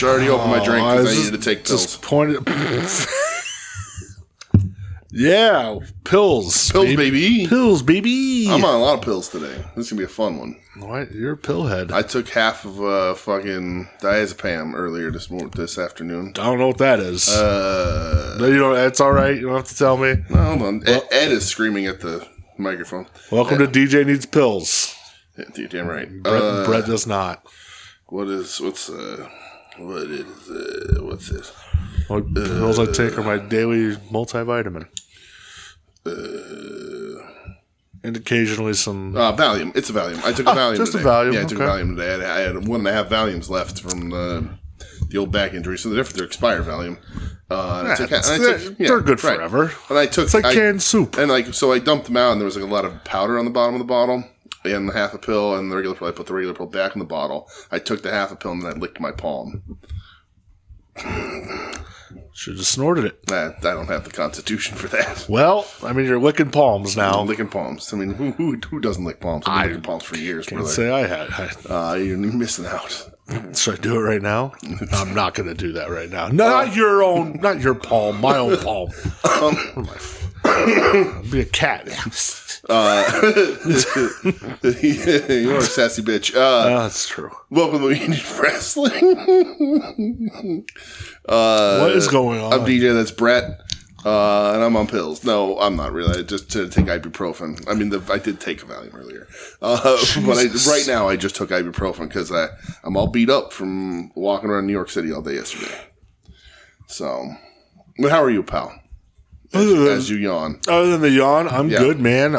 I already opened my drink because I needed to take pills. Disappointed. Yeah, pills. Pills, baby. Pills, baby. I'm on a lot of pills today. This is going to be a fun one. What? You're a pillhead. I took half of fucking diazepam earlier this afternoon. I don't know what that is. That's all right. You don't have to tell me. No, hold on. Well, Ed is screaming at the microphone. Welcome to DJ Needs Pills. Yeah, you're damn right. Brett does not. What's this? What pills I take are my daily multivitamin. And occasionally some... Valium. It's a Valium. I took a Valium just today. a Valium. Yeah, I took a Valium today. I had 1.5 Valiums left from the old back injury, so they're expired Valium. They're good forever. And I took... It's like canned soup. And so I dumped them out, and there was a lot of powder on the bottom of the bottle, and half a pill, and the regular pill. I put the regular pill back in the bottle. I took the half a pill, and then I licked my palm. Should have snorted it. I don't have the constitution for that. Well, I mean, you're licking palms now. I'm licking palms. I mean, who doesn't lick palms? I've been licking palms for years, brother. Say I had. You're missing out. Should I do it right now? I'm not going to do that right now. Not your palm, my own palm. Be a cat. You're a sassy bitch. That's true. Welcome to WeNeedWrestling. What is going on? I'm DJ. That's Brett. And I'm on pills. No, I'm not really. I just take ibuprofen. I mean, I did take a Valium earlier. But right now, I just took ibuprofen because I'm all beat up from walking around New York City all day yesterday. So, but how are you, pal? As you yawn. Other than the yawn, I'm good, man.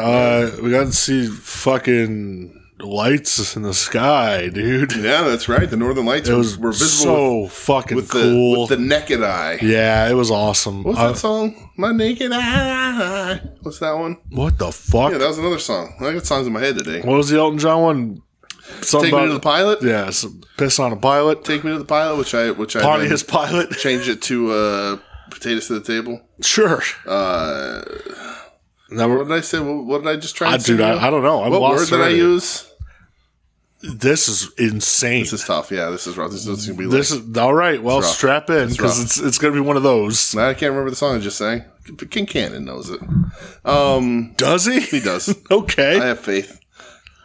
We got to see fucking lights in the sky, dude. Yeah, that's right. The Northern Lights were visible. So fucking cool. With the naked eye. Yeah, it was awesome. What's that song? My naked eye. What's that one? What the fuck? Yeah, that was another song. I got songs in my head today. What was the Elton John one? Take Me to the Pilot? Yeah, piss on a pilot. Take Me to the Pilot, which I Pontius Pilot. Changed it to Potatoes to the Table. Sure. What did I say? What did I just try to say? Dude, I don't know. What word did I use? This is insane. This is tough. Yeah, this is rough. This is going to be is all right. Well, strap in because it's going to be one of those. I can't remember the song I just sang. King Cannon knows it. Does he? He does. Okay. I have faith.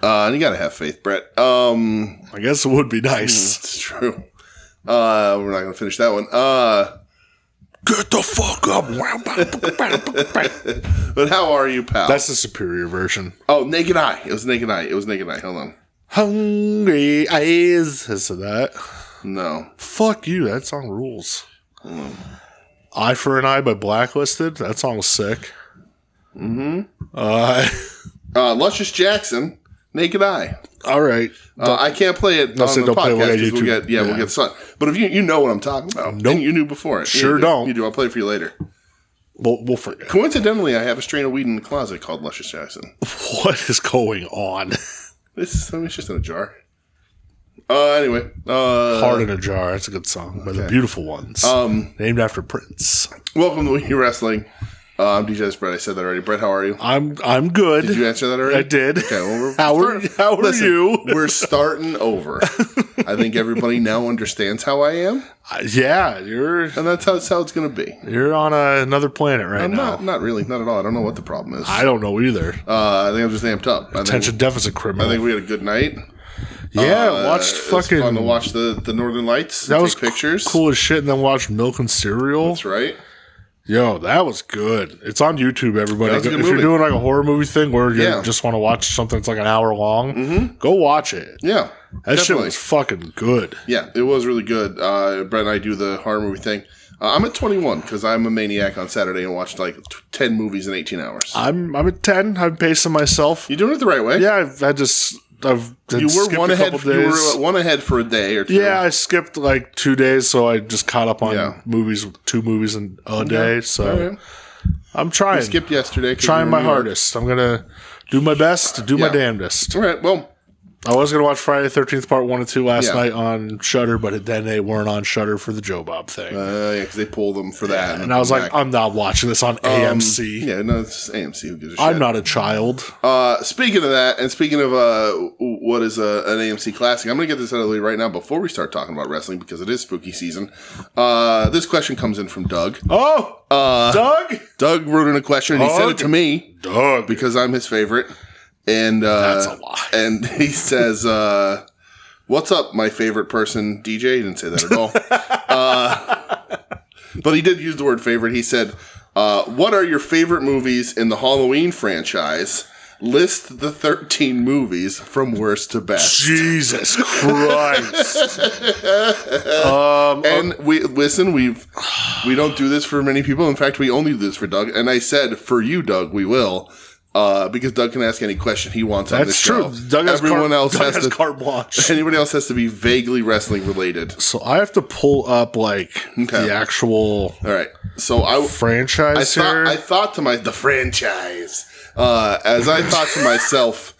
And you got to have faith, Brett. I guess it would be nice. It's true. We're not going to finish that one. Get the fuck up. But how are you, pal? That's the superior version. Oh, Naked Eye. It was Naked Eye. Hold on. Hungry eyes. Is that? No. Fuck you. That song rules. Eye for an Eye by Blacklisted. That song's sick. Mm-hmm. Luscious Jackson. Naked Eye. All right. I can't play it on the podcast because we'll get sun. But if you know what I'm talking about, nope. And you knew before it. Sure don't. You do. I'll play it for you later. We'll forget. Coincidentally, I have a strain of weed in the closet called Luscious Jackson. What is going on? It's just in a jar. Anyway. Heart in a Jar. That's a good song by the Beautiful Ones. Named after Prince. Welcome to WeNeedWrestling. I'm DJ Brett. I said that already. Brett, how are you? I'm good. Did you answer that already? I did. Okay. Well, how are you? We're starting over. I think everybody now understands how I am. Yeah, and that's how it's going to be. You're on another planet now. Not really, not at all. I don't know what the problem is. I don't know either. I think I'm just amped up. Attention deficit criminal. I think we had a good night. Yeah, watched fucking. It was fun to watch the Northern Lights. That was pictures. Cool as shit. And then watched Milk and Cereal. That's right. Yo, that was good. It's on YouTube, everybody. If you're doing like a horror movie thing where you just want to watch something that's like an hour long, go watch it. Yeah. That shit was fucking good. Yeah, it was really good. Brett and I do the horror movie thing. I'm at 21 because I'm a maniac on Saturday and watched like 10 movies in 18 hours. I'm at 10. I'm pacing myself. You're doing it the right way. Yeah, you were one ahead. You were one ahead for a day or two. Yeah, I skipped like 2 days, so I just caught up on movies, 2 movies in a day. So I'm trying. You skipped yesterday. Trying my hardest. I'm gonna do my best to do my damnedest. All right. Well, I was going to watch Friday the 13th Part 1 and 2 last night on Shudder, but then they weren't on Shudder for the Joe Bob thing. Yeah, because they pulled them for that. And I was like, I'm not watching this on AMC. Yeah, no, it's AMC. Who gives a shit? I'm not a child. Speaking of that, and speaking of what is an AMC classic, I'm going to get this out of the way right now before we start talking about wrestling, because it is spooky season. This question comes in from Doug. Oh! Doug? Doug wrote in a question, and he sent it to me. Doug. Because I'm his favorite. And that's a lie. And he says, "What's up, my favorite person, DJ?" He didn't say that at all. But he did use the word favorite. He said, "What are your favorite movies in the Halloween franchise? List the 13 movies from worst to best." Jesus Christ! And we don't do this for many people. In fact, we only do this for Doug. And I said, for you, Doug, we will. Because Doug can ask any question he wants on this show. That's true. Doug has carte blanche. Anybody else has to be vaguely wrestling related. So I have to pull up the actual. All right. So franchise here. I thought to the franchise. As I thought to myself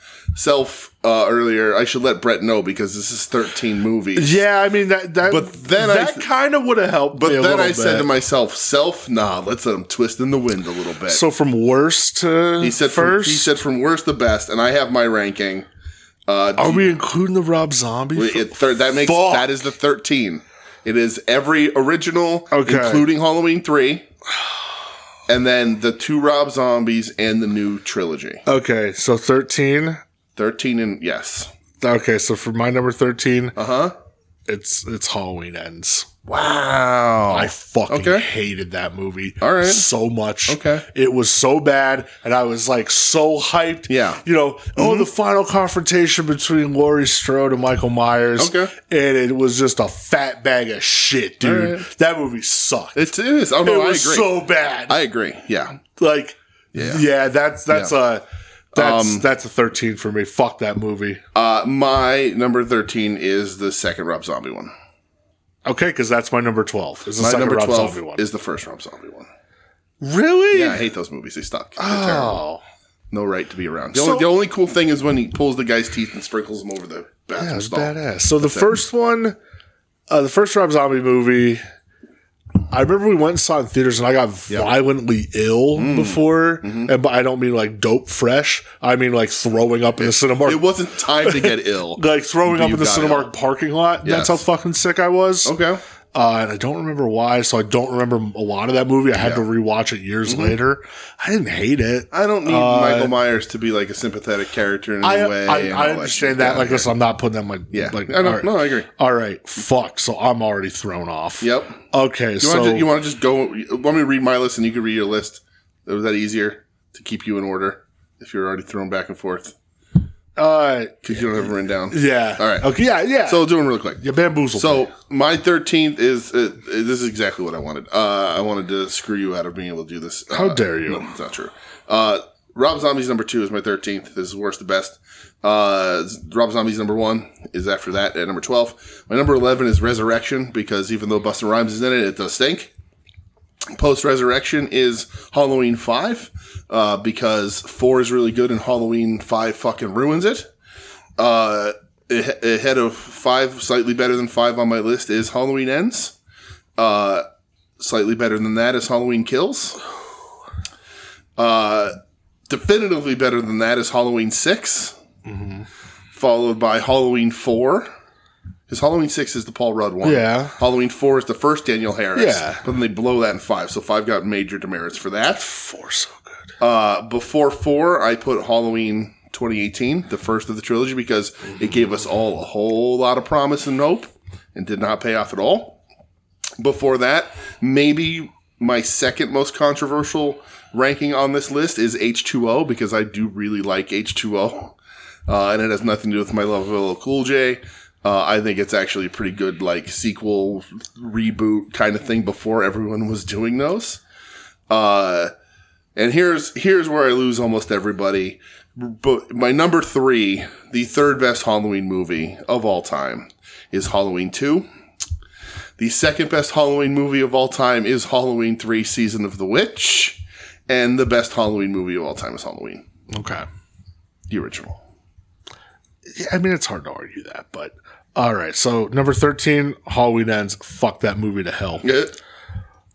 earlier, I should let Brett know because this is 13 movies. Yeah, I mean that kind of would have helped. But then I said to myself, let's let him twist in the wind a little bit. So from worst to first, he said from worst to best, and I have my ranking. Are we including the Rob Zombie? That is the 13. It is every original, including Halloween 3. And then the 2 Rob Zombies and the new trilogy. Okay, so 13. 13 and yes. Okay, so for my number 13, it's Halloween Ends. Wow. I fucking hated that movie so much. Okay. It was so bad, and I was like so hyped. Yeah. The final confrontation between Laurie Strode and Michael Myers. Okay. And it was just a fat bag of shit, dude. Right. That movie sucked. It is. Oh, no, I agree. So bad. I agree. Yeah. That's a 13 for me. Fuck that movie. My number 13 is the second Rob Zombie one. Okay, because that's my number 12. Is the my second number Rob 12 Zombie one. is the first Rob Zombie one. Really? Yeah, I hate those movies. They suck. They're Oh. terrible. No right to be around. The only cool thing is when he pulls the guy's teeth and sprinkles them over the bathroom stall. Badass. So the first one, the first Rob Zombie movie, I remember we went and saw it in theaters, and I got violently ill before. And I don't mean like dope fresh. I mean like throwing up in the Cinemark. It wasn't time to get ill. Like throwing up in the Cinemark parking lot. Yes. That's how fucking sick I was. Okay. And I don't remember why, so I don't remember a lot of that movie. I had to rewatch it years later. I didn't hate it. I don't need Michael Myers to be like a sympathetic character in any way. I understand that. Like, listen, I'm not putting them like... Yeah. Like, No, I agree. All right. Fuck. So I'm already thrown off. Yep. Okay, you want to just go... Want me to read my list and you can read your list? Was that easier to keep you in order if you're already thrown back and forth? Because you don't have it written down. Yeah. All right. Okay. Yeah. So doing really quick. You bamboozled. So my 13th is this is exactly what I wanted. I wanted to screw you out of being able to do this. How dare you? No, it's not true. Rob Zombie's number 2 is my 13th. This is worst to best. Rob Zombie's number 1 is after that at number 12. My number 11 is Resurrection because even though Busta Rhymes is in it, it does stink. Post-Resurrection is Halloween 5, because 4 is really good and Halloween 5 fucking ruins it. Ahead of 5, slightly better than 5 on my list is Halloween Ends. Slightly better than that is Halloween Kills. Definitively better than that is Halloween 6. Followed by Halloween 4. Because Halloween 6 is the Paul Rudd one. Yeah. Halloween 4 is the first Daniel Harris. Yeah. But then they blow that in 5. So 5 got major demerits for that. 4 so good. Before 4, I put Halloween 2018, the first of the trilogy, because it gave us all a whole lot of promise and hope and did not pay off at all. Before that, maybe my second most controversial ranking on this list is H2O, because I do really like H2O. And it has nothing to do with my love of LL Cool J. I think it's actually a pretty good, like, sequel, reboot kind of thing before everyone was doing those. And here's where I lose almost everybody. But my number 3, the third best Halloween movie of all time, is Halloween 2. The second best Halloween movie of all time is Halloween 3, Season of the Witch. And the best Halloween movie of all time is Halloween. Okay. The original. Yeah, I mean, it's hard to argue that, but all right. So number 13, Halloween Ends. Fuck that movie to hell. Yeah.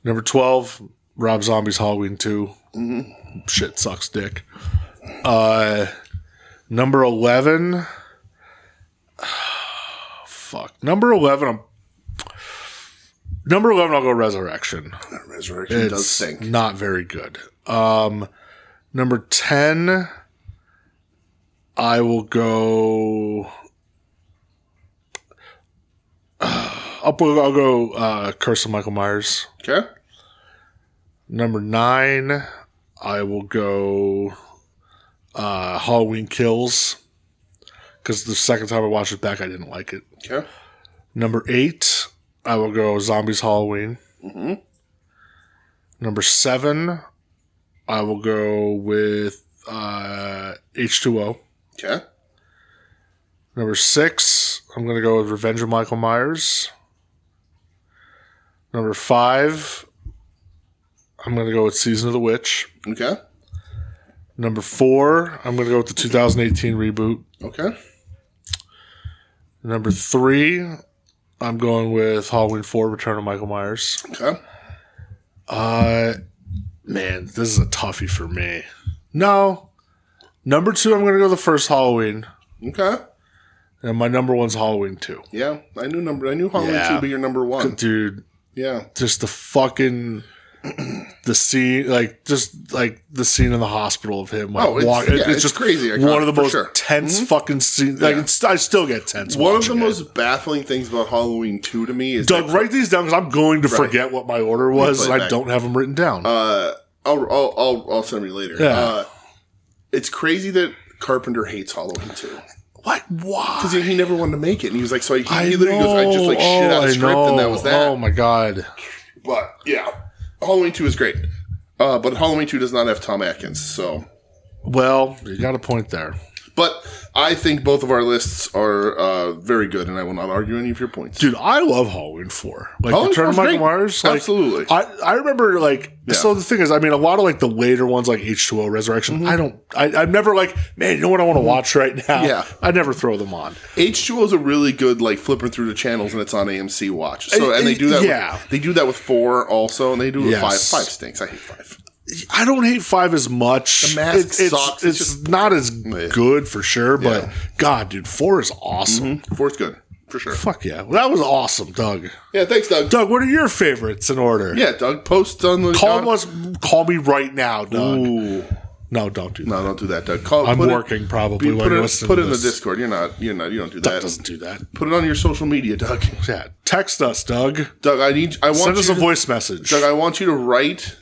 Number 12, Rob Zombie's Halloween 2. Shit sucks dick. Number 11. Fuck. Number 11, I'll go Resurrection. Resurrection does stink. Not very good. Number 10, I will go. I'll go Curse of Michael Myers. Okay. Number 9, I will go Halloween Kills. Because the second time I watched it back, I didn't like it. Okay. Number 8, I will go Zombies Halloween. Number 7, I will go with H2O. Okay. Number 6, I'm going to go with Revenge of Michael Myers. Number 5, I'm going to go with Season of the Witch. Okay. Number 4, I'm going to go with the 2018 reboot. Okay. Number 3, I'm going with Halloween 4, Return of Michael Myers. Okay. Man, this is a toughie for me. No. Number 2, I'm going to go the first Halloween. Okay. And my number 1's Halloween 2. Yeah, I knew Halloween 2 be your number 1. Dude. Yeah. Just the fucking... the scene, the scene in the hospital of him. It's just crazy. One of the most tense fucking scenes. Like, I still get tense. One of the most baffling things about Halloween 2 to me is Doug, write these down because I'm going to forget what my order was, and I don't have them written down. I'll send them you later. Yeah. It's crazy that Carpenter hates Halloween 2. What? Why? Because he never wanted to make it, and he was like, so he literally goes, I just shit out of script, and that was that. Oh my god. But yeah. Halloween 2 is great. But Halloween 2 does not have Tom Atkins, so. Well, you got a point there. But I think both of our lists are very good, and I will not argue any of your points. Dude, I love Halloween 4. Like, Return of Michael Myers. Like, absolutely. I remember, so the thing is, I mean, a lot of, the later ones, like H2O, Resurrection, I'm never man, you know what I want to watch right now? Yeah. I never throw them on. H2O is a really good, flipping through the channels, and it's on AMC Watch. So, and they do that they do that with 4 also, and they do it with 5. 5 stinks. I hate 5. I don't hate 5 as much. The mask sucks. It's not as good for sure, but God, dude, 4 is awesome. 4's good, for sure. Fuck yeah. Well, that was awesome, Doug. Yeah, thanks, Doug. Doug, what are your favorites in order? Yeah, Doug, post on the... Call me right now, Doug. Ooh. No, don't do that. No, don't do that, Doug. I'm working probably while you're listening Put to it in the this. Discord. You don't do that. Doug doesn't do that. Put it on your social media, Doug. Yeah, text us, Doug. Doug, send us a voice message. Doug, I want you to write...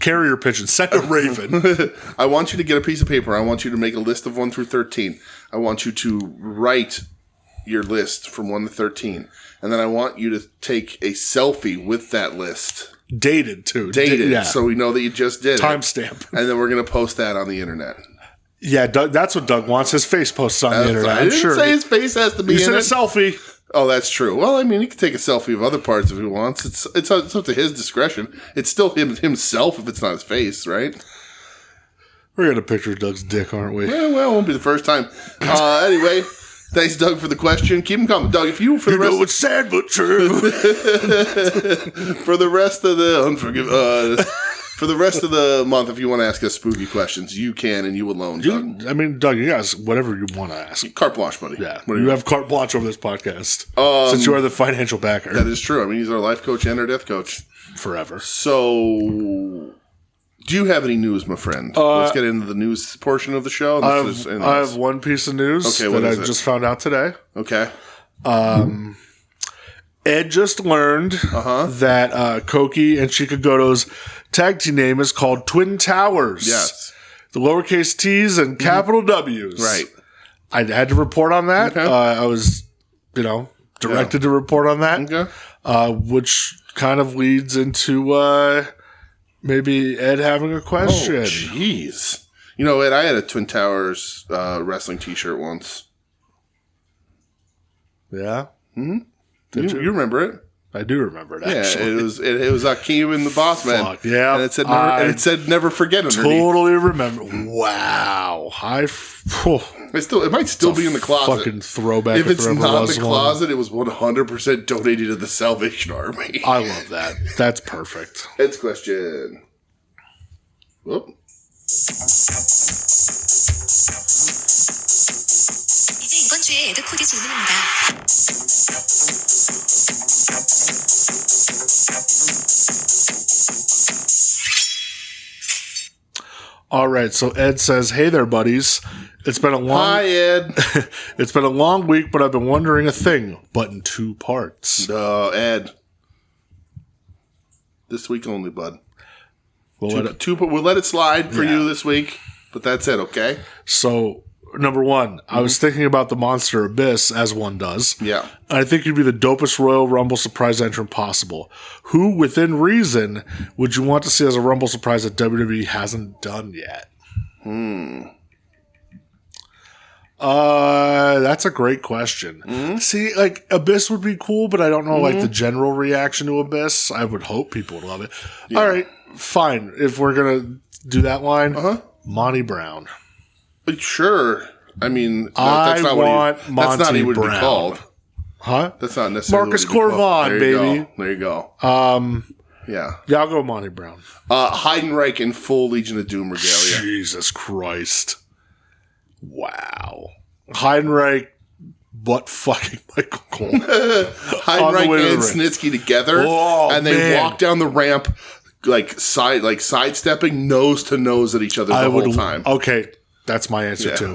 Carrier pigeon. Send a raven. I want you to get a piece of paper. I want you to make a list of 1 through 13. I want you to write your list from 1 to 13. And then I want you to take a selfie with that list. Dated, too. Dated, so we know that you just did Timestamp. And then we're going to post that on the internet. Yeah, Doug, that's what Doug wants. His face posts on the internet. I didn't say his face has to be in it. You said a selfie. Oh, that's true. Well, I mean, he can take a selfie of other parts if he wants. It's up to his discretion. It's still himself if it's not his face, right? We're going to picture Doug's dick, aren't we? Yeah, well, it won't be the first time. Anyway, thanks, Doug, for the question. Keep them coming. Doug, if you, for the rest... it's sad but true. For the rest of the... For the rest of the month, if you want to ask us spooky questions, you can, and you alone, Doug. I mean, Doug, you guys, whatever you want to ask. Carte blanche, buddy. Yeah, you have carte blanche over this podcast. Since you are the financial backer. That is true. I mean, he's our life coach and our death coach. Forever. So, do you have any news, my friend? Let's get into the news portion of the show. I have one piece of news that I just found out today. Okay. Ed just learned that Koki and Chikagoto's tag team name is called Twin Towers. Yes. The lowercase T's and capital W's. Right. I had to report on that. Okay. I was, directed to report on that. Okay. Which kind of leads into maybe Ed having a question. Oh, jeez. You know, Ed, I had a Twin Towers wrestling t-shirt once. Yeah? Mm-hmm. You remember it? I do remember it, actually. Yeah, it was Akeem and the Boss Man. Fuck, yeah. And it said never forget underneath. Totally remember. Wow. It might still be in the closet. Fucking throwback. If it's not in the closet, it was 100% donated to the Salvation Army. I love that. That's perfect. Next question. Whoop. 이제 이번 주에 에드 코디 질문입니다. All right, so Ed says, "Hey there, buddies. It's been a long Hi, Ed. It's been a long week, but I've been wondering a thing, but in 2 parts." Ed. This week only, bud. We'll we'll let it slide for you this week, but that's it, okay? So, number 1, I was thinking about the Monster Abyss, as one does. Yeah. I think you'd be the dopest Royal Rumble surprise entrant possible. Who, within reason, would you want to see as a Rumble surprise that WWE hasn't done yet? That's a great question. See, like, Abyss would be cool, but I don't know, like, the general reaction to Abyss. I would hope people would love it. Yeah. All right, fine. If we're going to do that line, Monty Brown. Sure. I mean, that's not what he would be called. Huh? That's not necessarily Marcus Corvon, baby. There you go. Yeah. Yeah, I'll go Monty Brown. Heidenreich in full Legion of Doom regalia. Jesus Christ. Wow. Heidenreich, but fucking Michael Cole. Heidenreich and Snitsky together, and they walk down the ramp sidestepping nose to nose at each other the whole time. Okay, that's my answer too.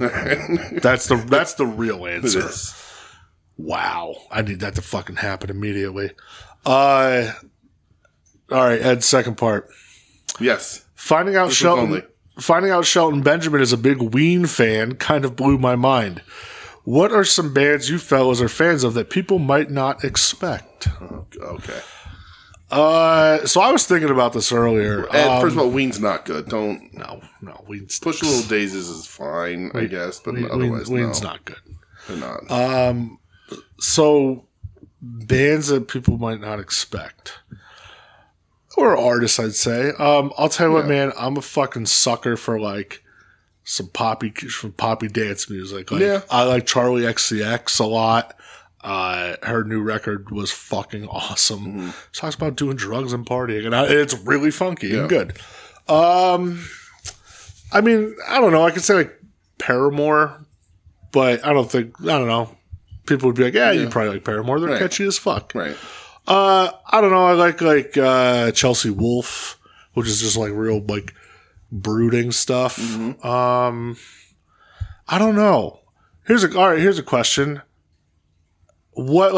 That's the real answer. It is. Wow, I need that to fucking happen immediately. All right, Ed, second part. Yes. Finding out Shelton Benjamin is a big Ween fan kind of blew my mind. What are some bands you fellas are fans of that people might not expect? Okay. So I was thinking about this earlier. First of all, Ween's not good. No, Ween's Push Little Daisies is fine, I guess, but otherwise, Ween's not good. They're not. So bands that people might not expect, or artists, I'd say. I'll tell you what, man. I'm a fucking sucker for like some poppy dance music. I like Charlie XCX a lot. Her new record was fucking awesome. She talks about doing drugs and partying, and it's really funky and good. I mean, I don't know. I could say like Paramore, but I don't know. People would be like, yeah, you probably like Paramore. They're catchy as fuck. Right. I don't know. I like Chelsea Wolfe, which is just like real like brooding stuff. I don't know. Here's a question. What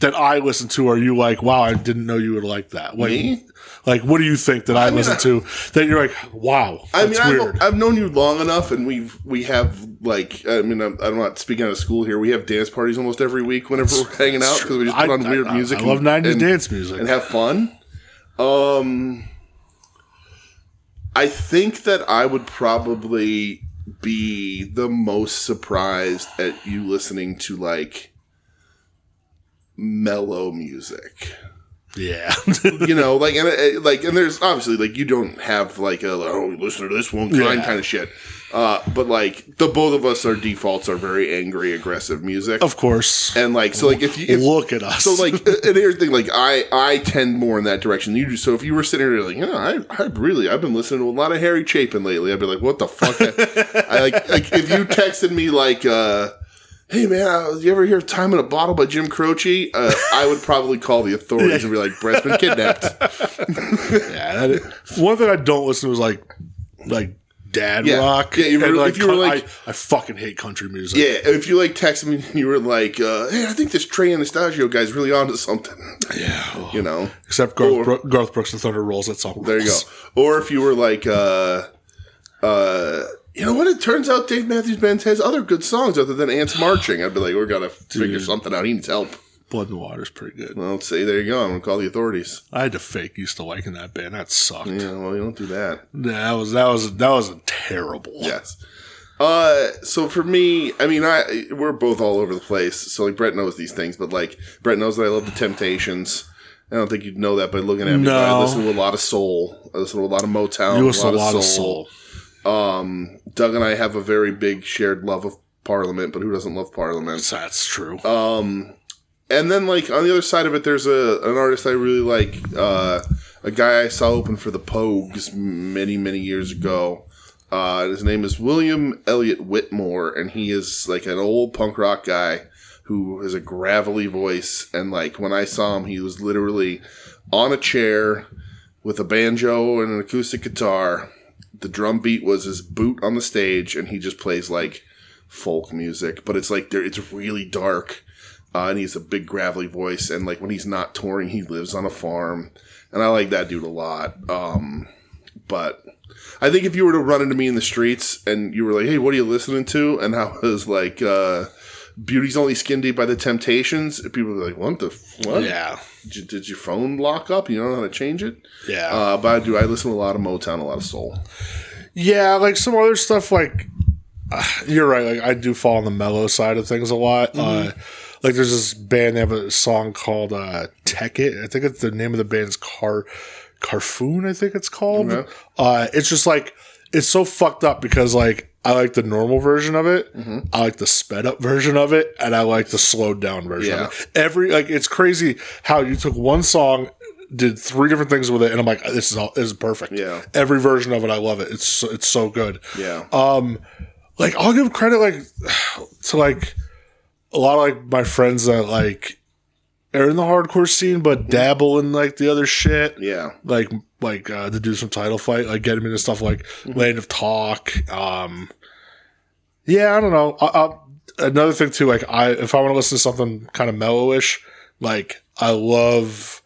that I listen to are you like, wow, I didn't know you would like that? Like, me? Like, what do you think that I listen to that you're like, wow, that's weird? I've known you long enough, and we have like, I mean, I'm not speaking out of school here. We have dance parties almost every week whenever we're hanging out because we just put on weird music. I love 90s dance music and have fun. I think that I would probably be the most surprised at you listening to like mellow music. Yeah. You know, like, and there's obviously like you don't have like listen to this one kind of shit. But like the both of us, our defaults are very angry, aggressive music, of course. And like, so like if look at us, so like, and here's the thing, like I tend more in that direction than you do. So if you were sitting here like, I've been listening to a lot of Harry Chapin lately, I'd be like, what the fuck? I like if you texted me like, hey man, you ever hear "Time in a Bottle" by Jim Croce? I would probably call the authorities and be like, Brett's been kidnapped. Yeah, one thing I don't listen to is like dad rock. Yeah, if you were like, I fucking hate country music. Yeah, if you like texted me and you were like, hey, I think this Trey Anastasio guy's really onto something. Yeah, you know. Except Garth Brooks and Thunder Rolls. That song. There you go. Or if you were like, you know what? It turns out Dave Matthews Band has other good songs other than Ants Marching. I'd be like, we gotta figure something out. He needs help. Blood and Water's pretty good. Well, let's see. There you go. I'm gonna call the authorities. I had to fake used to liking that band. That sucked. Yeah, well, you don't do that. That was terrible. Yes. So for me, I mean, we're both all over the place. So like, Brett knows these things, but like, Brett knows that I love the Temptations. I don't think you'd know that by looking at me. No. But I listen to a lot of soul. I listen to a lot of Motown. You listen to a lot of soul. Doug and I have a very big shared love of Parliament, but who doesn't love Parliament? That's true. And then, like, on the other side of it, there's an artist I really like, a guy I saw open for the Pogues many, many years ago. His name is William Elliott Whitmore, and he is, like, an old punk rock guy who has a gravelly voice. And, like, when I saw him, he was literally on a chair with a banjo and an acoustic guitar. The drum beat was his boot on the stage, and he just plays, like, folk music. But it's, like, it's really dark. And he's a big gravelly voice, and like when he's not touring, he lives on a farm, and I like that dude a lot. But I think if you were to run into me in the streets and you were like, "Hey, what are you listening to?" and I was like, "Beauty's Only Skin Deep by the Temptations," people would be like, "What? Yeah. Did your phone lock up? You don't know how to change it?" Yeah. But I listen to a lot of Motown, a lot of soul. Yeah, like some other stuff. Like you're right. Like I do fall on the mellow side of things a lot. Like there's this band, they have a song called Tech It. I think it's the name of the band's Carfoon, I think it's called. Okay. It's just like, it's so fucked up because like I like the normal version of it, I like the sped up version of it, and I like the slowed down version of it. It's crazy how you took one song, did 3 different things with it, and I'm like, this is perfect. Yeah. Every version of it, I love it. It's so good. Yeah. Like I'll give credit like to like a lot of like my friends that like are in the hardcore scene but dabble in like the other shit. Yeah. Like the dudes from Title Fight, like getting into stuff like Land of Talk. Yeah, I don't know. I'll another thing too, like if I want to listen to something kind of mellowish, like I love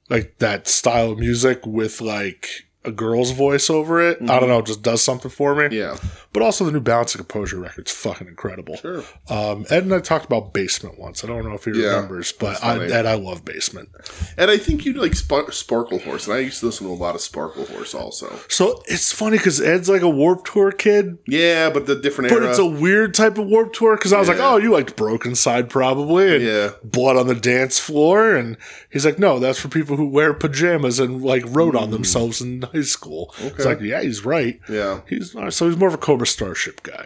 like that style of music with like a girl's voice over it. I don't know, it just does something for me. Yeah. But also the new Balance and Composure record's fucking incredible. Sure. Ed and I talked about Basement once. I don't know if he remembers, but I love Basement. And I think you like Sparkle Horse, and I used to listen to a lot of Sparkle Horse also. So it's funny because Ed's like a Warped Tour kid. Yeah, but the different era. But it's a weird type of Warped Tour because I was like, oh, you liked Broken Side probably, and Blood on the Dance Floor, and he's like, no, that's for people who wear pajamas and like wrote on themselves in high school. Okay. It's like, yeah, he's right. Yeah. So he's more of a Cobra Starship guy.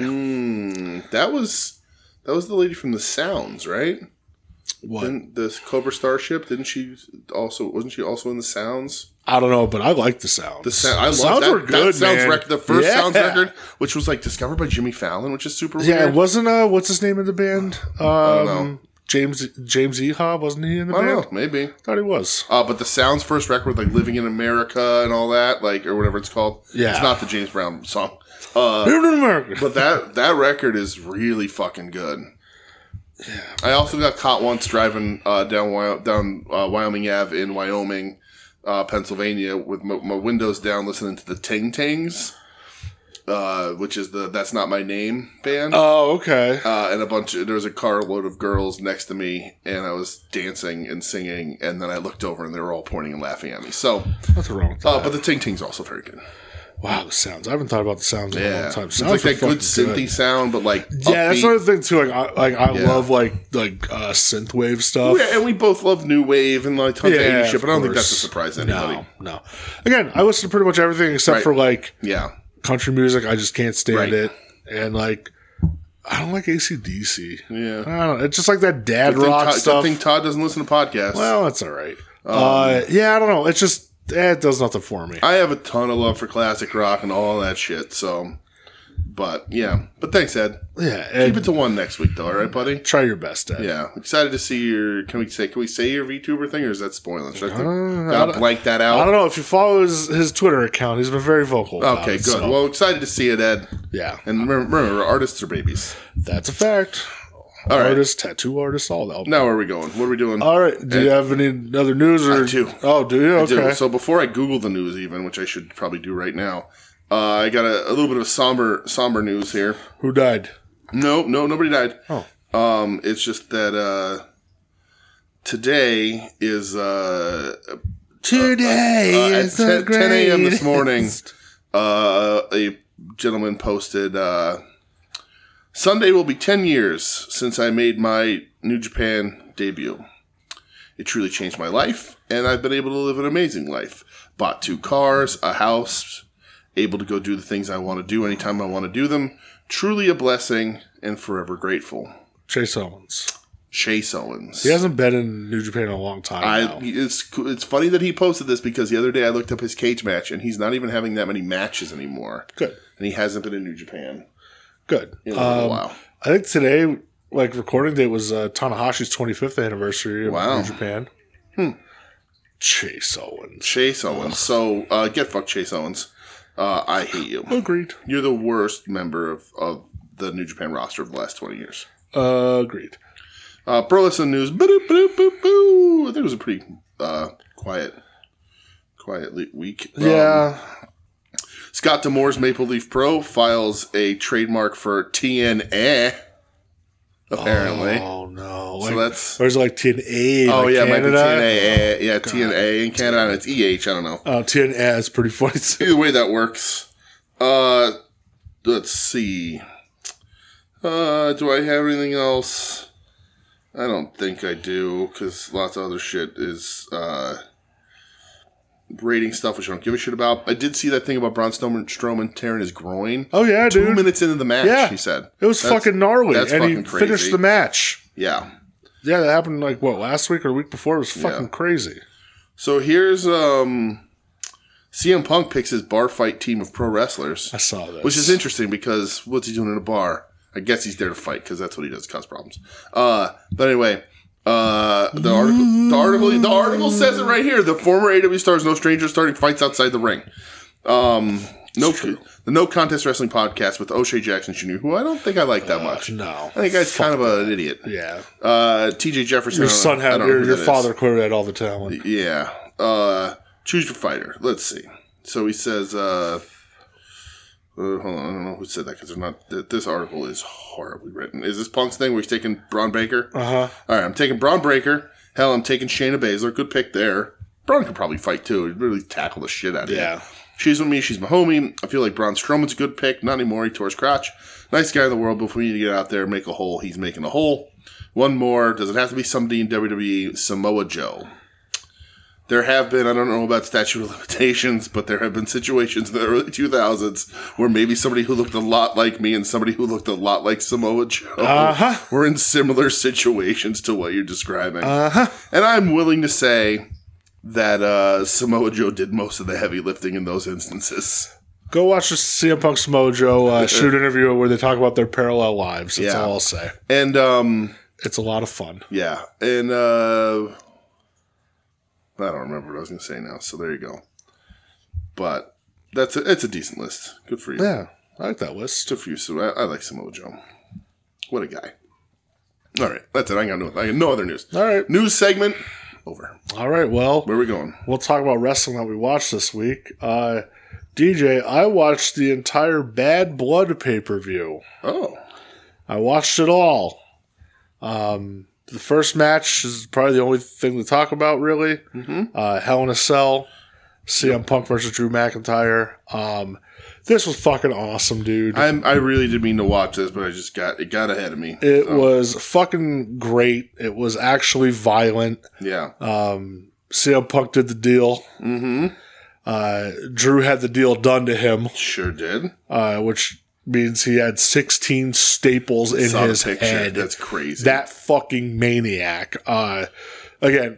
That was the lady from The Sounds, right? What? The Cobra Starship, wasn't she also in The Sounds? I don't know, but I like The Sounds. I love Sounds that. were good, that Sounds man. The first Sounds record, which was like discovered by Jimmy Fallon, which is super weird. Yeah, it wasn't what's his name in the band? I don't know. James Eha, wasn't he in the band? I don't know, maybe. Thought he was. But the Sounds first record, like Living in America and all that, like, or whatever it's called. Yeah. It's not the James Brown song. Living in America. But that record is really fucking good. Yeah. I also got caught once driving down Wyoming Ave in Wyoming, Pennsylvania, with my windows down, listening to the Ting Tings. Which is the That's Not My Name band. Oh, okay. And there was a carload of girls next to me, and I was dancing and singing, and then I looked over and they were all pointing and laughing at me. So, what's wrong with that? But the Ting Ting's also very good. Wow, the Sounds. I haven't thought about the Sounds in a long time. It's like that good synthy sound, but like upbeat. That's another thing too. I love like synthwave stuff. Yeah, and we both love new wave and like tons of 80s shit, but I don't think that's a surprise to anybody. No. Again, I listen to pretty much everything except for like country music. I just can't stand it, and like I don't like AC/DC. Yeah, I don't know. It's just like that dad rock stuff. I think Todd doesn't listen to podcasts. Well, that's all right. Yeah, I don't know. It's just it does nothing for me. I have a ton of love for classic rock and all that shit. So, but thanks, Ed. Yeah, keep it to one next week, though. All right, buddy. Try your best, Ed. Yeah, excited to see your. Can we say your VTuber thing, or is that spoiling? Should I blank that out? I don't know. If you follow his Twitter account, he's been very vocal. Okay, good. So. Well, excited to see it, Ed. Yeah, and remember, artists are babies. That's a fact. All artists, tattoo artists, all that. Now where are we going? What are we doing? All right. Do you have any other news? Or? I do. Oh, do you? Okay. I do. So before I Google the news, even, which I should probably do right now, I got a little bit of somber news here. Who died? No, nobody died. Oh. It's just that today is at 10 a.m. this morning. A gentleman posted. Sunday will be 10 years since I made my New Japan debut. It truly changed my life, and I've been able to live an amazing life. Bought 2 cars, a house, able to go do the things I want to do anytime I want to do them. Truly a blessing and forever grateful. Chase Owens. Chase Owens. He hasn't been in New Japan in a long time now. It's funny that he posted this because the other day I looked up his cage match and he's not even having that many matches anymore. Good. And he hasn't been in New Japan. Good. In a little while. I think today, recording date was Tanahashi's 25th anniversary of New Japan. Chase Owens. Chase Owens. So, get fucked, Chase Owens. I hate you. Agreed. You're the worst member of the New Japan roster of the last 20 years. Agreed. Pro Wrestling News. I think it was a pretty quiet week. Yeah. Scott D'Amore's Maple Leaf Pro files a trademark for TNA. Apparently. Oh, no. So that's... Or is it TNA? Oh, yeah, Canada? it might be TNA. Yeah, God. TNA in Canada, and it's EH. I don't know. TNA is pretty funny. Either way, that works. Let's see. Do I have anything else? I don't think I do, because lots of other shit is rating stuff which I don't give a shit about. I did see that thing about Braun Strowman tearing his groin. Oh, yeah, dude. 2 minutes into the match, he said. It was fucking gnarly. That's and fucking he crazy. Finished the match. Yeah. Yeah, that happened last week or the week before. It was fucking crazy. So here's CM Punk picks his bar fight team of pro wrestlers. I saw this. Which is interesting because what's he doing in a bar? I guess he's there to fight because that's what he does, cause problems. But anyway, the article says it right here. The former AW star is no stranger to starting fights outside the ring. The No Contest Wrestling podcast with O'Shea Jackson Jr., who I don't think I like that much. No, I think guy's kind of an idiot. Yeah. T.J. Jefferson. Your son had your father clearly had all the talent. Yeah. Choose your fighter. Let's see. So he says. Hold on, I don't know who said that because they're not. This article is horribly written. Is this Punk's thing where he's taking Braun Breaker? All right, I'm taking Braun Breaker. Hell, I'm taking Shayna Baszler. Good pick there. Braun could probably fight too. He'd really tackle the shit out of you. She's with me. She's my homie. I feel like Braun Strowman's a good pick. Not anymore. He tore his crotch. Nice guy in the world, but if we need to get out there and make a hole, he's making a hole. One more. Does it have to be somebody in WWE? Samoa Joe. There have been, I don't know about statute of limitations, but there have been situations in the early 2000s where maybe somebody who looked a lot like me and somebody who looked a lot like Samoa Joe were in similar situations to what you're describing. And I'm willing to say that Samoa Joe did most of the heavy lifting in those instances. Go watch the CM Punk Samoa Joe shoot interview where they talk about their parallel lives. That's all I'll say. And it's a lot of fun. Yeah. And I don't remember what I was going to say now, so there you go. But it's a decent list. Good for you. Yeah, I like that list. Good for you. So I like Samoa Joe. What a guy. All right, that's it. I got no other news. All right. News segment, over. All right, well. Where are we going? We'll talk about wrestling that we watched this week. DJ, I watched the entire Bad Blood pay-per-view. Oh. I watched it all. The first match is probably the only thing to talk about, really. Hell in a Cell, CM Punk versus Drew McIntyre. This was fucking awesome, dude. I really did mean to watch this, but it got ahead of me. It was fucking great. It was actually violent. Yeah. CM Punk did the deal. Drew had the deal done to him. Sure did. Which means he had 16 staples in his head. That's crazy. That fucking maniac. Again,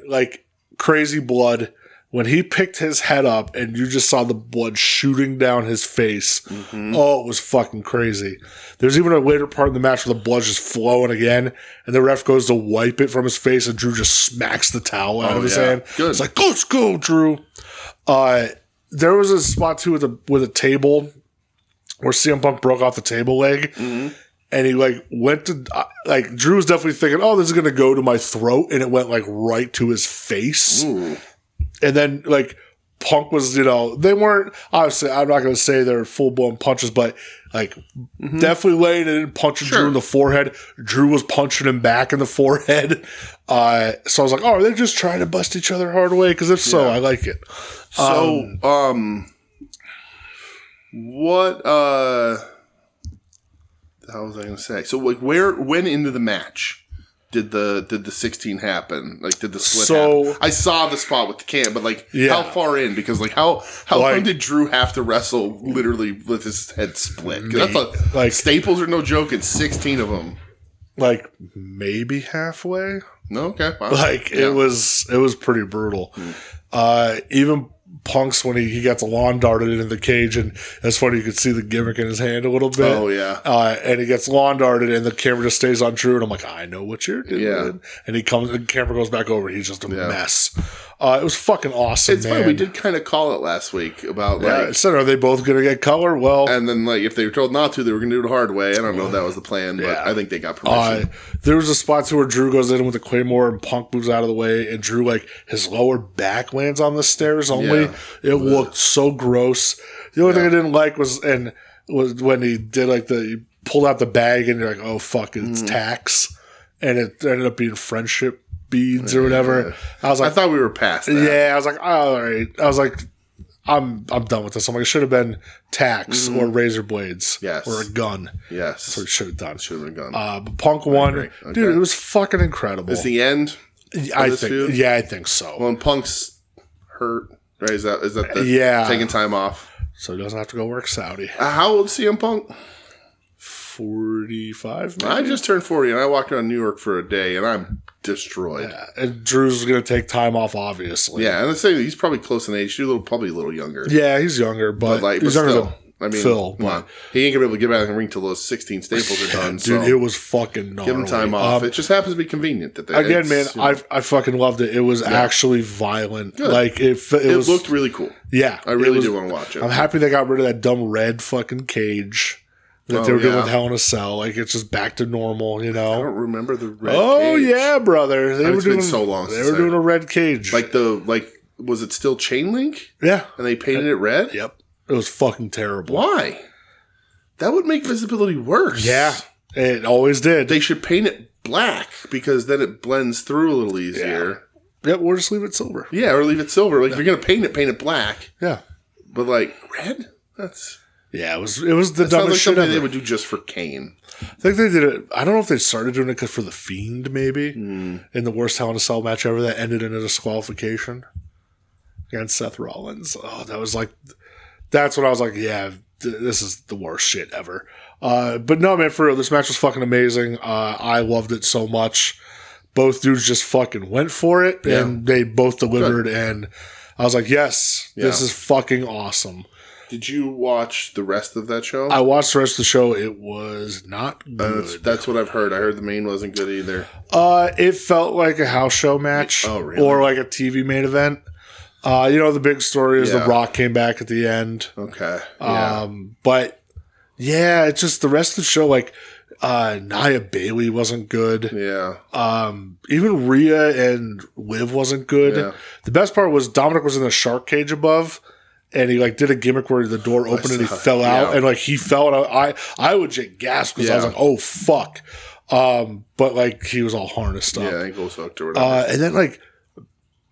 crazy blood. When he picked his head up and you just saw the blood shooting down his face, oh, it was fucking crazy. There's even a later part in the match where the blood's just flowing again, and the ref goes to wipe it from his face, and Drew just smacks the towel out of his hand. Good. It's like, let's go, Drew. There was a spot, too, with a table where CM Punk broke off the table leg, and he, went to, Drew was definitely thinking, oh, this is going to go to my throat, and it went, right to his face. Ooh. And then, Punk was, they weren't, obviously, I'm not going to say they're full-blown punches, but, definitely laying it in, punching Drew in the forehead. Drew was punching him back in the forehead. So I was like, oh, are they just trying to bust each other hard away? Because if so, I like it. So, what, how was I going to say? So, when into the match did the 16 happen? Like, did the split So- happen? I saw the spot with the can, but like, Yeah. how far in? Because like, how long did Drew have to wrestle literally with his head split? 'Cause that's Like- staples are no joke. It's 16 of them. Like maybe halfway. No, okay. Wow. Like Yeah. it was pretty brutal. Even Punk's when he got the lawn darted into the cage, and it's funny, you could see the gimmick in his hand a little bit. Oh, yeah. And he gets lawn darted, and the camera just stays on Drew, and I'm like, I know what you're doing. Yeah. And he comes, and the camera goes back over, and he's just a mess. It was fucking awesome. It's man. funny. We did kind of call it last week about Yeah, like, so are they both going to get color? Well, and then like if they were told not to, they were going to do it the hard way. I don't know if that was the plan, but Yeah. I think they got permission. there was a spot too where Drew goes in with the Claymore and Punk moves out of the way, and Drew, like, his lower back lands on the stairs only. Yeah. It looked so gross. The only thing I didn't like was when he did like he pulled out the bag and you're like, oh fuck, it's tax, and it ended up being friendship beads or whatever. I was like, I thought we were past that. yeah, I was like, all right. I was like, I'm done with this. I'm like, it should have been tax or razor blades, Yes. or a gun. Yes. That's what it should have done. Should have been gone. But Punk won, agree. Okay. dude. It was fucking incredible. Is the end? I this think, feud? yeah, I think so. Well, and Punk's hurt, right? Is that the Yeah. taking time off? So he doesn't have to go work Saudi. How old is CM Punk? 45, maybe? I just turned 40 and I walked around New York for a day and I'm destroyed. Yeah, and Drew's going to take time off, obviously. Yeah, and I'm saying he's probably close in age. He's probably a little younger. Yeah, he's younger, but he's younger still, than I mean, Phil. come on. He ain't gonna be able to get back in the ring till those 16 staples are done. Dude, so it was fucking gnarly. give him time off. It just happens to be convenient that they, Again, man, you know, I fucking loved it. It was actually violent. Good. Like it was, looked really cool. Yeah, I really was- do want to watch it. I'm happy they got rid of that dumb red fucking cage that they were doing with Hell in a Cell. Like it's just back to normal, you I know. don't remember the red Oh cage. yeah, brother. They were It's been doing so long They since were doing a red cage. Like was it still chain link? Yeah. And they painted it red? Yep. It was fucking terrible. Why? That would make visibility worse. Yeah. It always did. They should paint it black because then it blends through a little easier. Yep, or just leave it silver. Yeah, or leave it silver. Like if you're gonna paint it black. Yeah. But like red? Yeah, it was the Sounds like dumbest shit something ever. they would do just for Kane. I think they did it. I don't know if they started doing it for the Fiend, maybe, in the worst Hell in a Cell match ever that ended in a disqualification against Seth Rollins. Oh, that's when I was like, yeah, this is the worst shit ever. But no, man, for real, this match was fucking amazing. I loved it so much. Both dudes just fucking went for it, and they both delivered. Good. And I was like, yes, this is fucking awesome. Did you watch the rest of that show? I watched the rest of the show. It was not good. That's what I've heard. I heard the main wasn't good either. It felt like a house show match, really? or like a TV main event. The big story is The Rock came back at the end. Okay. Yeah. But yeah, it's just the rest of the show. Like Nia Bailey wasn't good. Yeah. Even Rhea and Liv wasn't good. Yeah. The best part was Dominic was in the shark cage above. And he did a gimmick where the door opened and he fell out, and he fell. And I legit gasped because I was like, "Oh fuck!" But he was all harnessed up. Yeah, ankles hooked or whatever. And then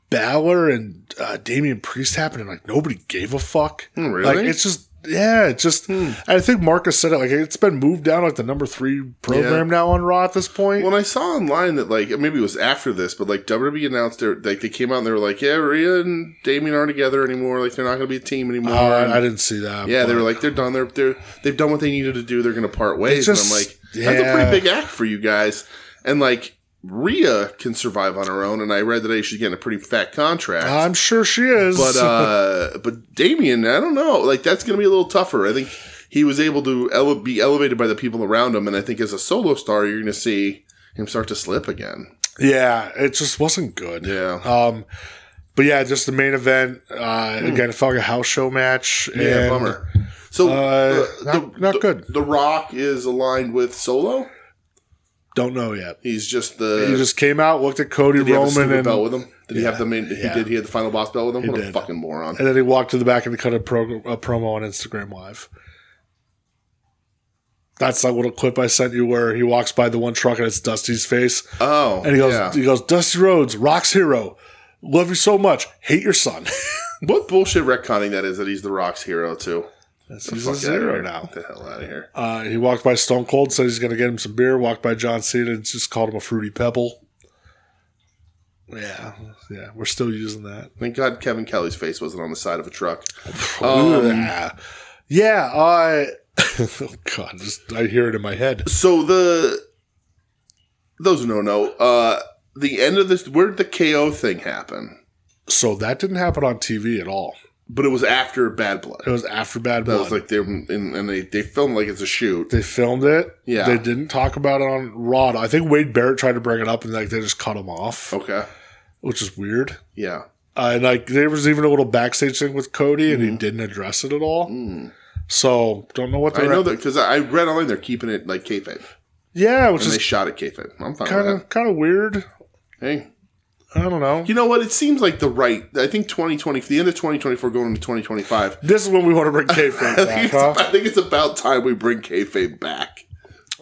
Balor and Damian Priest happened, and nobody gave a fuck. Really? It's just I think Marcus said it. It's been moved down the number 3 program now on Raw at this point. Well, I saw online that maybe it was after this, but WWE announced they came out and they were like, "Yeah, Rhea and Damian aren't together anymore. They're not going to be a team anymore." I didn't see that. Yeah, they were like, "They're done. They've done what they needed to do. They're going to part ways." And I'm like, "That's a pretty big act for you guys." And Rhea can survive on her own, and I read today she's getting a pretty fat contract. I'm sure she is. But Damian, I don't know. That's going to be a little tougher. I think he was able to be elevated by the people around him, and I think as a solo star, you're going to see him start to slip again. Yeah, it just wasn't good. Yeah. But yeah, just the main event. Again, it felt like a house show match. Yeah, and, bummer. So not good. The Rock is aligned with Solo. Don't know yet. He just came out, looked at Cody Did he have a Roman, stupid and belt with him? Did he have the main? He did. He had the final boss belt with him. What a fucking moron! And then he walked to the back and cut a promo on Instagram Live. That's that little clip I sent you where he walks by the one truck and it's Dusty's face. Oh, and he goes, Dusty Rhodes, Rock's hero. Love you so much. Hate your son. What bullshit retconning that is that he's the Rock's hero too? He's a 0 now. Get the hell out of here. He walked by Stone Cold, said he's going to get him some beer. Walked by John Cena and just called him a fruity pebble. Yeah, we're still using that. Thank God Kevin Kelly's face wasn't on the side of a truck. Oh, God, I hear it in my head. So those who don't know, the end of this, where did the KO thing happen? So that didn't happen on TV at all. But it was after Bad Blood. It was after Bad Blood. That was like they filmed like it's a shoot. They filmed it. Yeah. They didn't talk about it on Raw. I think Wade Barrett tried to bring it up and like they just cut him off. Okay. Which is weird. Yeah. And like there was even a little backstage thing with Cody and he didn't address it at all. So don't know what I know that because I read online they're keeping it like kayfabe. Yeah, which and is they shot at kayfabe. I'm fine with that. Kind of weird. Hey. I don't know. You know what? It seems like I think 2020, the end of 2024 going into 2025. This is when we want to bring kayfabe back, I think it's about time we bring kayfabe back.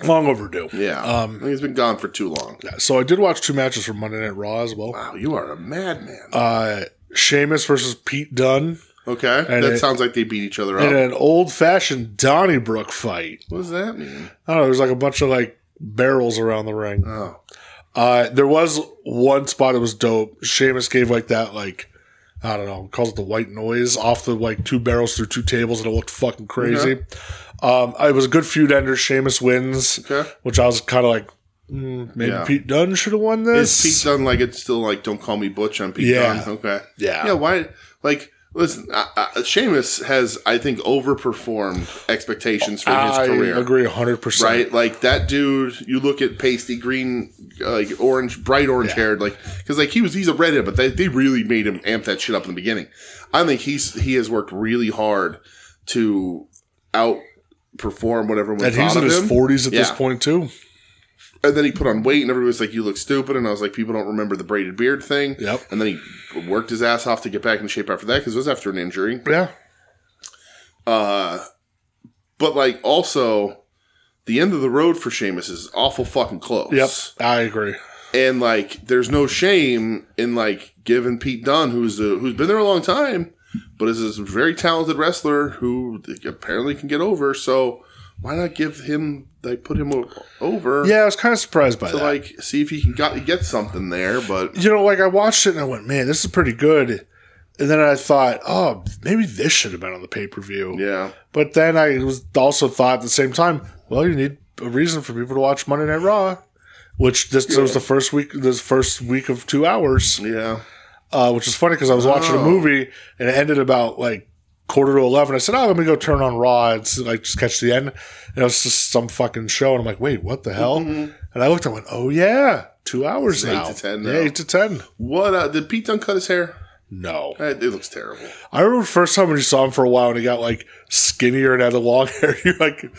Long overdue. Yeah. I think it's been gone for too long. Yeah, so I did watch 2 matches from Monday Night Raw as well. Wow, you are a madman. Sheamus versus Pete Dunne. Okay. That sounds like they beat each other up. In an old-fashioned Donnybrook fight. What does that mean? I don't know. There's like a bunch of like barrels around the ring. Oh. There was one spot that was dope. Sheamus gave like that, like, I don't know, calls it the white noise off the like 2 barrels through 2 tables, and it looked fucking crazy. It was a good feud ender. Sheamus wins, which I was kind of like, maybe Pete Dunne should have won this. Is Pete Dunne like it's still like don't call me Butch on Pete Dunne? Okay. Yeah. Why? Like, listen, Sheamus has, I think, overperformed expectations for his career. I agree 100%. Right? Like, that dude, you look at pasty green, like orange, bright orange haired, like, because like he's a redhead, but they really made him amp that shit up in the beginning. I think he has worked really hard to outperform whatever we thought of him. And he's in his 40s at this point, too. And then he put on weight, and everybody was like, you look stupid. And I was like, people don't remember the braided beard thing. Yep. And then he worked his ass off to get back in shape after that, because it was after an injury. Yeah. But, like, also, the end of the road for Sheamus is awful fucking close. Yep, I agree. And, like, there's no shame in, like, giving Pete Dunne, who's been there a long time, but is a very talented wrestler who apparently can get over, so why not give him, like, put him over? Yeah, I was kind of surprised by that. To, like, see if he can get something there, but... You know, like, I watched it and I went, man, this is pretty good. And then I thought, oh, maybe this should have been on the pay-per-view. Yeah. But then I also thought at the same time, well, you need a reason for people to watch Monday Night Raw, which this was the first week of 2 hours. Yeah. Which is funny because I was watching a movie and it ended about, like, 11:15. I said, oh, let me go turn on Raw and like just catch the end. And it was just some fucking show. And I'm like, wait, what the hell? And I looked and went, oh, yeah, 2 hours now. 8 to 10 now. Yeah, 8 to 10. What, did Pete Dunne cut his hair? No. It looks terrible. I remember the first time when you saw him for a while and he got like skinnier and had the long hair. You're like,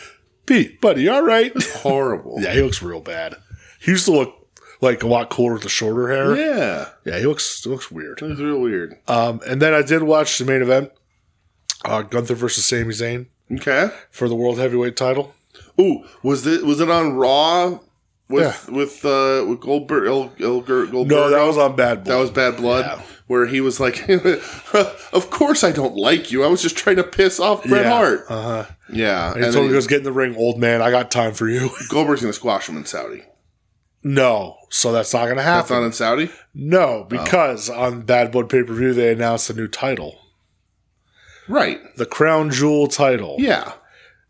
Pete, buddy, you all right? It's horrible. Yeah, he looks real bad. He used to look like a lot cooler with the shorter hair. Yeah. Yeah, he looks weird. It was real weird. And then I did watch the main event. Gunther versus Sami Zayn. Okay. For the World Heavyweight title. Ooh, was it on Raw with Goldberg? Goldberg? No, that was on Bad Blood. That was Bad Blood, where he was like, "Of course I don't like you. I was just trying to piss off Bret Hart." Yeah. And he told him, he goes, "Get in the ring, old man. I got time for you." Goldberg's going to squash him in Saudi. No, so that's not going to happen. That's not in Saudi? No, because on Bad Blood pay-per-view they announced a new title. Right. The Crown Jewel title. Yeah.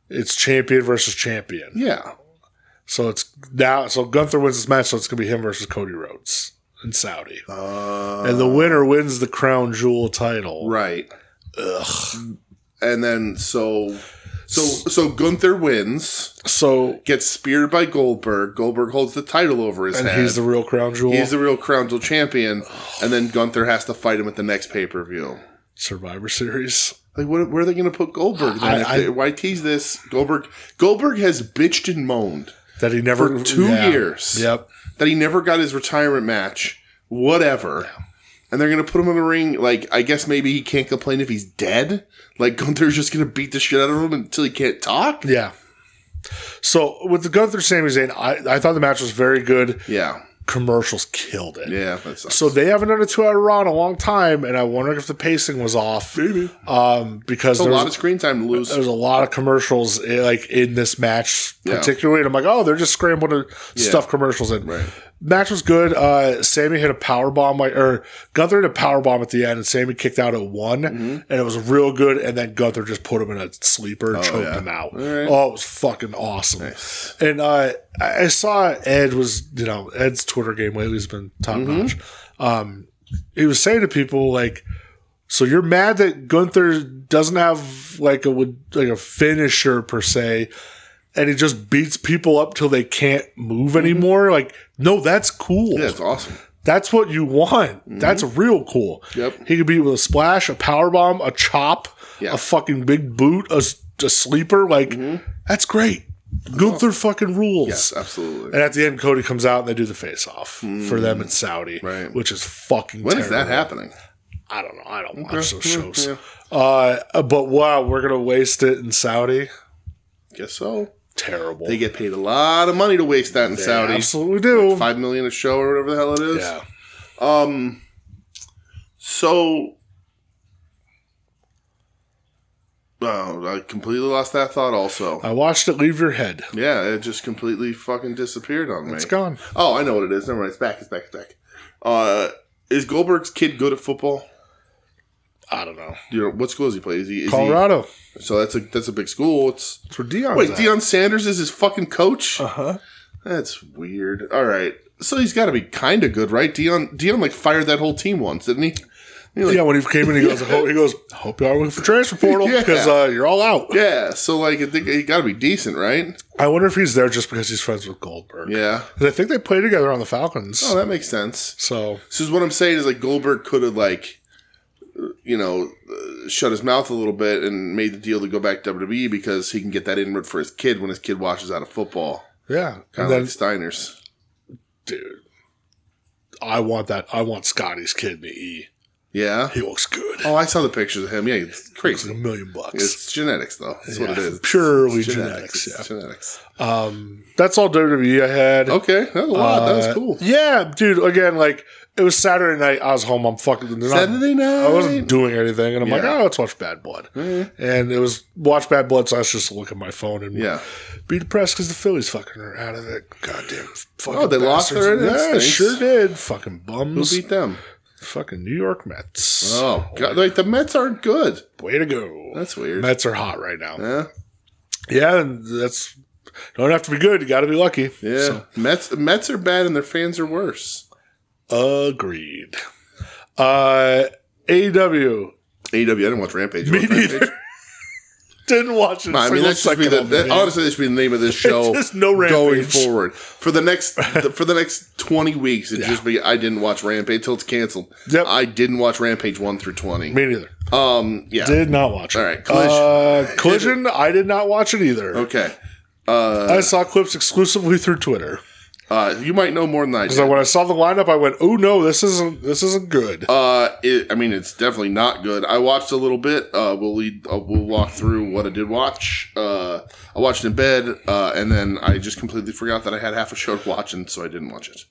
It's champion versus champion. Yeah. So it's now. So Gunther wins this match, so it's going to be him versus Cody Rhodes in Saudi. And the winner wins the Crown Jewel title. Right. Ugh. And then so Gunther wins. So gets speared by Goldberg. Goldberg holds the title over his head. And he's the real Crown Jewel. He's the real Crown Jewel champion. And then Gunther has to fight him at the next pay-per-view. Survivor Series. Like, where are they going to put Goldberg then? Why tease this? Goldberg has bitched and moaned that he never for 2 years. Yep. That he never got his retirement match. Whatever. Yeah. And they're going to put him in the ring. Like, I guess maybe he can't complain if he's dead. Like, Gunther's just going to beat the shit out of him until he can't talk. Yeah. So with the Gunther Sami Zayn, I thought the match was very good. Yeah. commercials killed it. Yeah, that sucks. So they haven't done a 2-hour Raw in a long time, and I wonder if the pacing was off. Maybe. Because there's a lot of screen time to lose. There's a lot of commercials in this match, particularly. And I'm like, oh, they're just scrambling to stuff commercials in. Right. Match was good. Sammy hit a power bomb, or Gunther hit a power bomb at the end, and Sammy kicked out at 1, and it was real good. And then Gunther just put him in a sleeper and choked him out. Right. Oh, it was fucking awesome. Nice. And I saw Ed was, Ed's Twitter game lately has been top notch. He was saying to people like, so you're mad that Gunther doesn't have like a finisher per se, and he just beats people up till they can't move anymore? Like, no, that's cool. Yeah, it's awesome. That's what you want. That's real cool. Yep. He could beat with a splash, a power bomb, a chop, a fucking big boot, a sleeper. Like, that's great. Gunther fucking rules. Yes, absolutely. And at the end, Cody comes out and they do the face-off for them in Saudi, which is fucking When terrible. is that happening? I don't know. I don't watch those shows. But wow, we're going to waste it in Saudi? Guess so. Terrible. They get paid a lot of money to waste that in Saudi. Absolutely do. Like $5 million a show or whatever the hell it is. Yeah. So... Oh, I completely lost that thought also. I watched it leave your head. Yeah, it just completely fucking disappeared on me. It's gone. Oh, I know what it is. Never mind. It's back. It's back. Is Goldberg's kid good at football? I don't know. What school does he play? Is Colorado. So that's a big school. It's That's where Dion's wait, at. Deion Sanders is his fucking coach? Uh-huh. That's weird. All right. So he's got to be kind of good, right? Deion like fired that whole team once, didn't he? When he came in, he goes, I hope y'all are looking for transfer portal because you're all out. Yeah, so like I think he got to be decent, right? I wonder if he's there just because he's friends with Goldberg. Yeah, 'cause I think they play together on the Falcons. Oh, that makes sense. So what I'm saying is like Goldberg could have like, shut his mouth a little bit and made the deal to go back to WWE because he can get that inroad for his kid when his kid watches out of football. Yeah, Kind of like Steiner's. Dude, I want that. I want Scotty's kid in the E. Yeah? He looks good. Oh, I saw the pictures of him. Yeah, it's crazy. It's like $1 million. It's genetics, though. That's what it is. Purely It's genetics. It's genetics. That's all WWE I had. Okay, that was a lot. That was cool. Yeah, dude. Again, like it was Saturday night. I was home. I'm fucking Saturday night. I wasn't doing anything, and I'm like, Yeah. oh, let's watch Bad Blood. And it was watch Bad Blood, so I was just looking at my phone and be depressed because the Phillies fucking are out of it. Goddamn. Fucking they lost bastards. already? That Yeah, stinks. sure did. Fucking bums. Who beat them? Fucking New York Mets. Oh, God. Like, the Mets aren't good. Way to go. That's weird. Mets are hot right now. Yeah. Yeah, and that's don't have to be good. You got to be lucky. Yeah. So. Mets are bad and their fans are worse. Agreed. AEW. AEW, I didn't watch Rampage. Me neither. Didn't watch it. I mean, that should be honestly, that should be the name of this show. Just no Rampage. Going forward for the next 20 weeks. It just be I didn't watch Rampage till it's canceled. Yep. I didn't watch Rampage 1 through 20. Me neither. Yeah. Did not watch it. All right. Collision. Collision. I did not watch it either. Okay. I saw clips exclusively through Twitter. You might know more than I do. So when I saw the lineup, I went, "Oh no, this isn't good." It's definitely not good. I watched a little bit. We'll walk through what I did watch. I watched in bed, and then I just completely forgot that I had half a show to watch, and so I didn't watch it.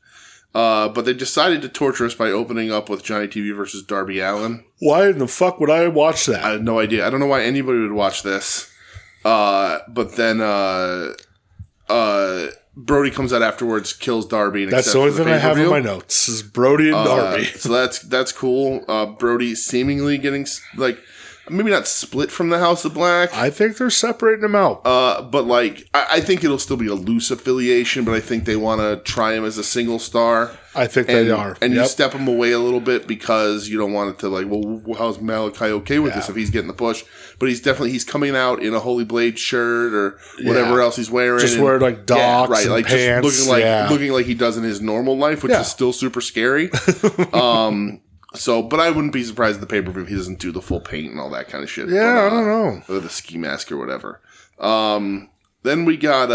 But they decided to torture us by opening up with Johnny TV versus Darby Allin. Why in the fuck would I watch that? I have no idea. I don't know why anybody would watch this. But then Brody comes out afterwards, kills Darby. And that's the only thing I have in my notes is Brody and Darby. So that's cool. Brody seemingly getting like maybe not split from the House of Black. I think they're separating them out. But like I think it'll still be a loose affiliation. But I think they want to try him as a single star. I think they are. And you step him away a little bit because you don't want it to like, well, how's Malachi okay with this if he's getting the push? But he's coming out in a Holy Blade shirt or whatever else he's wearing. Just wearing like docks and like pants. Just looking like he does in his normal life, which is still super scary. So, but I wouldn't be surprised at the pay-per-view if he doesn't do the full paint and all that kind of shit. Yeah, I don't know. Or the ski mask or whatever. Then we got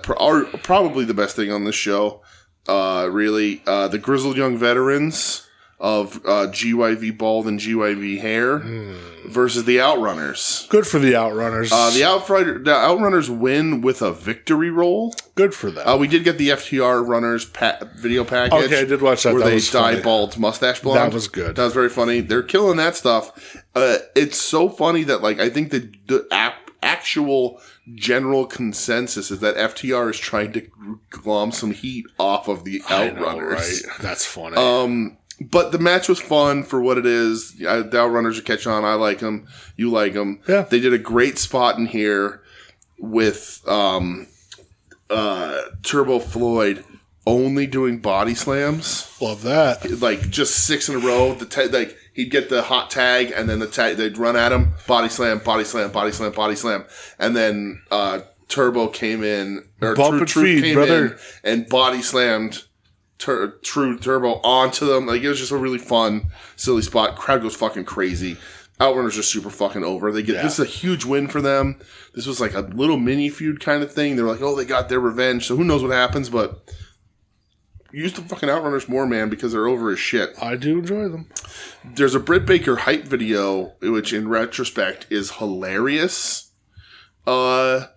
probably the best thing on this show. Really, the Grizzled Young Veterans of GYV bald and GYV hair versus the Outrunners. Good for the Outrunners. The Outrunners win with a victory roll. Good for them. We did get the FTR Runners video package. Okay, I did watch that. Where that they was dye funny. Bald's mustache blonde. That was good. That was very funny. They're killing that stuff. It's so funny that like I think the actual general consensus is that FTR is trying to glom some heat off of the Outrunners. Right? That's funny. But the match was fun for what it is. The Outrunners are catching on. I like them. You like them. Yeah. They did a great spot in here with Turbo Floyd only doing body slams. Love that. Like just 6 in a row. Like he'd get the hot tag, and then they'd run at him. Body slam, body slam, body slam, body slam, and then Turbo came in, or Bump and Truth feed, came brother. in and body slammed True Turbo onto them. Like it was just a really fun, silly spot. Crowd goes fucking crazy. Outrunners are super fucking over. This is a huge win for them. This was like a little mini feud kind of thing. They're like, oh, they got their revenge. So who knows what happens? But use the fucking Outrunners more, man, because they're over as shit. I do enjoy them. There's a Britt Baker hype video, which in retrospect is hilarious. That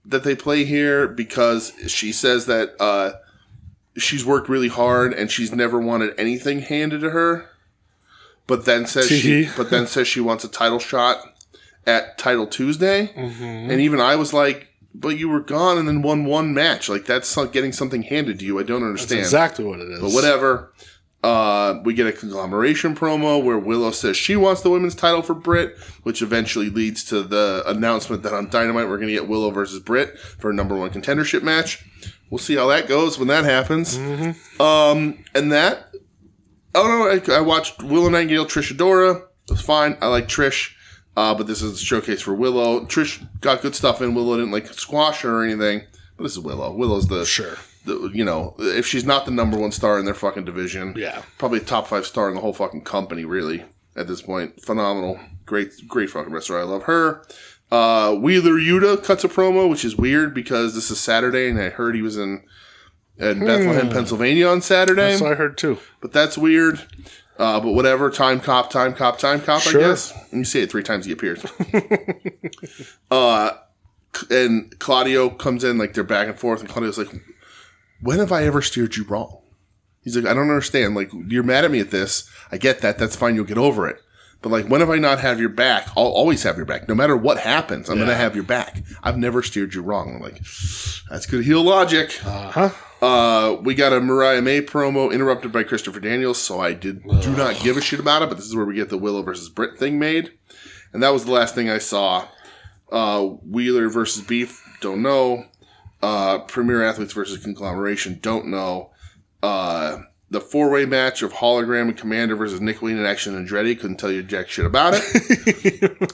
they play here because she says that she's worked really hard and she's never wanted anything handed to her, but then says she wants a title shot at Title Tuesday. Mm-hmm. And even I was like, but you were gone and then won one match. Like that's not getting something handed to you. I don't understand. That's exactly what it is. But whatever. We get a conglomeration promo where Willow says she wants the women's title for Britt, which eventually leads to the announcement that on Dynamite we're going to get Willow versus Britt for a #1 contendership match. We'll see how that goes when that happens. Mm-hmm. And that... Oh, no, I watched Willow Nightingale, Trish Adora. It was fine. I like Trish. But this is a showcase for Willow. Trish got good stuff in. Willow didn't like squash her or anything. But this is Willow. Willow's the... Sure. If she's not the #1 star in their fucking division, probably top 5 star in the whole fucking company, really, at this point. Phenomenal. Great fucking wrestler. I love her. Wheeler Yuta cuts a promo, which is weird because this is Saturday, and I heard he was in Bethlehem, Pennsylvania on Saturday. That's what I heard, too. But that's weird. But whatever. Time cop, sure. I guess. And you say it 3 times, he appears. And Claudio comes in, like, they're back and forth, and Claudio's like... When have I ever steered you wrong? He's like, I don't understand. Like, you're mad at me at this. I get that. That's fine. You'll get over it. But, like, when have I not have your back? I'll always have your back. No matter what happens, I'm going to have your back. I've never steered you wrong. I'm like, that's good heel logic. We got a Mariah May promo interrupted by Christopher Daniels, so I do not give a shit about it. But this is where we get the Willow versus Britt thing made. And that was the last thing I saw. Wheeler versus Beef, don't know. Premier Athletes versus Conglomeration, don't know. The 4-way match of Hologram and Commander versus Nick Wayne and Action Andretti, couldn't tell you jack shit about it.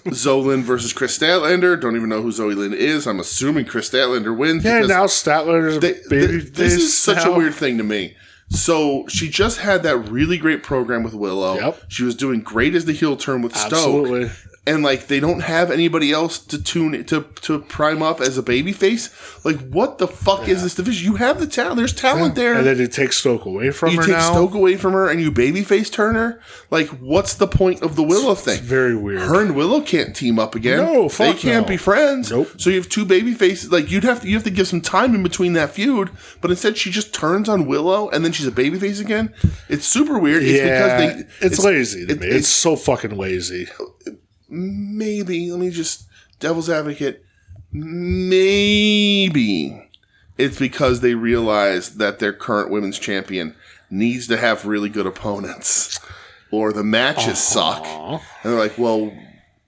Zoelin versus Chris Statlander, don't even know who Zoelin is. I'm assuming Chris Statlander wins. Yeah, now Statlander's a baby. This is such a weird thing to me. So she just had that really great program with Willow. Yep. She was doing great as the heel turn with Stoke. Absolutely. And, like, they don't have anybody else to prime up as a babyface. Like, what the fuck is this division? You have the talent. There's talent there. And then you take Stoke away from her now. You take Stoke away from her and you babyface turn her? Like, what's the point of the Willow thing? It's very weird. Her and Willow can't team up again. No, fuck They can't be friends. Nope. So you have 2 babyfaces. Like, you have to give some time in between that feud. But instead, she just turns on Willow and then she's a babyface again. It's super weird. It's lazy to me. It's so fucking lazy. Maybe, let me just, devil's advocate, maybe it's because they realize that their current women's champion needs to have really good opponents or the matches suck. And they're like, well,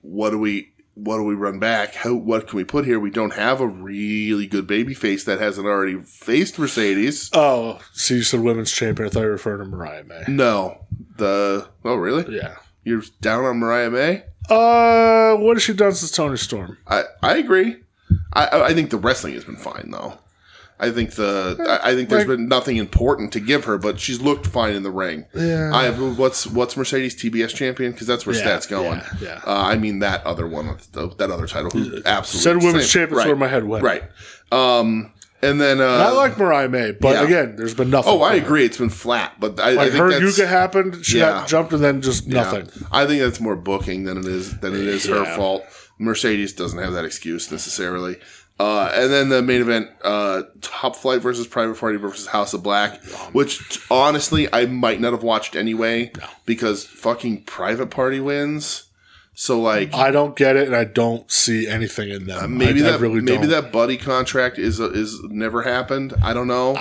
what do we run back? What can we put here? We don't have a really good babyface that hasn't already faced Mercedes. Oh, so you said women's champion. I thought you were referring to Mariah May. No. Oh, really? Yeah. You're down on Mariah May? What has she done since Toni Storm? I agree. I think the wrestling has been fine though. I think there's been nothing important to give her, but she's looked fine in the ring. Yeah. What's Mercedes TBS champion? Because that's where Stat's going. Yeah. I mean that other one, that other title. Who absolutely said women's champions where my head went. Right. And then I like Mariah May, but again, there's been nothing. Oh, I agree. It's been flat, but I think her Yuka happened. She got jumped, and then just nothing. I think that's more booking than it is her fault. Mercedes doesn't have that excuse necessarily. And then the main event, Top Flight versus Private Party versus House of Black, which honestly I might not have watched anyway because fucking Private Party wins. So like, I don't get it, and I don't see anything in them. Maybe that buddy contract is never happened. I don't know.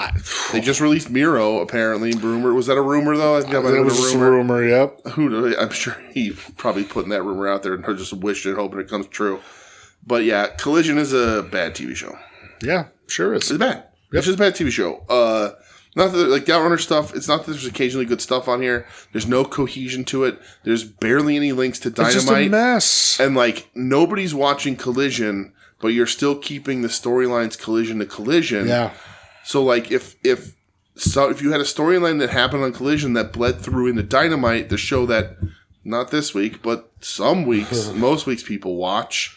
They just released Miro apparently. Rumor, was that a rumor though? I think that was just a rumor. Yep. I'm sure he probably putting that rumor out there and just wished it, hoping it comes true. But yeah, Collision is a bad TV show. Yeah, sure is. It's bad. Yep. It's just a bad TV show. Not that like the Outrunner stuff. It's not that there's occasionally good stuff on here. There's no cohesion to it. There's barely any links to Dynamite. It's just a mess. And like nobody's watching Collision, but you're still keeping the storylines Collision to Collision. Yeah. So like if you had a storyline that happened on Collision that bled through into Dynamite, the show that not this week, but some weeks, most weeks people watch.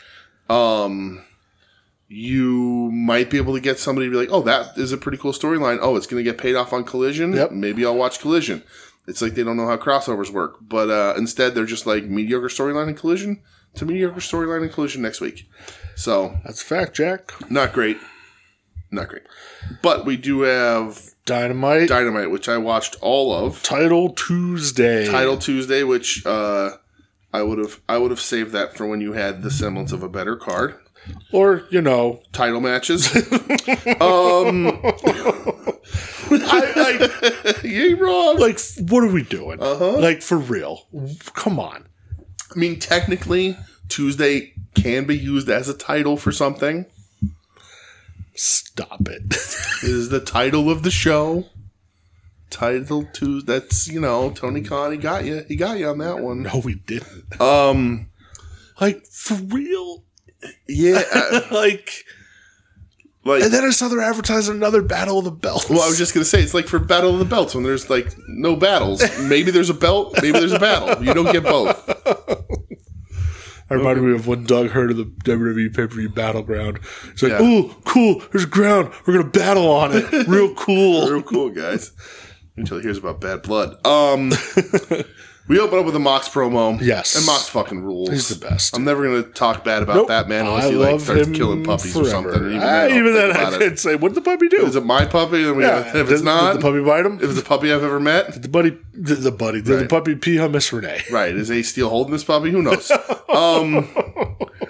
You might be able to get somebody to be like, oh, that is a pretty cool storyline. Oh, it's going to get paid off on Collision. Yep. Maybe I'll watch Collision. It's like they don't know how crossovers work. But instead, they're just like mediocre storyline and Collision to mediocre storyline and Collision next week. So that's a fact, Jack. Not great. But we do have Dynamite, which I watched all of. Title Tuesday, which I would have saved that for when you had the semblance of a better card. Or, title matches. You ain't wrong. Like, what are we doing? Like, for real. Come on. I mean, technically, Tuesday can be used as a title for something. Stop it. This is the title of the show. Title Tuesday. That's, Tony Khan, he got you. He got you on that one. No, he didn't. Like, for real? Yeah. like, and then I saw they're advertising another Battle of the Belts. Well, I was just going to say, it's like for Battle of the Belts when there's, like, no battles. Maybe there's a belt, maybe there's a battle. You don't get both. I reminded me of when Doug heard of the WWE pay-per-view Battleground. He's like, "Ooh, cool, there's a ground. We're going to battle on it. Real cool." Real cool, guys. Until he hears about bad blood. We open up with a Mox promo. Yes. And Mox fucking rules. He's the best. I'm never going to talk bad about Batman unless he starts killing puppies forever. or something. Even then I did say, what did the puppy do? Is it my puppy? If it's not. Did the puppy bite him? If it's a puppy I've ever met. Did the puppy pee on Miss Renee? Right. Is Ace Steel holding this puppy? Who knows? I'm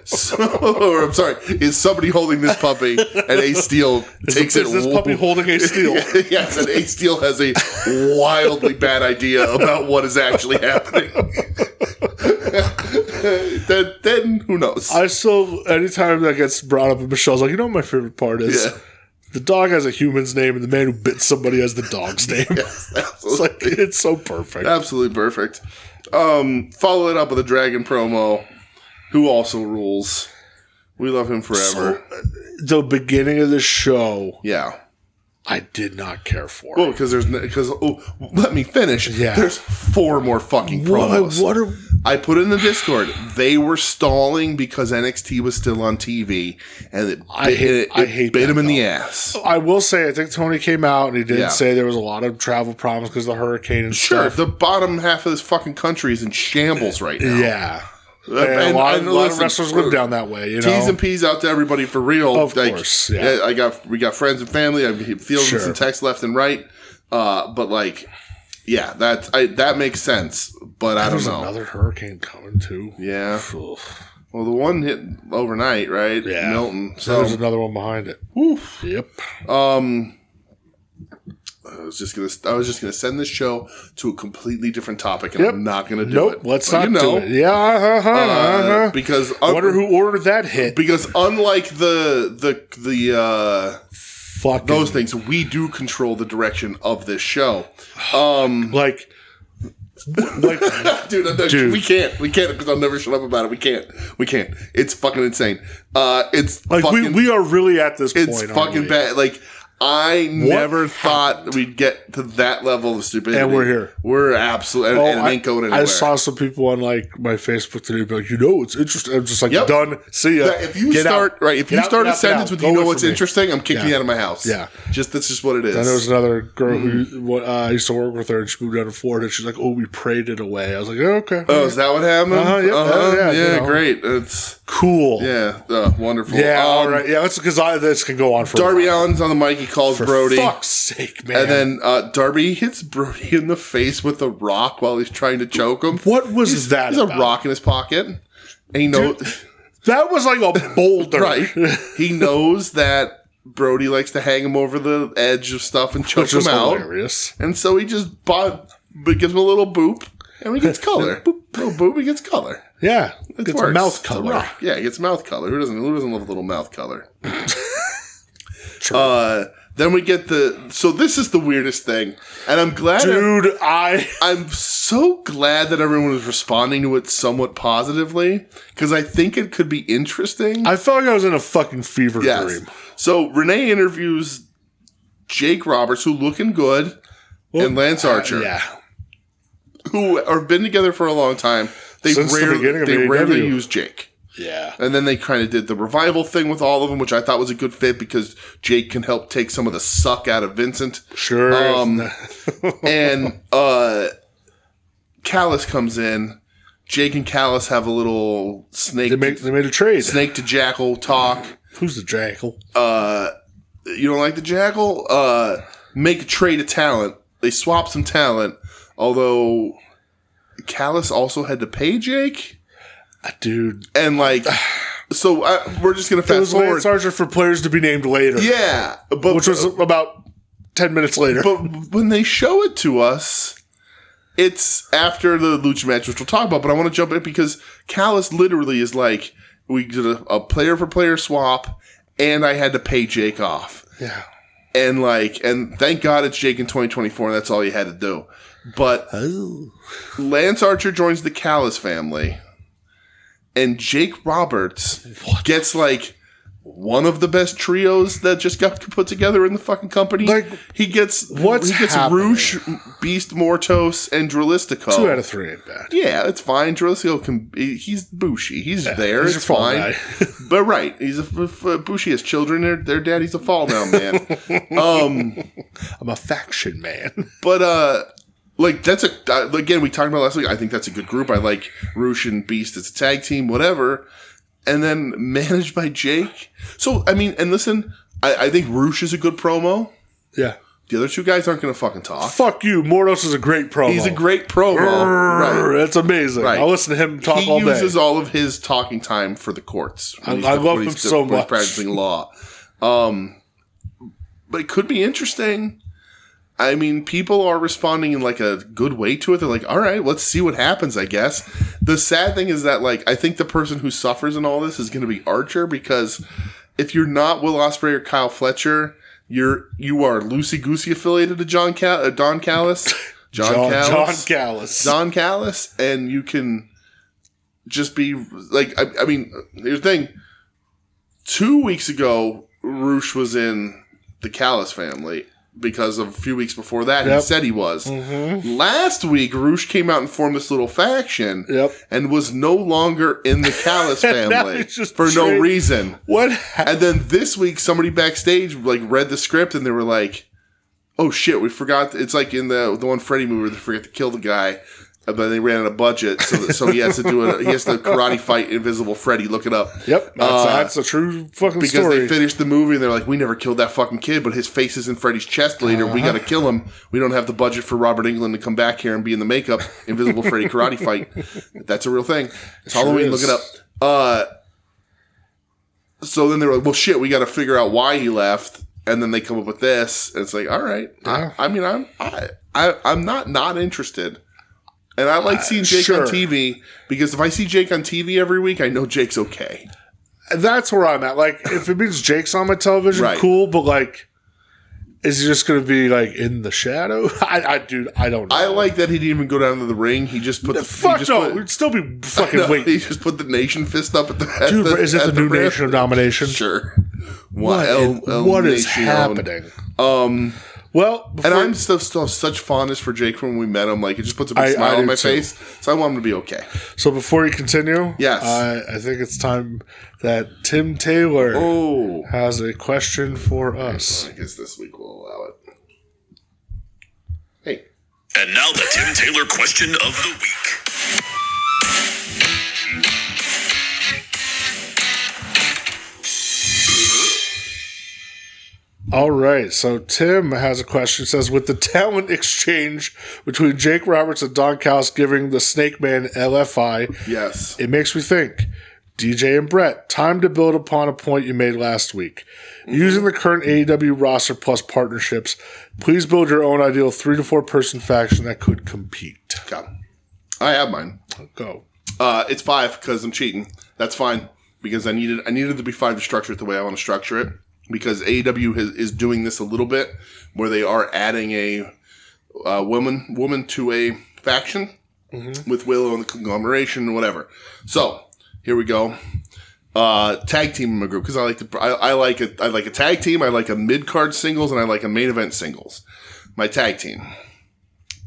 sorry. Is somebody holding this puppy and Ace Steel takes it? Is this puppy holding Ace Steel? Yes, and Ace Steel has a wildly bad idea about what is actually happening. then who knows? I still, anytime that gets brought up, Michelle's like, what my favorite part is? Yeah. The dog has a human's name, and the man who bit somebody has the dog's name. Yes, absolutely. It's so perfect. Absolutely perfect. Follow it up with a Dragon promo, who also rules. We love him forever. So, the beginning of the show, I did not care for. Well, let me finish. Yeah. There's 4 more fucking promos. I put it in the Discord. They were stalling because NXT was still on TV, and it bit him in the ass. I will say, I think Tony came out and he did say there was a lot of travel problems because of the hurricane and stuff. Sure, the bottom half of this fucking country is in shambles right now. Yeah. And a lot of wrestlers live down that way, T's and P's out to everybody for real. Of course, yeah. We got friends and family. I'm fielding some texts left and right. But that makes sense. But I don't know. There's another hurricane coming too. Yeah. Well, the one hit overnight, right? Yeah. Milton. So there's another one behind it. Oof. Yep. I was just gonna send this show to a completely different topic, and I'm not gonna do it. Let's not do it. Yeah, because I wonder who ordered that hit. Because unlike the those things, we do control the direction of this show. Dude, we can't because I'll never shut up about it. We can't. It's fucking insane. It's like fucking, we are really at this point. It's fucking bad. Like, I never thought we'd get to that level of stupidity. And we're here. We're absolutely, and it ain't going anywhere. I saw some people on like my Facebook today be like, it's interesting. I'm just like, done. See ya. If you start a sentence with, what's interesting, I'm kicking you out of my house. Yeah. That's just what it is. And there was another girl who I used to work with her, and she moved down to Florida. She's like, we prayed it away. I was like, okay. Oh, is that what happened? Yeah, great. It's cool. Yeah, wonderful. Yeah, all right. Yeah, that's because this can go on for Darby Allin's on the mic. He calls Brody. For fuck's sake, man. And then Darby hits Brody in the face with a rock while he's trying to choke him. What was that? There's a rock in his pocket. And he knows. That was like a boulder. Right. He knows that Brody likes to hang him over the edge of stuff and choke him out. Hilarious. And so he just gives him a little boop. And he gets color. Little boop, he gets color. Yeah. It gets a mouth color. Yeah, he gets mouth color. Who doesn't love a little mouth color? True. Then we get so this is the weirdest thing. And I'm glad. Dude, I'm so glad that everyone was responding to it somewhat positively. Because I think it could be interesting. I felt like I was in a fucking fever dream. So Renee interviews Jake Roberts, who looking good, and Lance Archer. Yeah. Who have been together for a long time. They rarely use Jake. Yeah. And then they kind of did the revival thing with all of them, which I thought was a good fit because Jake can help take some of the suck out of Vincent. Sure. And Callis comes in. Jake and Callis have a little snake. They made a trade. Snake to Jackal talk. Who's the Jackal? You don't like the Jackal? Make a trade of talent. They swap some talent. Although Callis also had to pay Jake. Dude. And so we're just going to fast forward. Lance Archer for players to be named later. Yeah. Which was about 10 minutes later. But when they show it to us, it's after the lucha match, which we'll talk about, but I want to jump in because Callis literally is like, we did a player for player swap and I had to pay Jake off. Yeah. And thank God it's Jake in 2024 and that's all you had to do. But Lance Archer joins the Callis family. And Jake Roberts gets one of the best trios that just got put together in the fucking company. He gets Roosh, Beast Mortos, and Drilistico. 2 out of 3 ain't bad. Yeah, it's fine. Drilistico he's Bushi. He's there. It's fine. But right, Bushi has children. Their daddy's a fall down man. I'm a faction man. But that's again, we talked about last week. I think that's a good group. I like Roosh and Beast as a tag team, whatever. And then managed by Jake. So, I mean, and listen, I think Roosh is a good promo. Yeah. The other two guys aren't going to fucking talk. Fuck you. Mordos is a great promo. He's a great promo. Right. That's amazing. Right. I'll listen to him talk all day. He uses all of his talking time for the courts. I love him so much. When he's practicing law. But it could be interesting. I mean, people are responding in a good way to it. They're like, all right, let's see what happens, I guess. The sad thing is that, I think the person who suffers in all this is going to be Archer because if you're not Will Ospreay or Kyle Fletcher, you are loosey-goosey affiliated to Don Callis. Don Callis. And you can just be, I mean, here's the thing. 2 weeks ago, Roosh was in the Callis family. Because of a few weeks before that, he said he was. Mm-hmm. Last week, Roosh came out and formed this little faction and was no longer in the Callis family for no reason. What? And then this week, somebody backstage read the script and they were like, "Oh shit, we forgot." It's like in the one Freddy movie where they forget to kill the guy. But they ran out of budget, so he has to he has to karate fight Invisible Freddy. Look it up. Yep, that's a true fucking because story. Because they finished the movie and they're like, we never killed that fucking kid, but his face is in Freddy's chest later. We got to kill him. We don't have the budget for Robert Englund to come back here and be in the makeup. Invisible Freddy karate fight. That's a real thing. It's Halloween. Look it up. So then they were like, well, shit, we got to figure out why he left. And then they come up with this, and it's like, all right. Yeah. I mean, I'm not interested. And I like seeing Jake on TV because if I see Jake on TV every week, I know Jake's okay. That's where I'm at. If it means Jake's on my television, cool. But is he just going to be in the shadow? I don't know. I like that he didn't even go down to the ring. He just put we'd still be fucking waiting. He just put the nation fist up at the dude. Is it the new Nation of Domination? Sure. What is happening? Well, and I'm still such fondness for Jake from when we met him. Like, it just puts a big smile on my face. So I want him to be okay. So before you continue, yes, I think it's time that Tim Taylor has a question for us. I guess this week we'll allow it. Hey. And now the Tim Taylor question of the week. All right, so Tim has a question. It says, with the talent exchange between Jake Roberts and Don Callis giving the Snake Man LFI, yes, it makes me think, DJ and Brett, time to build upon a point you made last week. Mm-hmm. Using the current AEW roster plus partnerships, please build your own ideal 3 to 4 person faction that could compete. Okay. I have mine. Go. It's 5 because I'm cheating. That's fine because I needed it to be 5 to structure it the way I want to structure it. Because AEW is doing this a little bit, where they are adding a woman to a faction with Willow and the conglomeration, whatever. So here we go. Tag team in my group because I like a tag team. I like a mid card singles and I like a main event singles. My tag team,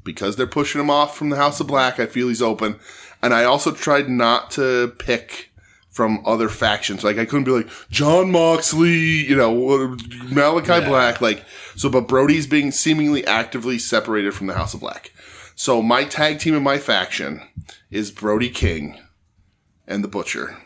because they're pushing him off from the House of Black, I feel he's open, and I also tried not to pick from other factions. Like, I couldn't be like, John Moxley, Malachi Black. But Brody's being seemingly actively separated from the House of Black. So my tag team in my faction is Brody King and the Butcher.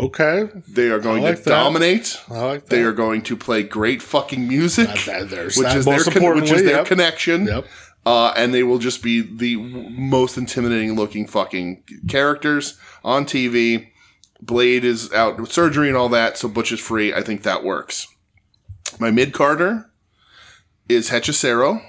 Okay. They are going to dominate. I like that. They are going to play great fucking music, which is their connection. Yep. And they will just be the most intimidating looking fucking characters on TV. Blade is out with surgery and all that, so Butch is free. I think that works. My mid-carder is Hechicero.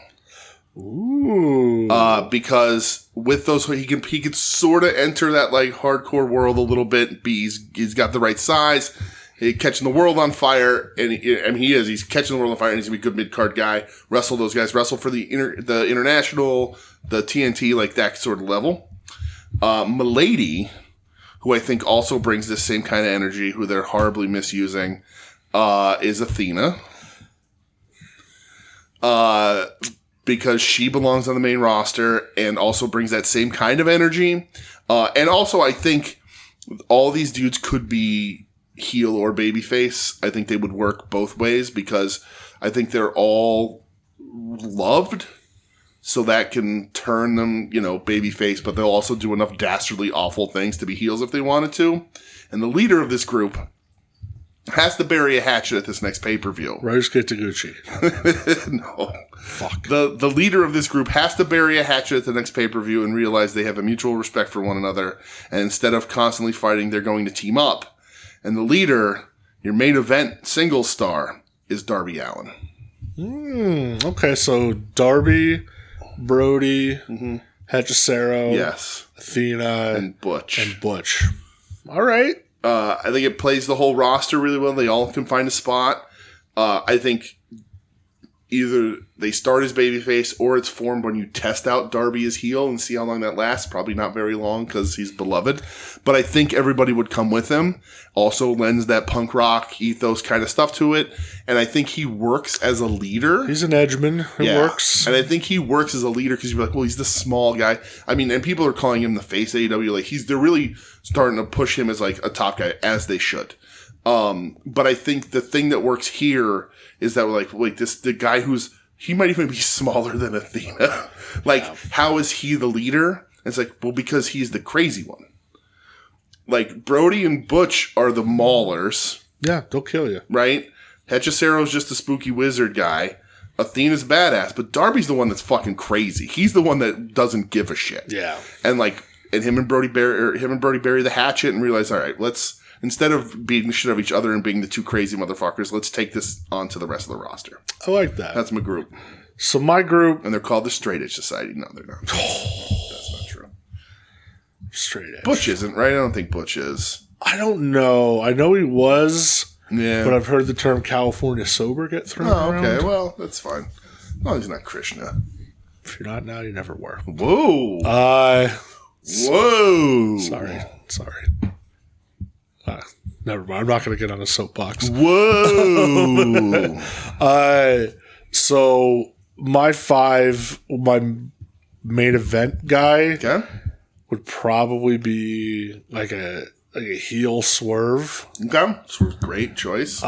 Ooh. Because with those, he can sort of enter that like hardcore world a little bit. He's got the right size. He's catching the world on fire, and he's catching the world on fire, and he's gonna be a good mid-card guy. Wrestle those guys, wrestle for the international, the TNT, like that sort of level. Milady, who I think also brings this same kind of energy, who they're horribly misusing, is Athena. Because she belongs on the main roster and also brings that same kind of energy. And also, I think all these dudes could be heel or babyface. I think they would work both ways because I think they're all loved. So that can turn them, babyface, but they'll also do enough dastardly awful things to be heels if they wanted to. And the leader of this group has to bury a hatchet at this next pay-per-view. Ryosuke Taguchi. No. Fuck. The leader of this group has to bury a hatchet at the next pay-per-view and realize they have a mutual respect for one another. And instead of constantly fighting, they're going to team up. And the leader, your main event single star, is Darby Allin. Okay, so Darby, Brody, Hechicero, yes, Athena, and Butch. All right. I think it plays the whole roster really well. They all can find a spot. I think either they start as babyface or it's formed when you test out Darby as heel and see how long that lasts. Probably not very long because he's beloved. But I think everybody would come with him. Also lends that punk rock ethos kind of stuff to it. And I think he works as a leader. He's an edgeman. It works. And I think he works as a leader because you're like, well, he's the small guy. I mean, and people are calling him the face of AEW. Like, they're really starting to push him as like a top guy, as they should. But I think the thing that works here is that the guy he might even be smaller than Athena. How is he the leader? And it's like, well, because he's the crazy one. Like, Brody and Butch are the maulers. Yeah, they'll kill you. Right? Hechicero's just a spooky wizard guy. Athena's badass, but Darby's the one that's fucking crazy. He's the one that doesn't give a shit. Yeah. And him and Brody bury the hatchet and realize, all right, let's, instead of beating the shit out of each other and being the two crazy motherfuckers, let's take this on to the rest of the roster. I like that. That's my group. So my group... And they're called the Straight Edge Society. No, they're not. That's not true. Straight Edge. Butch isn't, right? I don't think Butch is. I don't know. I know he was, but I've heard the term California sober get thrown around. Okay, well, that's fine. No, he's not Krishna. If you're not now, you never were. Whoa. Whoa. Whoa. Sorry. Never mind. I'm not going to get on a soapbox. Whoa. So my main event guy would probably be like a heel Swerve. Okay. Swerve, great choice.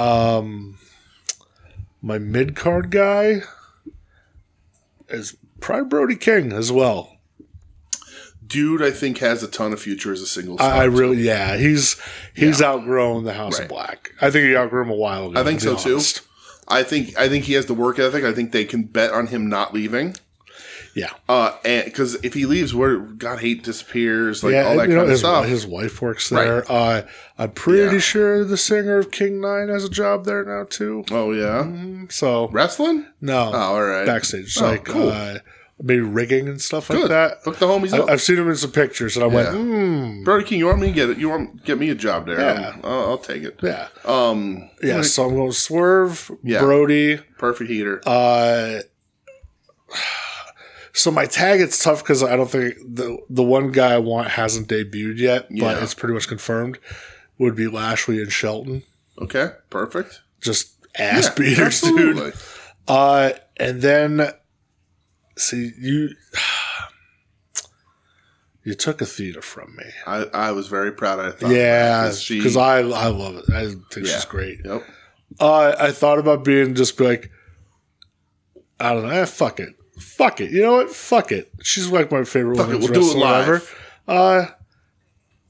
My mid card guy is probably Brody King as well. Dude, I think has a ton of future as a single. He's outgrown the House of Black. I think he outgrew him a while ago. I think so honest. too. I think he has the work ethic. I think they can bet on him not leaving. Yeah. And because if he leaves, where God Hate disappears, all that kind of stuff. His wife works there. Right. I'm pretty sure the singer of King 9 has a job there now too. Oh yeah. So wrestling? No. Oh, all right. Backstage, cool. Maybe rigging and stuff like that. Hook the homies up. I've seen him in some pictures, and I went, Brody King, you want me to get it? You want to get me a job there? Yeah. I'll take it. Yeah. So I'm going Swerve, Brody. Perfect heater. So my tag, it's tough because I don't think the one guy I want hasn't debuted yet, but it's pretty much confirmed, would be Lashley and Shelton. Okay, perfect. Just ass beaters, absolutely. Dude. And then, see, you took Athena from me. I was very proud. I thought, because I love it. I think she's great. Yep. I thought about be like, I don't know, fuck it. You know what? Fuck it. She's like my favorite women's wrestler ever.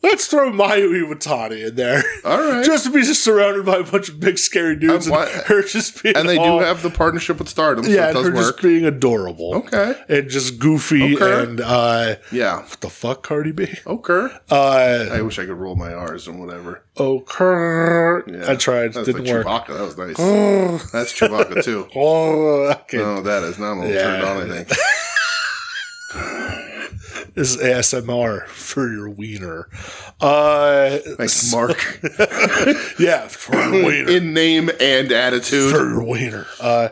Let's throw Mayu Iwatani in there. All right. Just to be surrounded by a bunch of big scary dudes and her just being and they do have the partnership with Stardom, so it does work. Just being adorable. Okay. And just goofy and what the fuck, Cardi B? Okay. I wish I could roll my R's and whatever. Okay. I tried. Didn't work. Chewbacca. That was nice. That's Chewbacca too. Okay. No, that is not a little turned on, I think. This is ASMR for your wiener. Thanks, Mark. For your wiener. In name and attitude. For your wiener. I'm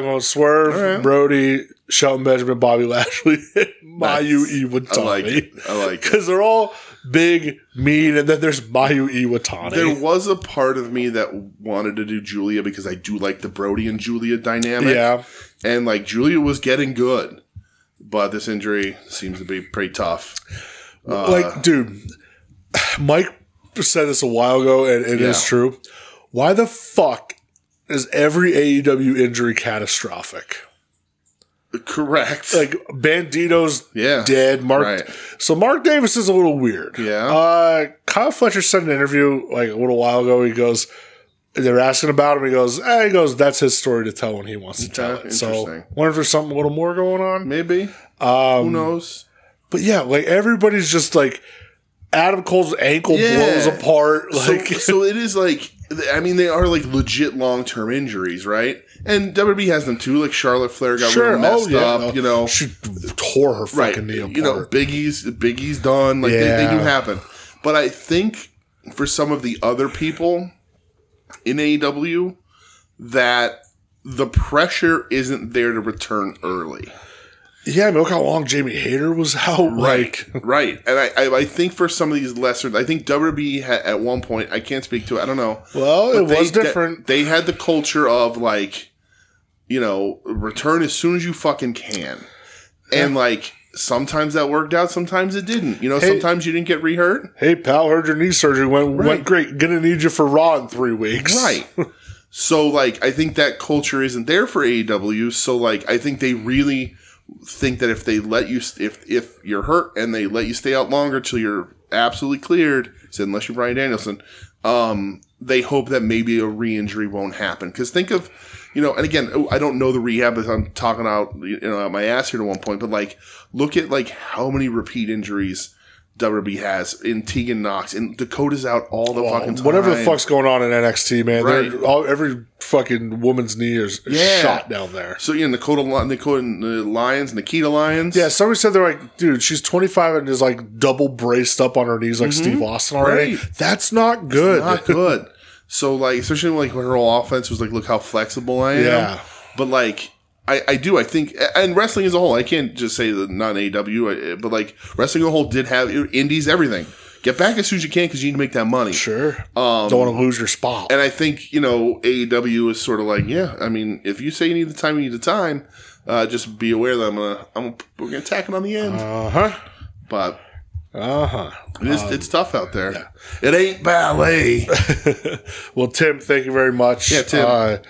going Swerve, Brody, Shelton Benjamin, Bobby Lashley, Mayu Iwatani. I like it. Because they're all big, mean, and then there's Mayu Iwatani. There was a part of me that wanted to do Julia because I do like the Brody and Julia dynamic. Yeah. And Julia was getting good. But this injury seems to be pretty tough. Dude, Mike said this a while ago, and it is true. Why the fuck is every AEW injury catastrophic? Correct. Bandito's dead. So Mark Davis is a little weird. Yeah. Kyle Fletcher said in an interview a little while ago, he goes, they're asking about him. He goes, that's his story to tell when he wants to tell it. So, wonder if there's something a little more going on. Maybe. Who knows? But everybody's just Adam Cole's ankle blows apart. So it is they are legit long-term injuries, right? And WWE has them too. Charlotte Flair got real messed up. She tore her fucking knee apart. Biggie's done. They do happen. But I think for some of the other people in AEW, that the pressure isn't there to return early. Yeah, look how long Jamie Hayter was out. Right. And I think for some of these lesser, I think WWE had, at one point, I can't speak to it, I don't know. Well, it was different. They had the culture of return as soon as you fucking can. And sometimes that worked out, sometimes it didn't. Sometimes you didn't get re-hurt. Hey, pal, heard your knee surgery went great. Gonna need you for Raw in 3 weeks. Right. So, I think that culture isn't there for AEW. So, I think they really think that if they let you, if you're hurt and they let you stay out longer till you're absolutely cleared, said unless you're Bryan Danielson, they hope that maybe a re-injury won't happen. Because think of, and again, I don't know the rehab, but I'm talking out, out my ass here at one point, but look at how many repeat injuries WWE has in Tegan Knox, and Dakota's out all the fucking time. Whatever the fuck's going on in NXT, man. Right. Every fucking woman's knee is shot down there. So Nikita Lyons. Yeah, somebody said they're dude, she's 25 and is double braced up on her knees like Steve Austin already. Right. That's not good. It's not good. So especially when her whole offense was look how flexible I am. Yeah. But I think, and wrestling as a whole, I can't just say that not AEW, but wrestling as a whole did have indies, everything. Get back as soon as you can because you need to make that money. Sure. Don't want to lose your spot. And I think, AEW is sort of like, yeah, I mean, if you say you need the time, you need the time. Just be aware that we're going to tack it on the end. But it's tough out there. Yeah. It ain't ballet. Well, Tim, thank you very much. Yeah, Tim.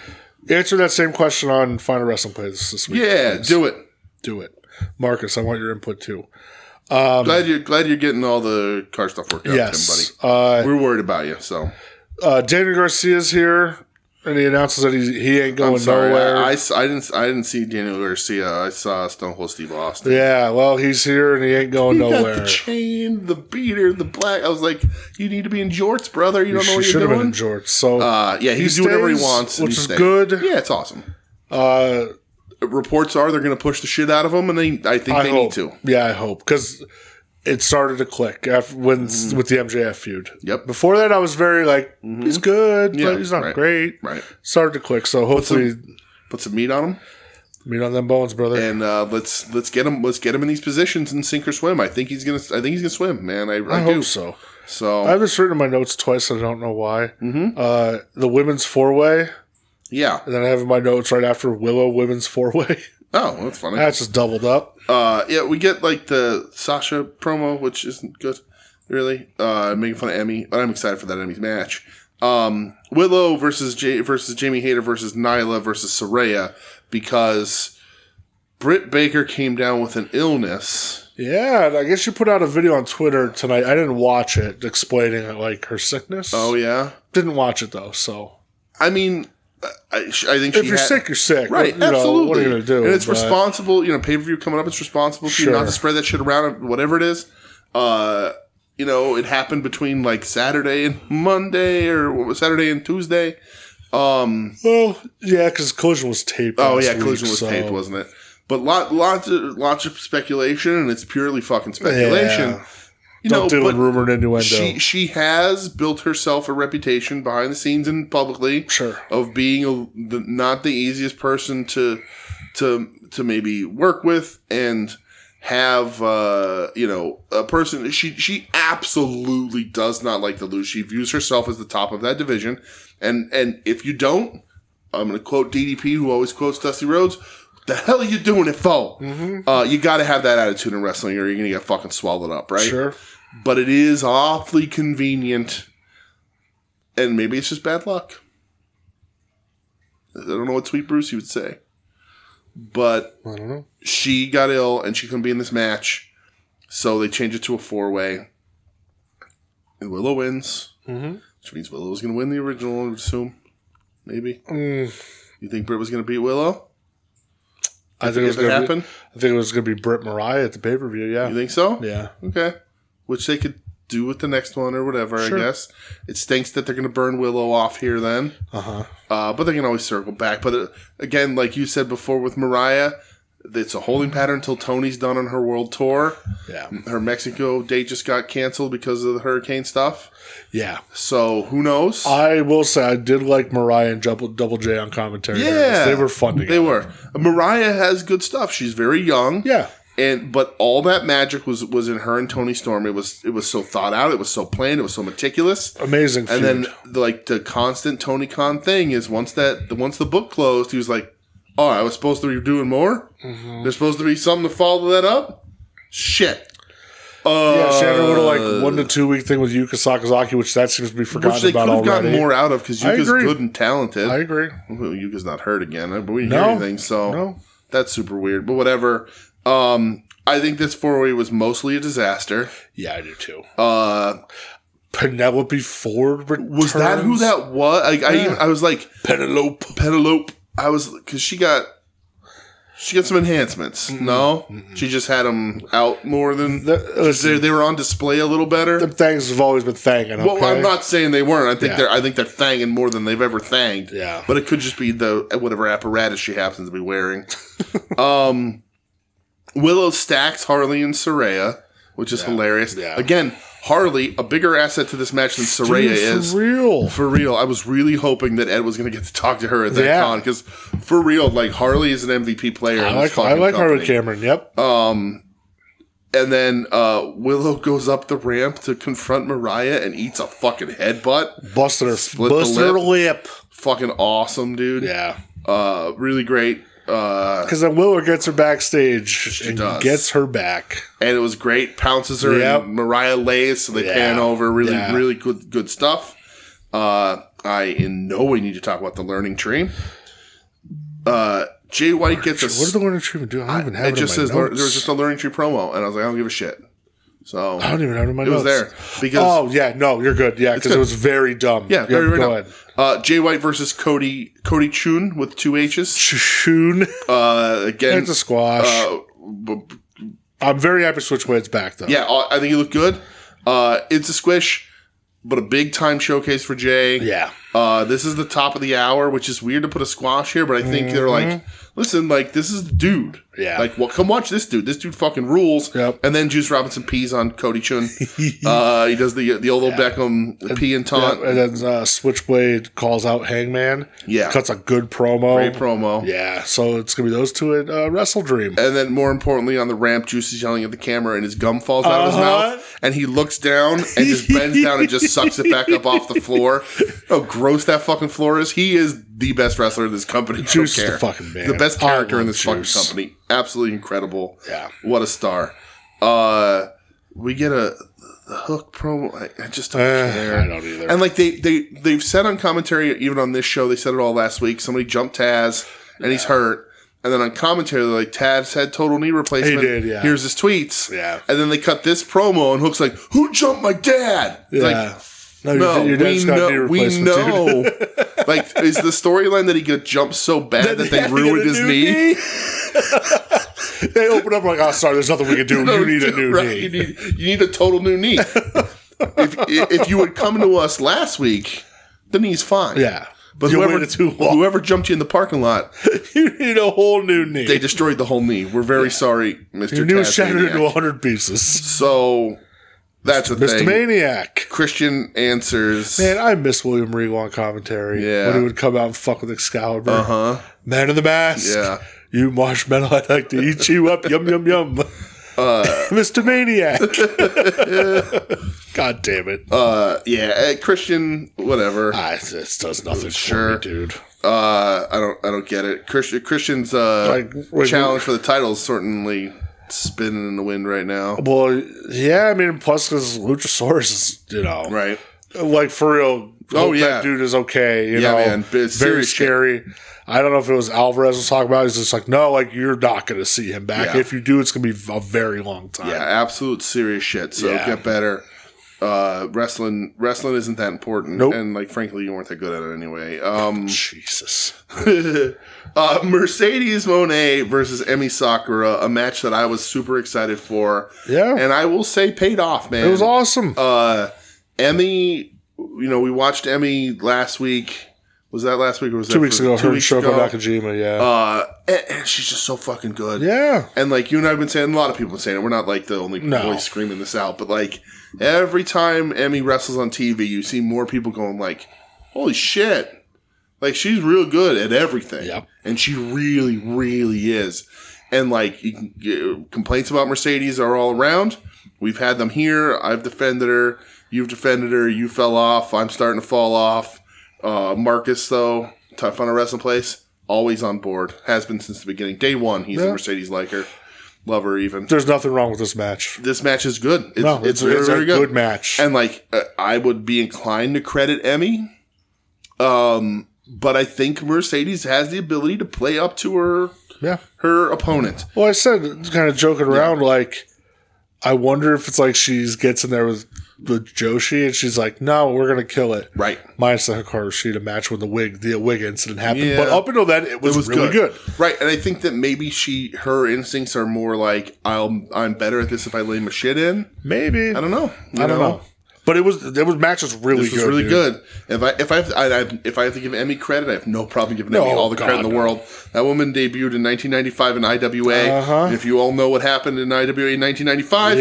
Answer that same question on Final Wrestling Plays this week. Yeah, please. do it. Marcus, I want your input too. Glad you're getting all the car stuff worked out, yes. Tim, buddy. We're worried about you. So, Daniel Garcia's here, and he announces that he ain't going nowhere. I didn't see Daniel Garcia. I saw Stone Cold Steve Austin. Yeah, well, he's here and he ain't going nowhere. Got the chain, the beater, the black. I was like, you need to be in jorts, brother. You don't know what you're doing. Should have been in jorts. So he's doing whatever he wants, which is good. Yeah, it's awesome. Reports are they're going to push the shit out of him, and I think they need to. Yeah, I hope because it started to click with the MJF feud. Yep. Before that, I was very he's good, but he's not great. Right. Started to click, so hopefully put some meat on him. Meat on them bones, brother. And let's get him in these positions and sink or swim. I think he's gonna swim, man. I hope so. So I have this written in my notes twice. I don't know why. The women's 4-way. Yeah. And then I have in my notes right after Willow women's 4-way. Oh, that's funny. That's just doubled up. We get the Sasha promo, which isn't good, really. Making fun of Emmy, but I'm excited for that Emmy's match. Willow versus Jamie Hayter versus Nyla versus Saraya because Britt Baker came down with an illness. Yeah, and I guess you put out a video on Twitter tonight. I didn't watch it, explaining her sickness. Oh yeah, didn't watch it though. So I mean. I think if you're sick, you're sick. Right, absolutely. What are you going to do? And it's responsible, pay-per-view coming up, it's responsible for you not to spread that shit around, whatever it is. It happened between Saturday and Monday or Saturday and Tuesday. Well, yeah, because Collision was taped. Collision was taped, wasn't it? But lots of speculation, and it's purely fucking speculation. Yeah. Don't deal with rumor and innuendo. She has built herself a reputation behind the scenes and publicly of being not the easiest person to maybe work with and have a person. She absolutely does not like to lose. She views herself as the top of that division, and if you don't, I'm going to quote DDP, who always quotes Dusty Rhodes. The hell are you doing it for? You got to have that attitude in wrestling or you're going to get fucking swallowed up, right? Sure. But it is awfully convenient. And maybe it's just bad luck. I don't know what Sweet Brucey would say. But I don't know. She got ill and she couldn't be in this match. So they changed it to a 4-way. And Willow wins. Which means Willow was going to win the original, I would assume. Maybe. You think Britt was going to beat Willow? I think it was going to be Britt Mariah at the pay-per-view, yeah. You think so? Yeah. Okay. Which they could do with the next one or whatever, I guess. It stinks that they're going to burn Willow off here then. But they can always circle back. But again, like you said before with Mariah, it's a holding pattern until Tony's done on her world tour. Yeah. Her Mexico date just got canceled because of the hurricane stuff. Yeah. So, who knows? I will say I did like Mariah and Double J on commentary. Yeah. They were fun together. They were. Mariah has good stuff. She's very young. Yeah. But all that magic was in her and Tony Storm. It was so thought out. It was so planned. It was so meticulous. Amazing feud. And then the constant Tony Khan thing is once the book closed, he was like, "Oh, I was supposed to be doing more. There's supposed to be something to follow that up. Shit." Yeah, she had her little 1 to 2 week thing with Yuka Sakazaki, which that seems to be forgotten about already. Which they could have gotten more out of because Yuka's good and talented. I agree. Well, Yuka's not hurt again, but we didn't hear anything, so that's super weird. But whatever. I think this 4-way was mostly a disaster. Yeah, I do too. Penelope Ford returns. Was that who that was? I was like Penelope. I was because she got some enhancements. No, she just had them out more than they were on display a little better. The things have always been thanging. Okay? Well, I'm not saying they weren't. I think they're thanging more than they've ever thanged. Yeah, but it could just be whatever apparatus she happens to be wearing. Willow stacks Harley and Saraya, which is hilarious. Yeah. Again, Harley, a bigger asset to this match than Saraya is. For real. I was really hoping that Ed was going to get to talk to her at that con. Because, for real, Harley is an MVP player. I like Harley Cameron, yep. And then Willow goes up the ramp to confront Mariah and eats a fucking headbutt. Busted her lip. Fucking awesome, dude. Yeah. Really great. Because then Willow gets her backstage and gets her back. And it was great. Pounces her and Mariah lays, so they pan over. Really good stuff. I in no way need to talk about the learning tree. Jay White gets What did the learning tree do? I don't even have it. It just says there was just a learning tree promo, and I was like, I don't give a shit. So I don't even have it in my notes. It was there because you're good. Yeah, because it was very dumb. Yeah, very dumb. Jay White versus Cody Chun with 2 H's. Chun. Again, it's a squash. I'm very happy Switchblade's back though. Yeah, I think he looked good. It's a squish, but a big time showcase for Jay. Yeah. This is the top of the hour, which is weird to put a squash here, but I think they're like, listen, like, this is the dude. Yeah. Like, well, come watch this dude. This dude fucking rules. Yep. And then Juice Robinson pees on Cody Chun. He does the Odell Beckham pee and taunt. Yeah, and then Switchblade calls out Hangman. Yeah. Cuts a good promo. Great promo. Yeah. So it's going to be those two at Wrestle Dream. And then, more importantly, on the ramp, Juice is yelling at the camera and his gum falls out of his mouth. And he looks down and just bends down and just sucks it back up off the floor. Oh, gross that fucking floor is. He is the best wrestler in this company. Juice is the fucking man. The best character in this Juice. fucking company. Absolutely incredible. Yeah. What a star. We get the Hook promo. I just don't care. I don't either. And like they've said on commentary, even on this show, they said it all last week. Somebody jumped Taz and he's hurt. And then on commentary, they're like, Taz had total knee replacement. He did, yeah. Here's his tweets. Yeah. And then they cut this promo and Hook's like, who jumped my dad? Yeah. Like, no, your dad's got knee replacement, we know. Like, is the storyline that he got jumped so bad that they ruined his knee? They open up like, oh, sorry, there's nothing we can do. You need a new knee. You need a total new knee. if you had come to us last week, the knee's fine. Yeah. But whoever jumped you in the parking lot, you need a whole new knee. They destroyed the whole knee. We're very sorry, Mr. Your knee was shattered into 100 pieces. So that's the thing. Mr. Maniac. Christian answers. Man, I miss William Regal on commentary. Yeah. When he would come out and fuck with Excalibur. Man in the Mask. Yeah. You marshmallow, I'd like to eat you up. Yum, yum, yum. Mr. Maniac. God damn it. Christian, whatever. This does nothing for me, dude. I don't get it. Christian's challenge for the title is certainly spinning in the wind right now. Well, yeah, I mean, plus because Luchasaurus is, right. Like, for real. That dude is okay. You know, man. It's very scary. I don't know if it was Alvarez was talking about. He's just like, no, like, you're not going to see him back. If you do, it's going to be a very long time. Yeah, absolute serious shit. So get better. Wrestling isn't that important. Nope. And, like, frankly, you weren't that good at it anyway. Jesus. Mercedes Moné versus Emi Sakura, a match that I was super excited for. Yeah. And I will say paid off, man. It was awesome. Emi, we watched Emi last week. Was that last week or was that 2 weeks ago? 2 weeks ago? Shoko Nakajima, yeah. And she's just so fucking good. Yeah. And like you and I have been saying, a lot of people have been saying it. We're not like the only voice screaming this out, but like every time Emi wrestles on TV, you see more people going like, holy shit. Like she's real good at everything. Yep. And she really, really is. And like complaints about Mercedes are all around. We've had them here. I've defended her. You've defended her. You fell off. I'm starting to fall off. Marcus, though, Tough on a Wrestling Place, always on board. Has been since the beginning. Day one, he's a Mercedes liker. Love her even. There's nothing wrong with this match. This match is good. It's very, very a good match. And, like, I would be inclined to credit Emi. But I think Mercedes has the ability to play up to her opponent. Well, I said, kind of joking around, like, I wonder if it's like she gets in there with Joshi and she's like, no, we're going to kill it. Right. Minus the Hikaru Shida match when the wig incident happened. Yeah. But up until then, it was really good. Right. And I think that maybe her instincts are more like, I'm better at this if I lay my shit in. Maybe. I don't know. I don't know. But it was match was really good. It was really good. If I have to give Emi credit, I have no problem giving Emi all the credit in the world. That woman debuted in 1995 in IWA. And if you all know what happened in IWA in 1995,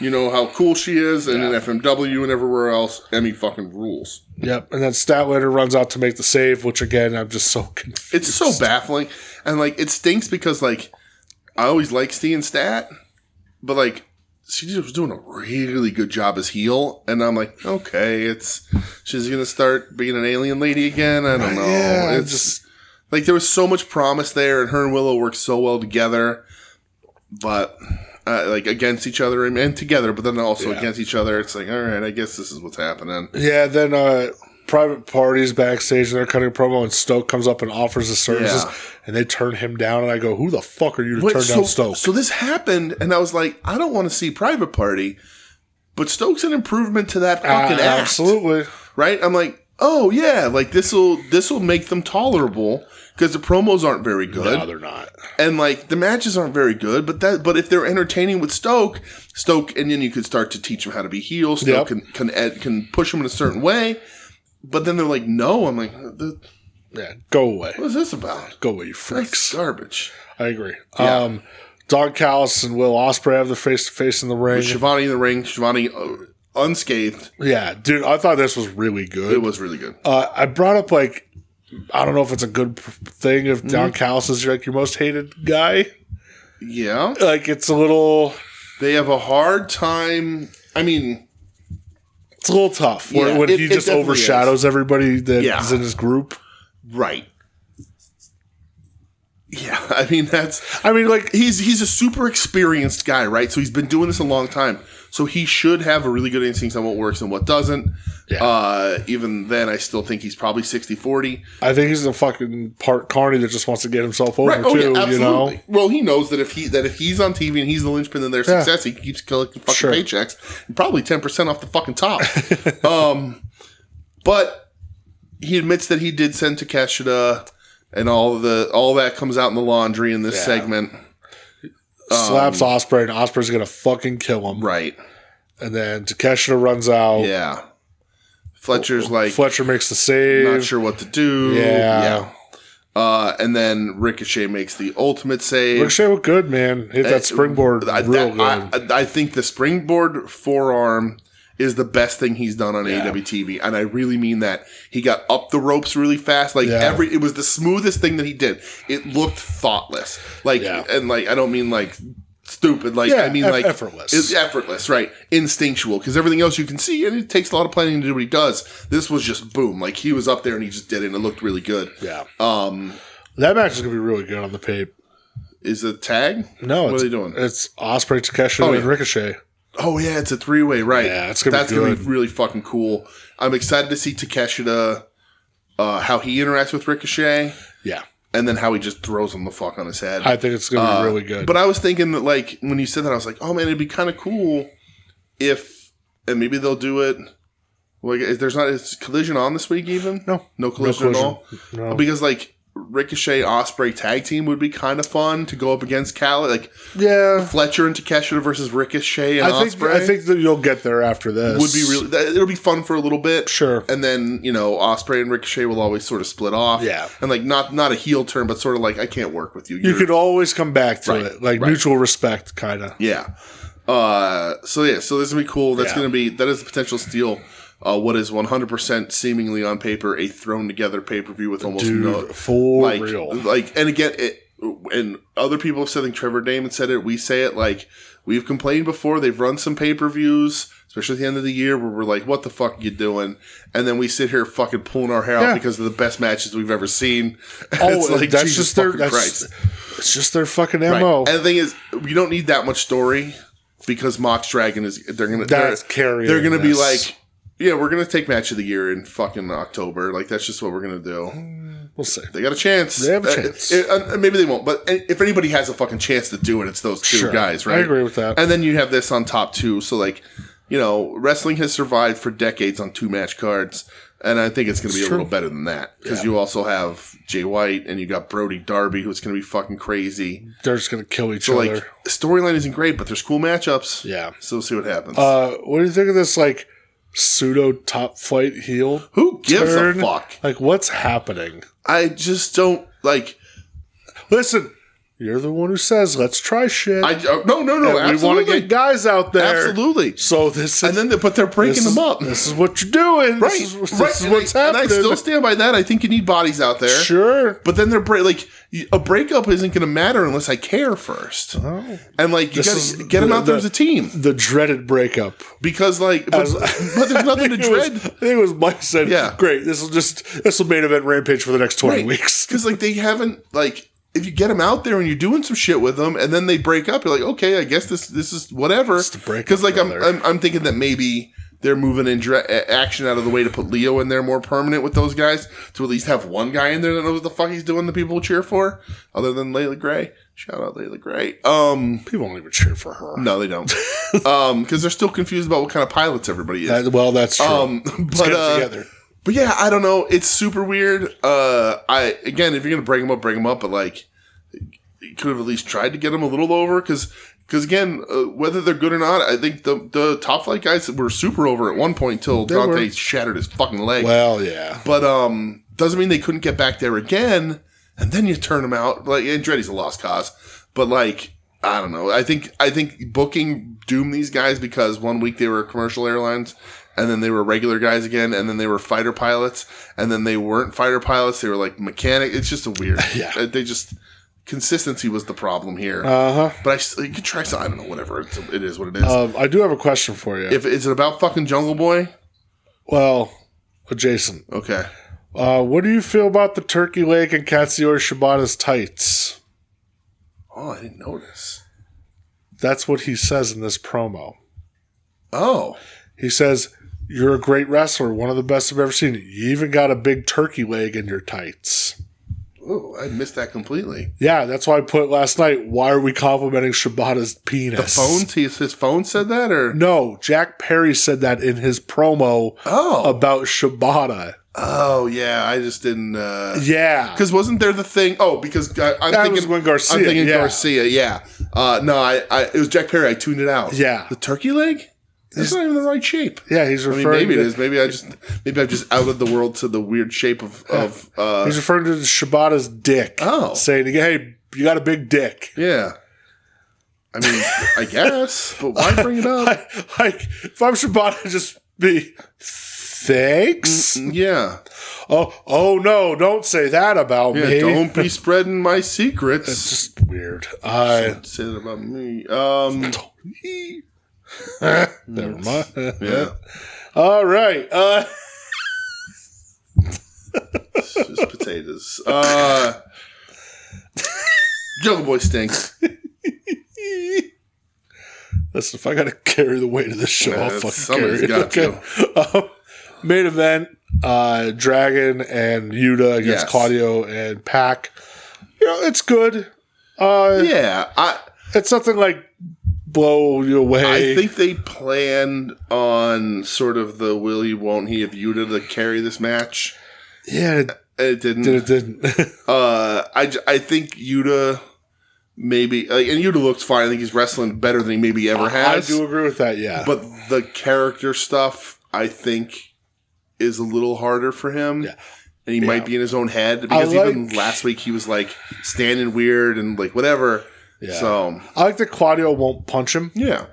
you know how cool she is, and in FMW and everywhere else, Emi fucking rules. Yep. And then Statlander runs out to make the save, which again, I'm just so confused. It's so baffling. And like it stinks because like I always like Steve and Stat, but like she was doing a really good job as heel, and I'm like, okay, she's gonna start being an alien lady again. I don't know. Yeah, it's just like there was so much promise there, and her and Willow worked so well together, but like against each other and together, but then also against each other. It's like, all right, I guess this is what's happening. Yeah, then private parties backstage, and they're cutting a promo, and Stoke comes up and offers his services, and they turn him down, and I go, who the fuck are you to turn down Stoke? So this happened, and I was like, I don't want to see Private Party, but Stoke's an improvement to that fucking act. Absolutely. Right? I'm like, oh yeah, like this'll make them tolerable, because the promos aren't very good. No, they're not. And like the matches aren't very good, but if they're entertaining with Stoke, and then you could start to teach them how to be heels. Stoke can push them in a certain way. But then they're like, no. I'm like, go away. What is this about? Go away, you freaks. That's garbage. I agree. Yeah. Don Callis and Will Ospreay have the face-to-face in the ring. With Shivani in the ring. Shivani unscathed. Yeah, dude, I thought this was really good. It was really good. I brought up, like, I don't know if it's a good thing if Don Callis is like your most hated guy. Yeah. Like, it's a little... They have a hard time... I mean... It's a little tough when he just overshadows everybody that is in his group. Right. Yeah, I mean, like, he's a super experienced guy, right? So he's been doing this a long time. So he should have a really good instinct on what works and what doesn't. Yeah. Even then, I still think he's probably 60-40. I think he's a fucking part carny that just wants to get himself over, right. Oh, too, yeah, absolutely. You know? Well, he knows that if he's on TV and he's the linchpin in their success, he keeps collecting fucking paychecks. And probably 10% off the fucking top. But he admits that he did send Takeshita, and all that comes out in the laundry in this segment. Slaps Ospreay, and Ospreay's going to fucking kill him. Right. And then Takeshita runs out. Yeah. Fletcher's like... Fletcher makes the save. Not sure what to do. Yeah. And then Ricochet makes the ultimate save. Ricochet looked good, man. Hit that springboard real good. I think the springboard forearm is the best thing he's done on AEW TV. And I really mean that. He got up the ropes really fast. Like it was the smoothest thing that he did. It looked thoughtless. Like, and like, I don't mean like stupid. Like, I mean like effortless. It's effortless, right? Instinctual. Because everything else you can see, and it takes a lot of planning to do what he does. This was just boom. Like he was up there and he just did it and it looked really good. Yeah. That match is going to be really good on the tape. Is it tag? No. What are they doing? It's Ospreay, Takeshita, and Ricochet. Oh, yeah, it's a three-way, right. Yeah, that's going to be really fucking cool. I'm excited to see Takeshita, how he interacts with Ricochet. Yeah. And then how he just throws him the fuck on his head. I think it's going to be really good. But I was thinking that, like, when you said that, I was like, oh, man, it'd be kind of cool if, and maybe they'll do it, like, is Collision on this week even? No Collision at all? No. Because, like, Ricochet Ospreay tag team would be kind of fun to go up against like Fletcher and Takeshita versus Ricochet and Ospreay. I think that you'll get there after this. Would be it'll be fun for a little bit, sure. And then Ospreay and Ricochet will always sort of split off, and like not a heel turn, but sort of like I can't work with you. You could always come back to it, like mutual respect, kind of. Yeah. So this is gonna be cool. That is the potential steal. What is 100% seemingly on paper a thrown together pay per view with almost real. Like, and again, and other people have said, I think Trevor Damon said it. We say it, like we've complained before. They've run some pay per views, especially at the end of the year, where we're like, "What the fuck are you doing?" And then we sit here fucking pulling our hair out because of the best matches we've ever seen. It's like that's Jesus just their Christ. It's just their fucking MO. And the thing is, you don't need that much story because Mox Dragon is they're gonna be like. Yeah, we're going to take match of the year in fucking October. Like, that's just what we're going to do. We'll see. They got a chance. They have a chance. Maybe they won't. But if anybody has a fucking chance to do it, it's those two guys, right? I agree with that. And then you have this on top two. So, like, wrestling has survived for decades on two-match cards. And I think it's going to be a little better than that. Because you also have Jay White and you got Brody Darby, who's going to be fucking crazy. They're just going to kill each other. Like, the storyline isn't great, but there's cool matchups. Yeah. So we'll see what happens. What do you think of this, like, pseudo top flight heel? Who gives a fuck? Like, what's happening? I just don't like. Listen, You're the one who says, let's try shit. No, absolutely. We want to get guys out there. Absolutely. So this is... but they're breaking them up. This is what you're doing. Right. This is what's happening. And I still stand by that. I think you need bodies out there. Sure. But then a breakup isn't going to matter unless I care first. Oh. And, you got to get them out there as a team. The dreaded breakup. Because, but there's nothing to dread. I think it was Mike said, great, this will main event Rampage for the next 20 weeks. Because, they haven't, if you get them out there and you're doing some shit with them and then they break up, you're like, okay, I guess this is whatever. Because I'm thinking that maybe they're moving action out of the way to put Leo in there more permanent with those guys to at least have one guy in there that knows what the fuck he's doing. The people will cheer for, other than Layla Gray. Shout out Layla Gray. People don't even cheer for her. No, they don't. Because they're still confused about what kind of pilots everybody is. That's true. Let's get it together. But yeah, I don't know. It's super weird. Again, if you're gonna bring them up. But you could have at least tried to get them a little over. Because again, whether they're good or not, I think the Top Flight guys were super over at one point until Dante shattered his fucking leg. Well, yeah. But doesn't mean they couldn't get back there again. And then you turn them out. Andretti's a lost cause. But I don't know. I think booking doomed these guys because one week they were commercial airlines. And then they were regular guys again, and then they were fighter pilots, and then they weren't fighter pilots. They were mechanic. It's just a weird. Yeah. Consistency was the problem here. But you could try. I don't know. Whatever. It is what it is. I do have a question for you. Is it about fucking Jungle Boy? Well, adjacent. Okay. What do you feel about the turkey leg and Katsuyori Shibata's tights? Oh, I didn't notice. That's what he says in this promo. Oh. He says, you're a great wrestler, one of the best I've ever seen. You even got a big turkey leg in your tights. Oh, I missed that completely. Yeah, that's why I put last night, why are we complimenting Shibata's penis? The phone? His phone said that? Or no, Jack Perry said that in his promo about Shibata. Oh, yeah, I just didn't... yeah. Because wasn't there the thing... Oh, because I'm thinking Garcia. I'm thinking Garcia, yeah. No, it was Jack Perry. I tuned it out. Yeah. The turkey leg? It's not even the right shape. Yeah, he's referring. Maybe it is. Maybe I've just outed the world to the weird shape of. He's referring to Shibata's dick. Oh, saying, "Hey, you got a big dick." Yeah. I mean, I guess, but why bring it up? If I'm Shibata, just be thanks. Yeah. Oh no! Don't say that about me. Don't be spreading my secrets. It's just weird. Don't say that about me. Never mind. Yeah. All right. It's just potatoes. Jungle Boy stinks. Listen, if I got to carry the weight of this show, I'll fucking carry it. Got to. Main event, Dragon and Yuta against Claudio and Pac. It's good. It's nothing like blow you away. I think they planned on sort of the will he, won't he of Yuta to carry this match. Yeah. It didn't. It didn't. I think Yuta maybe... and Yuta looks fine. I think he's wrestling better than he maybe ever has. I do agree with that, yeah. But the character stuff, I think, is a little harder for him. Yeah. And he might be in his own head. Because even last week he was standing weird and whatever... Yeah. So I like that Claudio won't punch him. Yeah.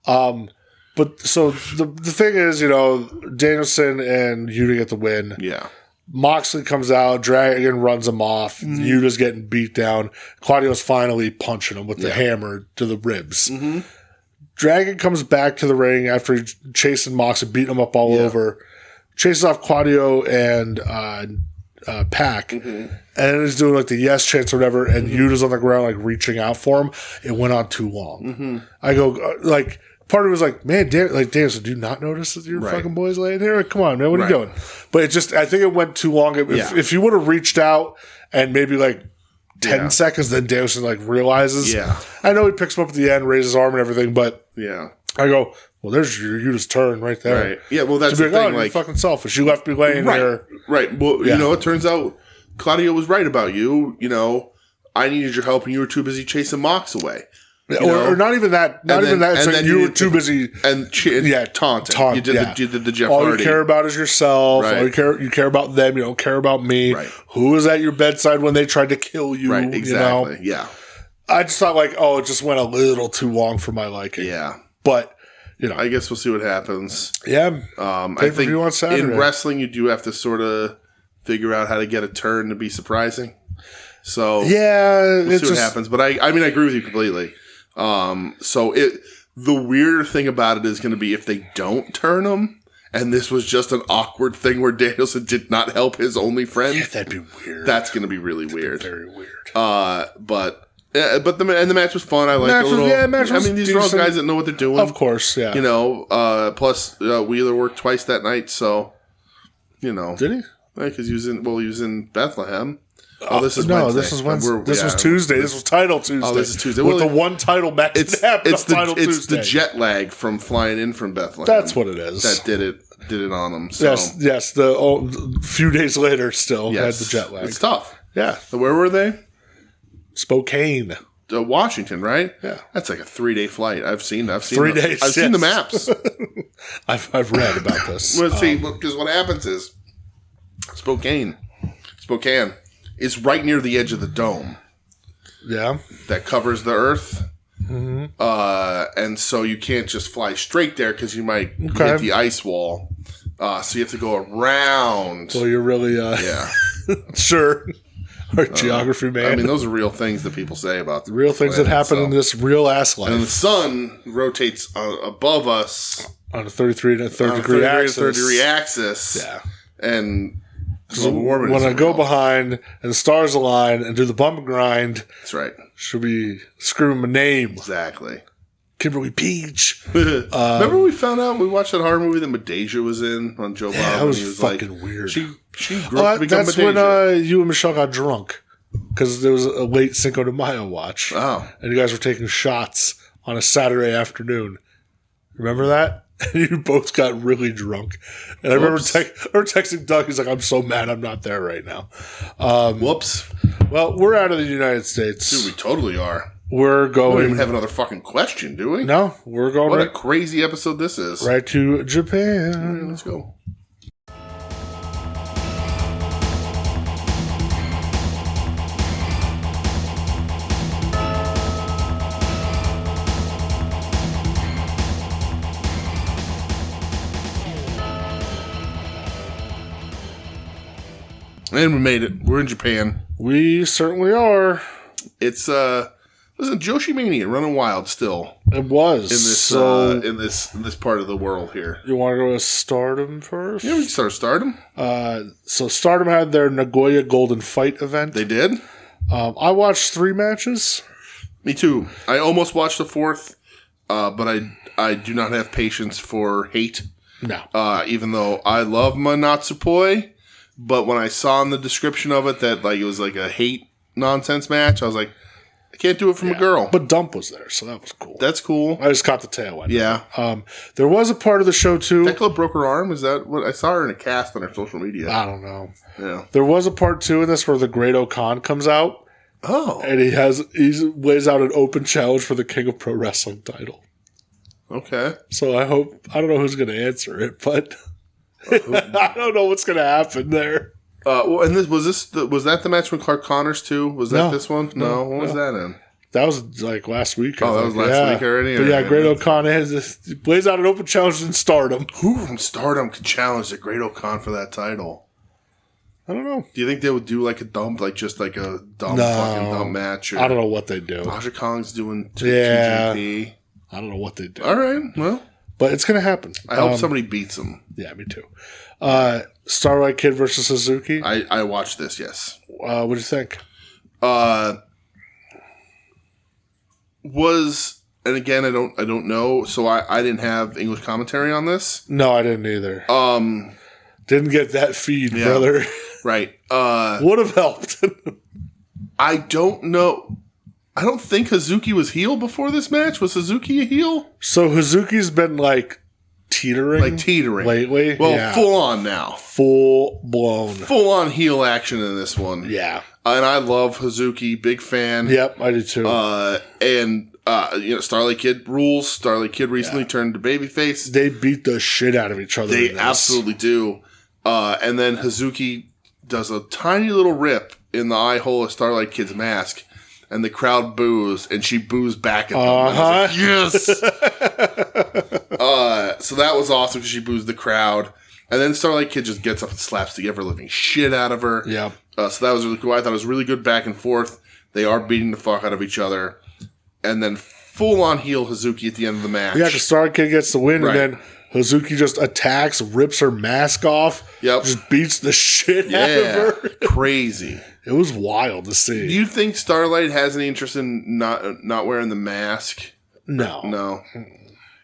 But so the thing is, Danielson and Yuta get the win. Yeah. Moxley comes out, Dragon runs him off. Mm-hmm. Yuta's getting beat down. Claudio's finally punching him with the hammer to the ribs. Mm-hmm. Dragon comes back to the ring after chasing Moxley, beating him up all over. Chases off Claudio and Pac. Mm-hmm. And he's doing the yes chants or whatever, and Yuta's on the ground reaching out for him. It went on too long. Mm-hmm. I go part of it was man, Danielson, do you not notice that your fucking boy's laying here? Come on, man, what are you doing? But I think it went too long. If you would have reached out and maybe 10 seconds, then Danielson realizes. Yeah, I know he picks him up at the end, raises his arm and everything, but I go, well, there's your Yuta's turn right there. Right. Yeah, well, that's the thing. You're fucking selfish. You left me laying here. Right. Well, it turns out Claudio was right about you. I needed your help, and you were too busy chasing Mox away. Or not even that. It's you were too busy and taunting. You did the Jeff All Hardy. You care about is yourself. Right. All you care about them. You don't care about me. Right. Who was at your bedside when they tried to kill you? Right. Exactly. Yeah. I just thought it just went a little too long for my liking. Yeah. But, I guess we'll see what happens. Yeah. I think on Saturday. in wrestling, you do have to sort of figure out how to get a turn to be surprising. So we'll see what happens. But I agree with you completely. The weirder thing about it is going to be if they don't turn him, and this was just an awkward thing where Danielson did not help his only friend. Yeah, that'd be weird. That's going to be really weird. Very weird. But the match was fun. I like the little. These are all guys that know what they're doing. Of course, yeah. Plus Wheeler worked twice that night, so Did he? Because he was in Bethlehem. This is Wednesday. This is Wednesday. This was Tuesday. This was Title Tuesday. Oh, this is Tuesday. With the one title match. It's the jet lag from flying in from Bethlehem. That's what it is. That did it on them. So. Yes. The few days later, still had the jet lag. It's tough. Yeah. So where were they? Spokane. Washington, right? Yeah. That's like a 3-day flight. I've seen 3 days. I've seen the maps. I've read about this. Well, see, because what happens is Spokane is right near the edge of the dome. Yeah. That covers the earth. Mm-hmm. And so you can't just fly straight there because you might hit the ice wall. So you have to go around. So you're really, sure. Our geography man. Those are real things that people say about the real things that happen in this real ass life. And the sun rotates above us on a 33 to 30 degree axis. Yeah. And when I go behind and the stars align and do the bump and grind, that's right. Should be screaming my name. Exactly. Kimberly Peach. Remember we found out we watched that horror movie that Medeja was in on Joe Bob? That was fucking weird. She grew up to become that's Medeja. when you and Michelle got drunk because there was a late Cinco de Mayo watch. Oh. And you guys were taking shots on a Saturday afternoon. Remember that? And you both got really drunk. And I remember texting Doug. He's like, I'm so mad I'm not there right now. Whoops. Well, we're out of the United States. Dude, we totally are. We're going. We don't even have another fucking question, do we? No, we're going. What a crazy episode this is. Right to Japan. All right, let's go. And we made it. We're in Japan. We certainly are. It's listen, Joshi Mania running wild still. It was in this part of the world here. You want to go to Stardom first? Yeah, we can start Stardom. So Stardom had their Nagoya Golden Fight event. They did. I watched 3 matches. Me too. I almost watched the 4th, but I do not have patience for hate. No. Even though I love my Natsupoi, but when I saw in the description of it that it was like a hate nonsense match, I was like, I can't do it from a girl. But Dump was there, so that was cool. That's cool. I just caught the tail end. Yeah. There was a part of the show too. Tekla broke her arm. Is that what I saw her in a cast on her social media? I don't know. Yeah. There was a part 2 in this where the Great Okan comes out. Oh. And he lays out an open challenge for the King of Pro Wrestling title. Okay. So I don't know who's going to answer it, but I don't know what's going to happen there. And was that the match with Clark Connors too? Was that this one? No. What was that in? That was like last week. Oh, that was last week already? But yeah, Great Okan plays out an open challenge in Stardom. Who from Stardom could challenge the Great Okan for that title? I don't know. Do you think they would do like a dump, fucking dump match? Or I don't know what they do. Aja Kong's doing TJP. I don't know what they do. All right, well. But it's going to happen. I hope somebody beats them. Yeah, me too. Starlight Kid versus Suzuki. I watched this, yes. What do you think? And again, I don't know, so I didn't have English commentary on this. No, I didn't either. Didn't get that feed, brother. Right. Would have helped. I don't know. I don't think Hazuki was heel before this match. Was Hazuki a heel? So Hazuki's been teetering lately. Well, full on now. Full blown. Full on heel action in this one. Yeah. And I love Hazuki. Big fan. Yep, I do too. Starlight Kid rules. Starlight Kid recently turned to babyface. They beat the shit out of each other. They absolutely do. And then Hazuki does a tiny little rip in the eye hole of Starlight Kid's mask. and the crowd boos, and she boos back at them. And I was like, yes! So that was awesome because she boos the crowd. And then Starlight Kid just gets up and slaps the ever-living shit out of her. Yeah. So that was really cool. I thought it was really good back and forth. They are beating the fuck out of each other. And then full-on heel Hazuki at the end of the match. Yeah, because Starlight Kid gets the win, Right. and then Hazuki just attacks, rips her mask off, just beats the shit out of her. Crazy. It was wild to Do see. you think Starlight has any interest in not wearing the mask? No. No.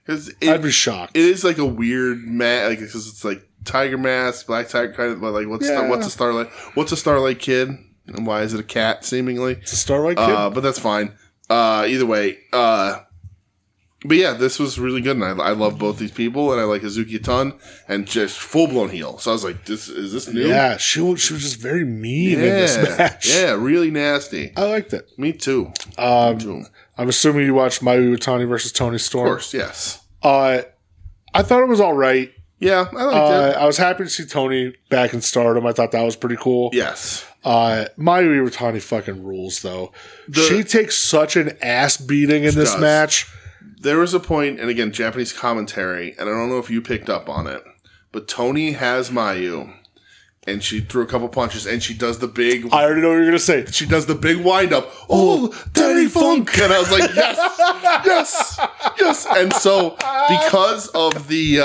Because I'd be shocked. It is like a weird mask, like, because it's like tiger mask, black tiger kind of, but like what's a Starlight? What's a Starlight Kid? And why is it a cat, seemingly? It's a Starlight Kid? But that's fine. Either way. But yeah, this was really good, and I love both these people, and I like Hazuki a ton, and just full-blown heel. So I was like, is this new? Yeah, she was just very mean in this match. Yeah, really nasty. I liked it. Me too. I'm assuming you watched Mayu Iwatani versus Tony Storm. Of course, yes. I thought it was all right. Yeah, I liked it. I was happy to see Tony back in Stardom. I thought that was pretty cool. Yes. Mayu Iwatani fucking rules, though. She takes such an ass beating in this match. There was a point, and again, Japanese commentary, and I don't know if you picked up on it, but Tony has Mayu, and she threw a couple punches, and she does the big... I already know what you're going to say. She does the big wind-up. Oh, Terry Funk! And I was like, yes! Yes! Yes! And so, because of the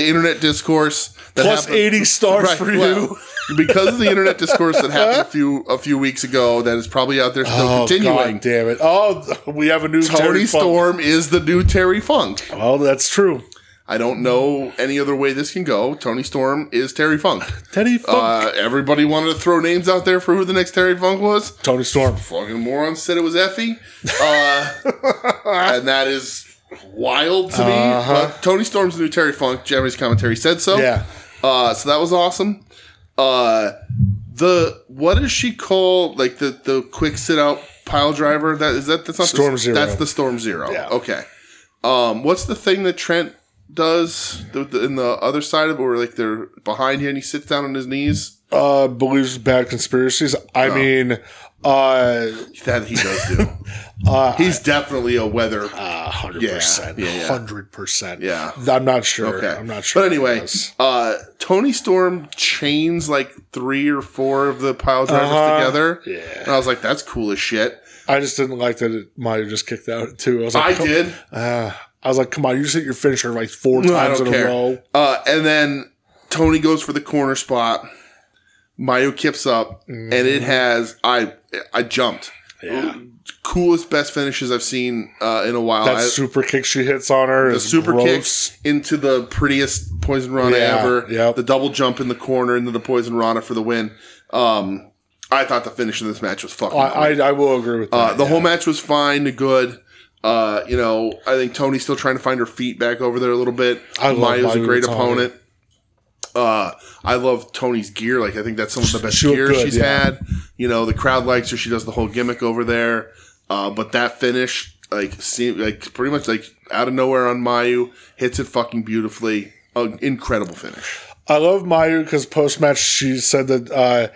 internet discourse... Plus 80 stars for you. Because of the internet discourse that happened a few weeks ago, that is probably out there still continuing. God damn it! Oh, we have a new Tony Storm is the new Terry Funk. Oh, that's true. I don't know any other way this can go. Tony Storm is Terry Funk. Terry Funk. Everybody wanted to throw names out there for who the next Terry Funk was. Tony Storm. Fucking morons said it was Effie. And that is wild to me. But Tony Storm's the new Terry Funk. Japanese commentary said so. Yeah. So that was awesome. What does she call like the quick sit out pile driver? That's not Storm Zero. That's the Storm Zero. Yeah. Okay. What's the thing that Trent does in the other side of it, where like they're behind him and he sits down on his knees? Believes bad conspiracies. I mean, that he does do. He's definitely a weather. 100%. Yeah. 100%. Yeah. I'm not sure. Okay. I'm not sure. But anyway, Tony Storm chains like 3 or 4 of the pile drivers together. Yeah. And I was like, that's cool as shit. I just didn't like that it might have just kicked out too. I was I like, did. I was like, come on, you just hit your finisher like 4 times in a row. And then Tony goes for the corner spot. Mayu kips up, and it has I jumped. Yeah. Coolest, best finishes I've seen in a while. That super kick she hits on her the is super gross. kick into the prettiest Poison Rana ever. Yep. The double jump in the corner into the Poison Rana for the win. I thought the finish of this match was fucking great. I will agree with that. The whole match was fine to good. I think Tony's still trying to find her feet back over there a little bit. Mayu's a great opponent. I love Tony's gear. Like, I think that's some of the best gear she's had. The crowd likes her. She does the whole gimmick over there. But that finish, pretty much like out of nowhere on Mayu, hits it fucking beautifully. Incredible finish. I love Mayu because post-match she said that,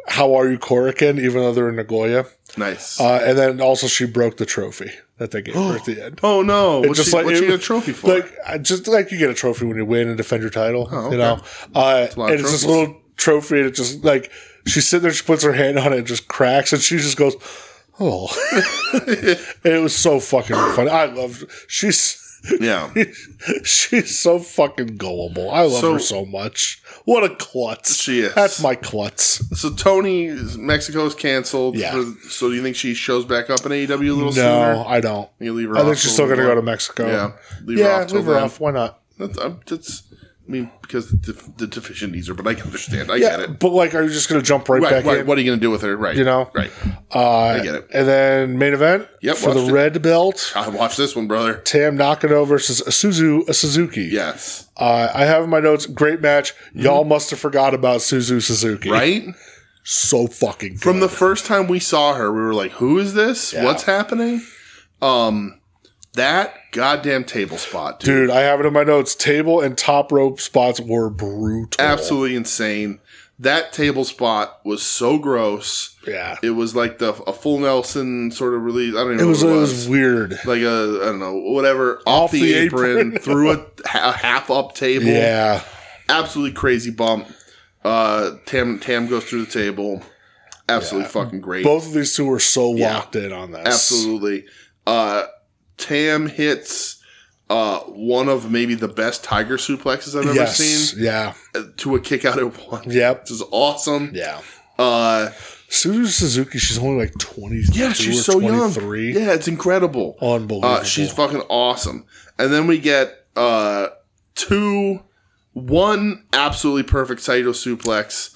how are you, Korakuen, even though they're in Nagoya. Nice. And then also she broke the trophy that they gave her at the end. Oh, no. What's she get a trophy for? Just like you get a trophy when you win and defend your title. Oh, okay. And it's this little trophy, and it just, like, she's sitting there, she puts her hand on it, and just cracks, and she just goes, oh. And it was so fucking funny. I love she's so fucking gullible. I love her so much. What a klutz. She is. That's my klutz. So Mexico's canceled. Yeah. So do you think she shows back up in AEW a little sooner? No, I don't. You leave her I off think she's still going to go to Mexico. Yeah. Leave her off. Why not? Because the division needs her, but I can understand. I get it. But, are you just going to jump right back in? What are you going to do with her? Right. Right. I get it. And then main event for the red belt. I watched this one, brother. Tam Nakano versus Suzuki. Yes. I have in my notes, great match. Y'all must have forgot about Suzuki. Right? So fucking good. From the first time we saw her, we were like, who is this? Yeah. What's happening? That goddamn table spot, dude. I have it in my notes. Table and top rope spots were brutal. Absolutely insane. That table spot was so gross. Yeah. It was like a full Nelson sort of release. I don't even know It what it was weird. Like I don't know, whatever. Off the apron. Through a half up table. Yeah. Absolutely crazy bump. Tam goes through the table. Absolutely fucking great. Both of these two were so locked in on this. Absolutely. Tam hits one of maybe the best tiger suplexes I've ever seen. Yeah. To a kick out at one. Yep. This is awesome. Yeah. Suzu Suzuki, she's only like 22 yeah, she's or so 23. young. Yeah, it's incredible. Unbelievable. She's fucking awesome. And then we get one absolutely perfect Saito suplex.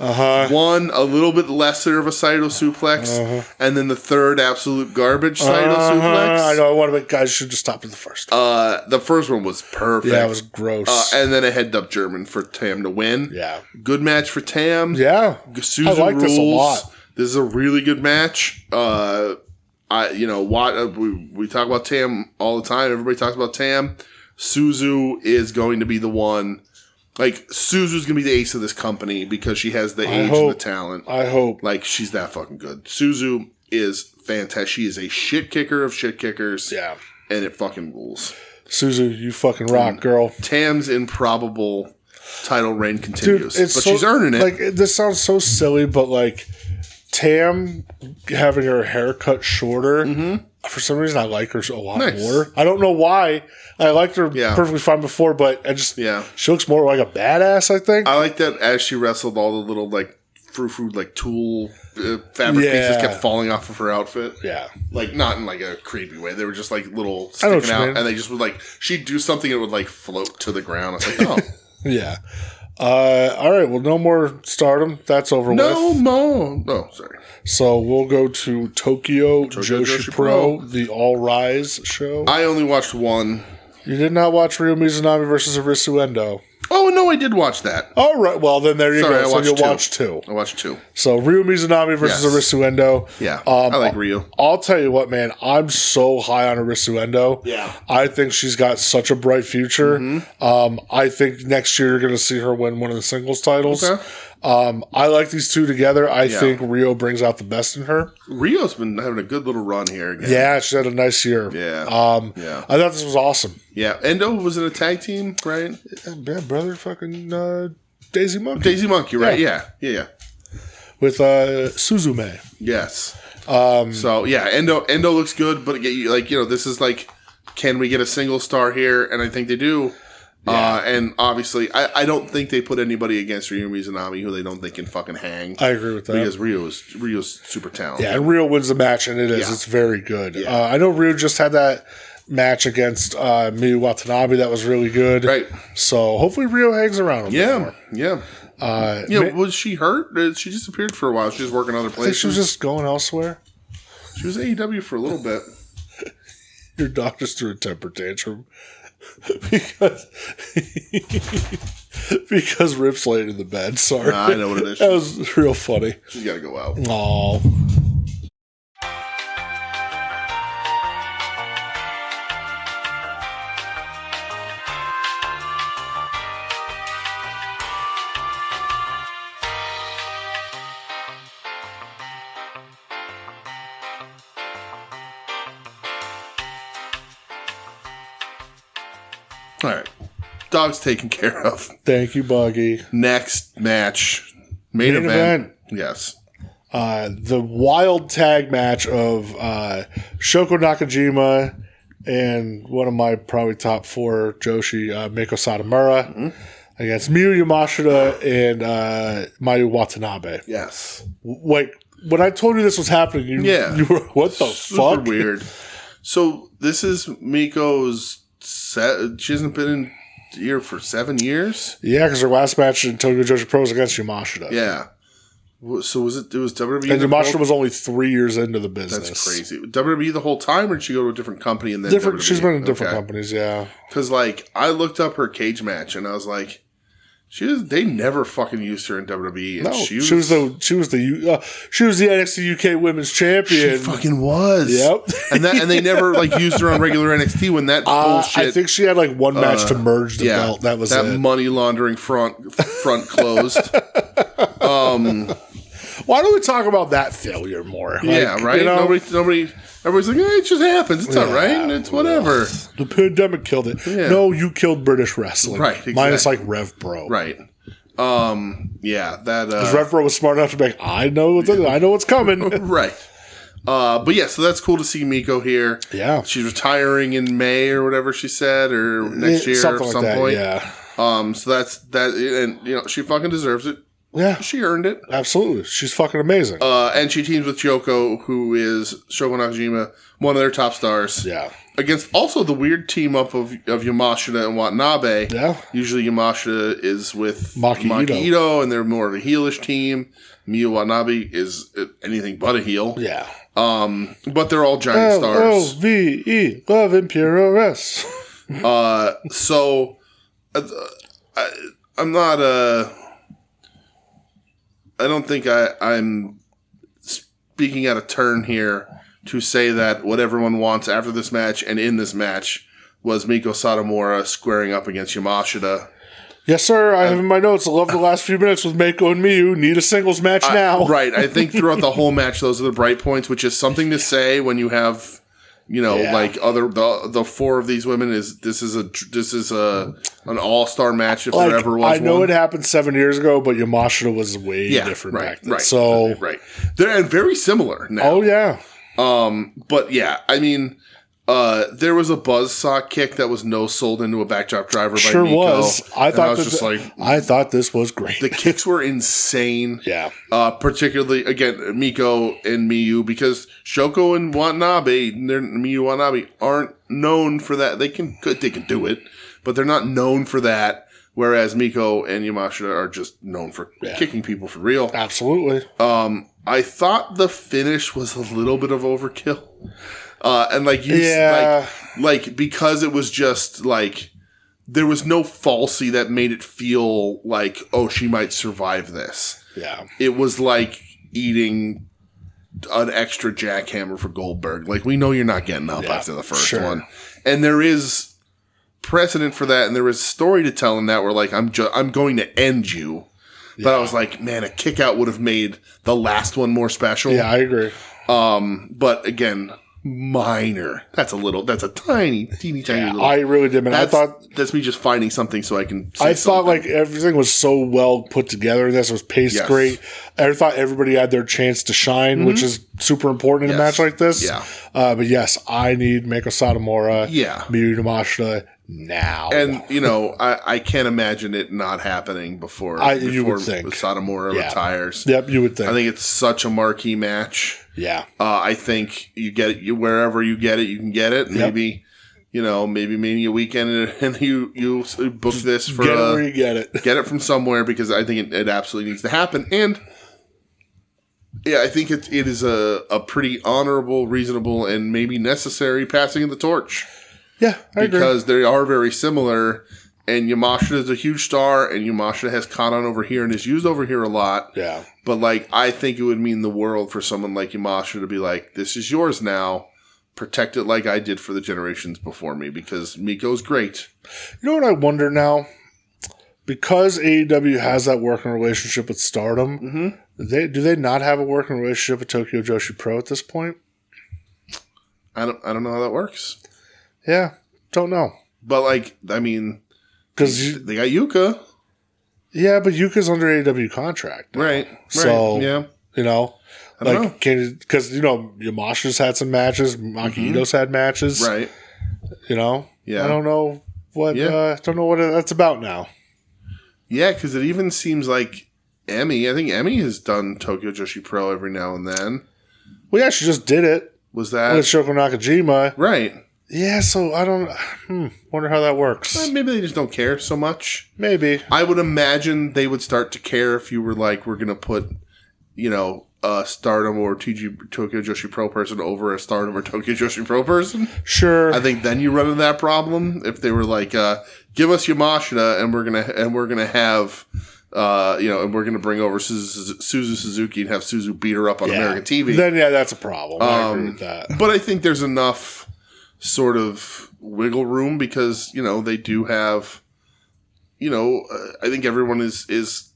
One a little bit lesser of a Saito suplex. And then the third absolute garbage Saito suplex. I know. I want to make guys should just stop at the first. The first one was perfect. Yeah, it was gross. And then a head up German for Tam to win. Yeah. Good match for Tam. Yeah. Suzu I like rules. this a lot. This is a really good match. We talk about Tam all the time. Everybody talks about Tam. Suzu is going to be the one. Like, Suzu's going to be the ace of this company because she has the age and the talent. I hope. Like, she's that fucking good. Suzu is fantastic. She is a shit kicker of shit kickers. Yeah. And it fucking rules. Suzu, you fucking rock, girl. Tam's improbable title reign continues. Dude, but she's earning it. Like, this sounds so silly, but, like, Tam having her hair cut shorter, for some reason I like her a lot more. I don't know why. I liked her perfectly fine before, but she looks more like a badass, I think. I like that as she wrestled, all the little, like, frou-frou, like, tool fabric pieces kept falling off of her outfit. Yeah. Like, not in, like, a creepy way. They were just, like, little sticking out, and they just would, like, she'd do something and it would, like, float to the ground. I was like, oh. Yeah. All right. Well, no more Stardom. That's over with. No more. Oh, sorry. So we'll go to Tokyo Joshi Pro, the All Rise show. I only watched one. You did not watch Ryo Mizunami versus Arisu Endo. Oh, no, I did watch that. All right. Well, then there you go. So you'll watch two. I watched two. So Ryo Mizunami versus Arisu Endo. Yeah. I like Ryo. I'll tell you what, man. I'm so high on Arisu Endo. Yeah. I think she's got such a bright future. I think next year you're going to see her win one of the singles titles. Okay. I like these two together. I think Ryo brings out the best in her. Ryo's been having a good little run here again. Yeah, she's had a nice year. Yeah. I thought this was awesome. Yeah. Endo was in a tag team, right? Yeah, brother, fucking Daisy Monkey. Daisy Monkey, right? Yeah. With Suzume. Yes. So, yeah, Endo looks good, but this is like, can we get a single star here? And I think they do. Yeah. And obviously, I don't think they put anybody against Ryo Mizunami who they don't think can fucking hang. I agree with that. Because Ryo's super talented. Yeah, and Ryo wins the match, and it's very good. Yeah. I know Ryo just had that match against Miyu Watanabe that was really good. Right. So hopefully Ryo hangs around a bit more. Yeah. Was she hurt? She disappeared for a while. She was working other places. I think she was just going elsewhere. She was AEW for a little bit. Your doctor's threw a temper tantrum. because Rip's laying in the bed. Sorry. I know what it is. That was real funny. She's got to go out. Aww. All right. Dog's taken care of. Thank you, Buggy. Next match. Main event. Yes. The wild tag match of Shoko Nakajima and one of my probably top four Joshi, Meiko Satomura, against Miyu Yamashita and Mayu Watanabe. Yes. Like, when I told you this was happening, you were, what the fuck? Super weird. So, this is Miko's she hasn't been in here for 7 years? Yeah, because her last match in Tokyo Joshi Pro was against Yamashita. Yeah. So was it was WWE? And Yamashita was only 3 years into the business. That's crazy. WWE the whole time, or did she go to a different company and then different? WWE? She's been in different companies, yeah. Because I looked up her cage match and I was like, they never fucking used her in WWE. And no, she was the NXT UK Women's Champion. She fucking was. Yep. and they never used her on regular NXT when that bullshit. I think she had one match to merge the belt. That was that it. money laundering front closed. Why don't we talk about that failure more? Yeah, right? Nobody, everybody's like, it just happens. It's all right. It's whatever. The pandemic killed it. Yeah. No, you killed British wrestling. Right, exactly. Minus like Rev Pro. Right. Yeah, that... Because Rev Pro was smart enough to be like, I know what's coming. Right. But yeah, so that's cool to see Miko here. Yeah. She's retiring in May or whatever she said, or next year Something at like some that, point. yeah. So that's that, and she fucking deserves it. Yeah. She earned it. Absolutely. She's fucking amazing. And she teams with Shoko, who is Shoko Nakajima, one of their top stars. Yeah. Against also the weird team up of Yamashita and Watanabe. Yeah. Usually Yamashita is with Maki Ito, and they're more of a heelish team. Miyu Watanabe is anything but a heel. Yeah. But they're all giant stars. LOVE, Love Imperial So I'm not I don't think I'm speaking out of turn here to say that what everyone wants after this match and in this match was Miko Satomura squaring up against Yamashita. Yes, sir. I have in my notes. I love the last few minutes with Mako and Miyu. Need a singles match now. Right. I think throughout the whole match, those are the bright points, which is something to say when you have, like the four of these women. This is an all-star match if there ever was. I know one. it happened 7 years ago, but Yamashita was way different back then. Right. So They're very similar now. Oh yeah. But yeah, I mean. There was a buzzsaw kick that was no-sold into a backdrop driver by Miko. Was. I thought this was great. The kicks were insane. Yeah. Particularly, again, Miko and Miyu, because Shoko and Miyu Watanabe aren't known for that. They can do it, but they're not known for that. Whereas Miko and Yamashita are just known for kicking people for real. Absolutely. I thought the finish was a little bit of overkill. And because it was just like there was no falsy that made it feel like, oh, she might survive this. Yeah. It was like eating an extra jackhammer for Goldberg. Like, we know you're not getting up after the first one. And there is precedent for that, and there is story to tell in that where, like, I'm going to end you. But I was like, man, a kick out would have made the last one more special. Yeah, I agree. But again, minor. That's a teeny little. I really did, man. I thought that's me just finding something so I can. Thought like everything was so well put together. This was paced great. I thought everybody had their chance to shine, which is super important in a match like this. Yeah. But yes, I need Mako Satomura. Yeah. Miyu Yamashita now. And I can't imagine it not happening before you would think Satomura retires. Yep, you would think. I think it's such a marquee match. Yeah. I think you get it wherever you get it, you can get it. Maybe, maybe Mania weekend and you book this for get it where you get it. Get it from somewhere, because I think it absolutely needs to happen. And yeah, I think it is a pretty honorable, reasonable, and maybe necessary passing of the torch. Yeah, I agree. Because they are very similar. And Yamashita is a huge star, and Yamashita has caught on over here and is used over here a lot. Yeah. But, like, I think it would mean the world for someone like Yamashita to be like, this is yours now. Protect it like I did for the generations before me, because Miko's great. You know what I wonder now? Because AEW has that working relationship with Stardom, do they not have a working relationship with Tokyo Joshi Pro at this point? I don't know how that works. Yeah, don't know. But, like, I mean... Because they got Yuka. Yeah, but Yuka's under AEW contract now. Right. So, yeah. Because, Yamashita's had some matches. Maki Ito's had matches. Right. Yeah. I don't know what that's about now. Yeah, because it even seems like I think Emmy has done Tokyo Joshi Pro every now and then. Well, yeah, she just did it. Was that? With Shoko Nakajima. Right. Yeah, so I don't... wonder how that works. Maybe they just don't care so much. Maybe. I would imagine they would start to care if you were like, we're going to put, a Stardom or Tokyo Joshi Pro person over a Stardom or Tokyo Joshi Pro person. Sure. I think then you run into that problem. If they were like, give us Yamashita and we're gonna have... and we're going to bring over Suzu Suzuki and have Suzu beat her up on American TV. Then, that's a problem. I agree with that. But I think there's enough sort of wiggle room because, they do have, I think everyone is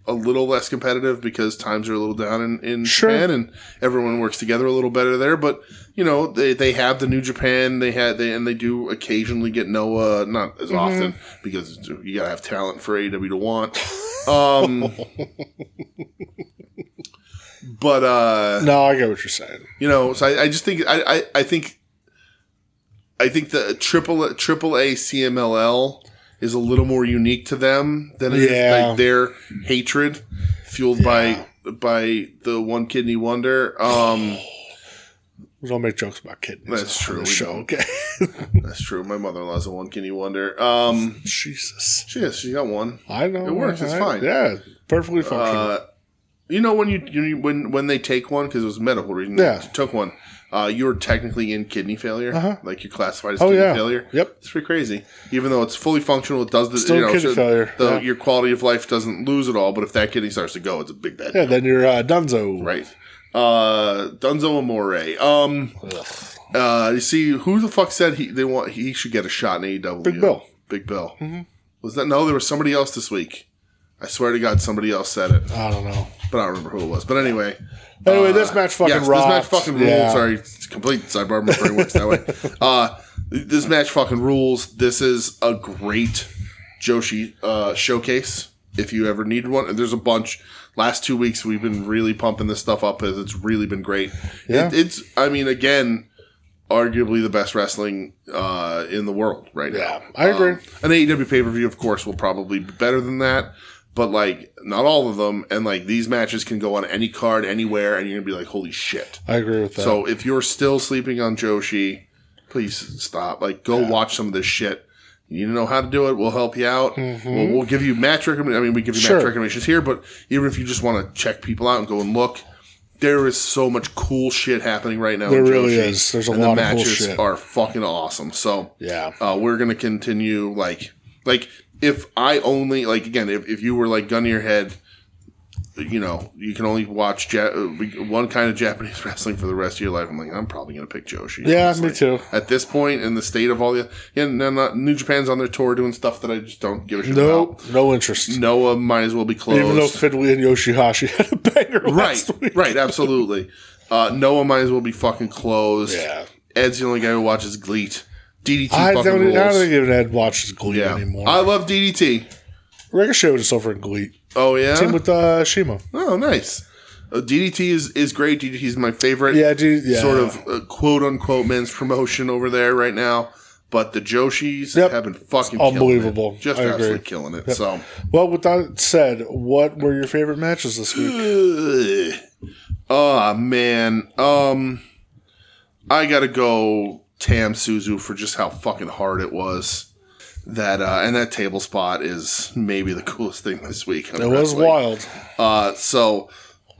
a little less competitive because times are a little down in Japan and everyone works together a little better there. But, they have the New Japan. They do occasionally get Noah, not as often because you got to have talent for AEW to want. But no, I get what you're saying. So I just think I think the triple A CMLL is a little more unique to them than it is like their hatred fueled by the One Kidney Wonder. We don't make jokes about kidneys. That's true. On the show, okay. That's true. My mother-in-law's a One Kidney Wonder. Jesus. She is. She got one. I know. It works. It's fine. Yeah, perfectly functional. When they take one because it was a medical reason. You took one. You're technically in kidney failure. Like you're classified as kidney failure. Yep. It's pretty crazy. Even though it's fully functional, it does the kidney failure. Your quality of life doesn't lose at all. But if that kidney starts to go, it's a big bad deal. Then you're dunzo. Right. Dunzo Amore. You see, who the fuck said he should get a shot in AEW? Big Bill. Big Bill. Was that? No, there was somebody else this week. I swear to God, somebody else said it. I don't know. But I don't remember who it was. But anyway. This match fucking rocked. This match fucking rules. Sorry, it's complete sidebar. My brain works that way. This match fucking rules. This is a great Joshi showcase. If you ever need one, and there's a bunch. Last 2 weeks we've been really pumping this stuff up as it's really been great. Yeah. It's again, arguably the best wrestling in the world right now. Yeah, I agree. An AEW pay-per-view, of course, will probably be better than that. But, not all of them. And, these matches can go on any card, anywhere, and you're going to be like, holy shit. I agree with that. So, if you're still sleeping on Joshi, please stop. Go watch some of this shit. You need to know how to do it. We'll help you out. We'll give you match recommendations. We give you match recommendations here. But even if you just want to check people out and go and look, there is so much cool shit happening right now. There really is. There's a lot of cool shit. The matches are fucking awesome. So, we're going to continue, if I only, again, if you were, gun to your head, you can only watch one kind of Japanese wrestling for the rest of your life. I'm probably going to pick Joshi. Yeah, honestly. Me too. At this point in the state of all the... New Japan's on their tour doing stuff that I just don't give a shit about. No interest. Noah might as well be closed. Even though Finley and Yoshihashi had a banger last week. Right, absolutely. Noah might as well be fucking closed. Yeah. Ed's the only guy who watches GLEAT. DDT I fucking rules. don't think even Ed watches GLEAT anymore. I love DDT. Ricochet was just over in GLEAT. Oh, yeah? Team with Shima. Oh, nice. DDT is great. DDT is my favorite sort of quote-unquote men's promotion over there right now. But the Joshis have been fucking unbelievable. Killing it. Just absolutely killing it. Yep. So, well, with that said, what were your favorite matches this week? Oh, man. I got to go Tam Suzu for just how fucking hard it was. And that table spot is maybe the coolest thing this week. It was wild. So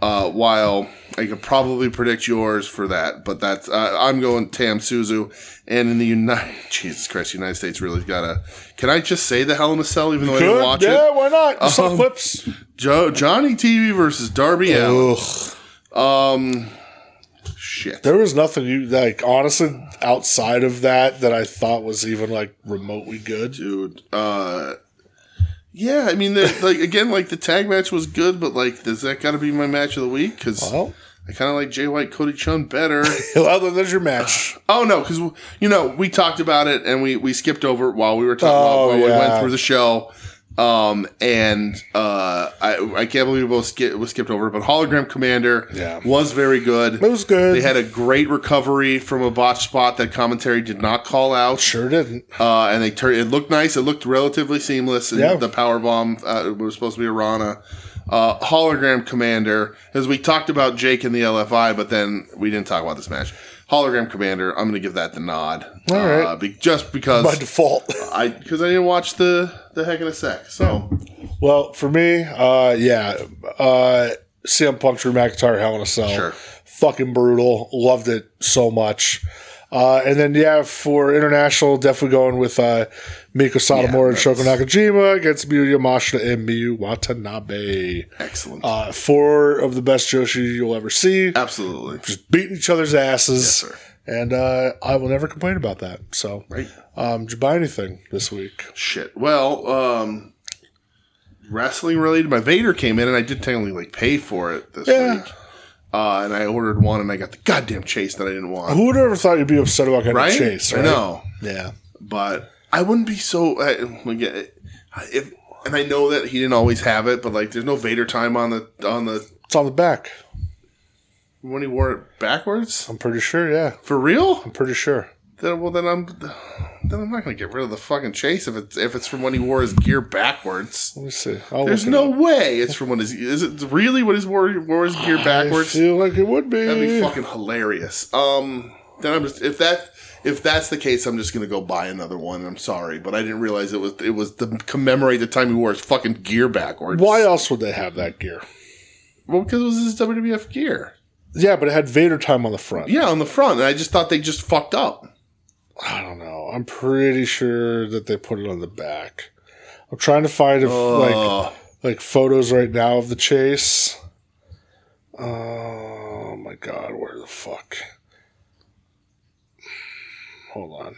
while I could probably predict yours for that, but that's I'm going Tam Suzu. And in the United States really got to. Can I just say the Hell in a Cell even though I didn't watch it? Yeah, why not? Some clips. Johnny TV versus Darby Allin. Shit. There was nothing honestly outside of that I thought was even remotely good. Dude. Yeah, I mean again, the tag match was good, but does that gotta be my match of the week? Because I kinda like Jay White, Cody Chun better. Well, then there's your match. Oh no, because we talked about it and we skipped over it while we were talking while we went through the show. I can't believe we both skipped over it, but Hologram Commander was very good. It was good. They had a great recovery from a botch spot that commentary did not call out. Sure didn't. And it looked nice. It looked relatively seamless. And the powerbomb was supposed to be a Rana. Hologram Commander, as we talked about Jake and the LFI, but then we didn't talk about this match. Hologram Commander, I'm going to give that the nod. All right. Just because. By default. Because I didn't watch the Heck in a Sec. So. Well, for me, CM Punk, Drew McIntyre, Hell in a Cell. Sure. Fucking brutal. Loved it so much. And then, for international, definitely going with Miko Satomura and Shoko Nakajima against Miyu Yamashita and Miyu Watanabe. Excellent. 4 of the best Joshi you'll ever see. Absolutely. Just beating each other's asses. Yes, sir. And I will never complain about that. So, right. Did you buy anything this week? Shit. Well, wrestling related. My Vader came in, and I did technically like pay for it this week. And I ordered one, and I got the goddamn chase that I didn't want. Who would have ever thought you'd be upset about getting a chase? Right? I know. Yeah, but I wouldn't be so. If and I know that he didn't always have it, but like, there's no Vader time on the. It's on the back. When he wore it backwards? I'm pretty sure, yeah. For real? I'm pretty sure. Then I'm not gonna get rid of the fucking chase if it's from when he wore his gear backwards. Let me see. There's no way it's from when is it really when he wore his gear backwards? I feel like it would be. That'd be fucking hilarious. Then I'm just if that's the case, I'm just gonna go buy another one. I'm sorry, but I didn't realize it was to commemorate the time he wore his fucking gear backwards. Why else would they have that gear? Well, because it was his WWF gear. Yeah, but it had Vader time on the front. Yeah, on the front. And I just thought they just fucked up. I don't know. I'm pretty sure that they put it on the back. I'm trying to find like photos right now of the chase. Oh my god, where the fuck? Hold on.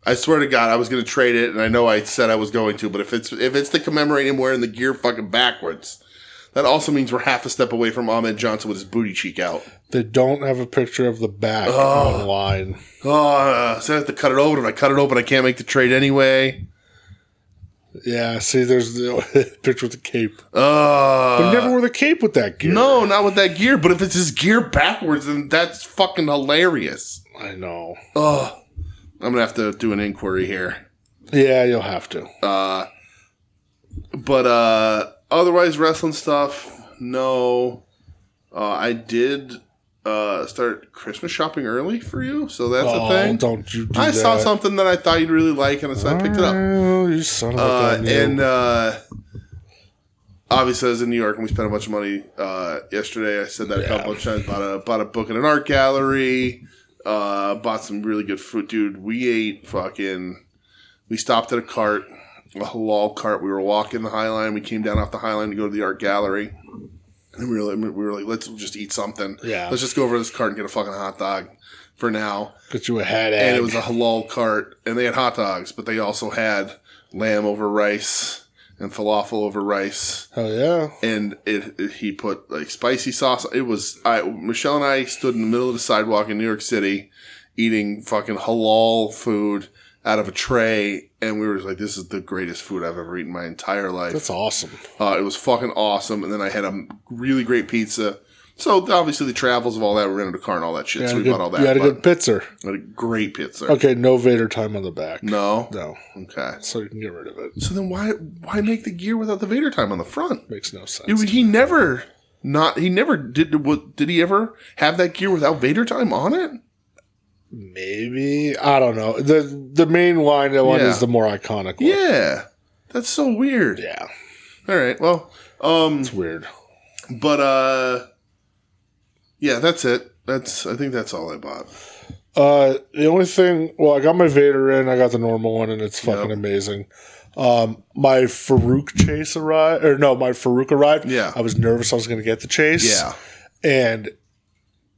I swear to God, I was going to trade it, and I know I said I was going to, but if it's to commemorate him wearing the gear fucking backwards, that also means we're half a step away from Ahmed Johnson with his booty cheek out. They don't have a picture of the back online. So I have to cut it open. If I cut it open, I can't make the trade anyway. Yeah, see, there's the picture with the cape. But he never wore the cape with that gear. No, not with that gear. But if it's his gear backwards, then that's fucking hilarious. I know. I'm going to have to do an inquiry here. Yeah, you'll have to. But otherwise, wrestling stuff, no. I did start Christmas shopping early for you, so that's a thing. Don't you do that. I saw something that I thought you'd really like, and so I picked it up. Oh, you son of a gun. And obviously, I was in New York, and we spent a bunch of money yesterday. I said that a couple of times. Bought a book at an art gallery. Bought some really good food. Dude, we stopped at a halal cart. We were walking the High Line. We came down off the High Line to go to the art gallery. And we were like, let's just eat something. Yeah. Let's just go over to this cart and get a fucking hot dog for now. Get you a hat egg. And it was a halal cart. And they had hot dogs, but they also had lamb over rice and falafel over rice. Hell yeah. And he put like spicy sauce. Michelle and I stood in the middle of the sidewalk in New York City eating fucking halal food out of a tray, and we were like, this is the greatest food I've ever eaten in my entire life. That's awesome. It was fucking awesome. And then I had a really great pizza. So obviously the travels of all that, we rented a car and all that shit. So we bought all that. You had a good pizza. I had a great pizza. Okay, no Vader time on the back. No? No. Okay. So you can get rid of it. So then why make the gear without the Vader time on the front? Makes no sense. He never did he ever have that gear without Vader time on it? Maybe. I don't know. The main one is the more iconic one. Yeah. That's so weird. Yeah. All right. Well, it's weird. But yeah, that's it. I think that's all I bought. The only thing, I got my Vader in, I got the normal one, and it's fucking amazing. My Farouk chase arrived, my Farouk arrived. Yeah. I was nervous I was going to get the chase. Yeah. And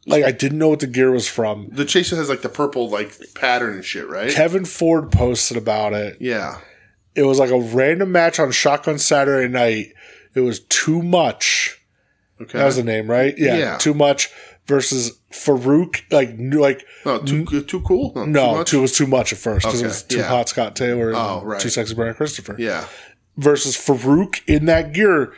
I didn't know what the gear was from. The chaser has the purple pattern and shit, right? Kevin Ford posted about it. Yeah. It was a random match on Shotgun Saturday Night. It was Too Much. Okay. That was the name, right? Yeah. Too Much versus Farouk. Too cool? No, Too was Too Much at first because it was Too Hot Scott Taylor and Too Sexy Brian Christopher. Yeah. Versus Farouk in that gear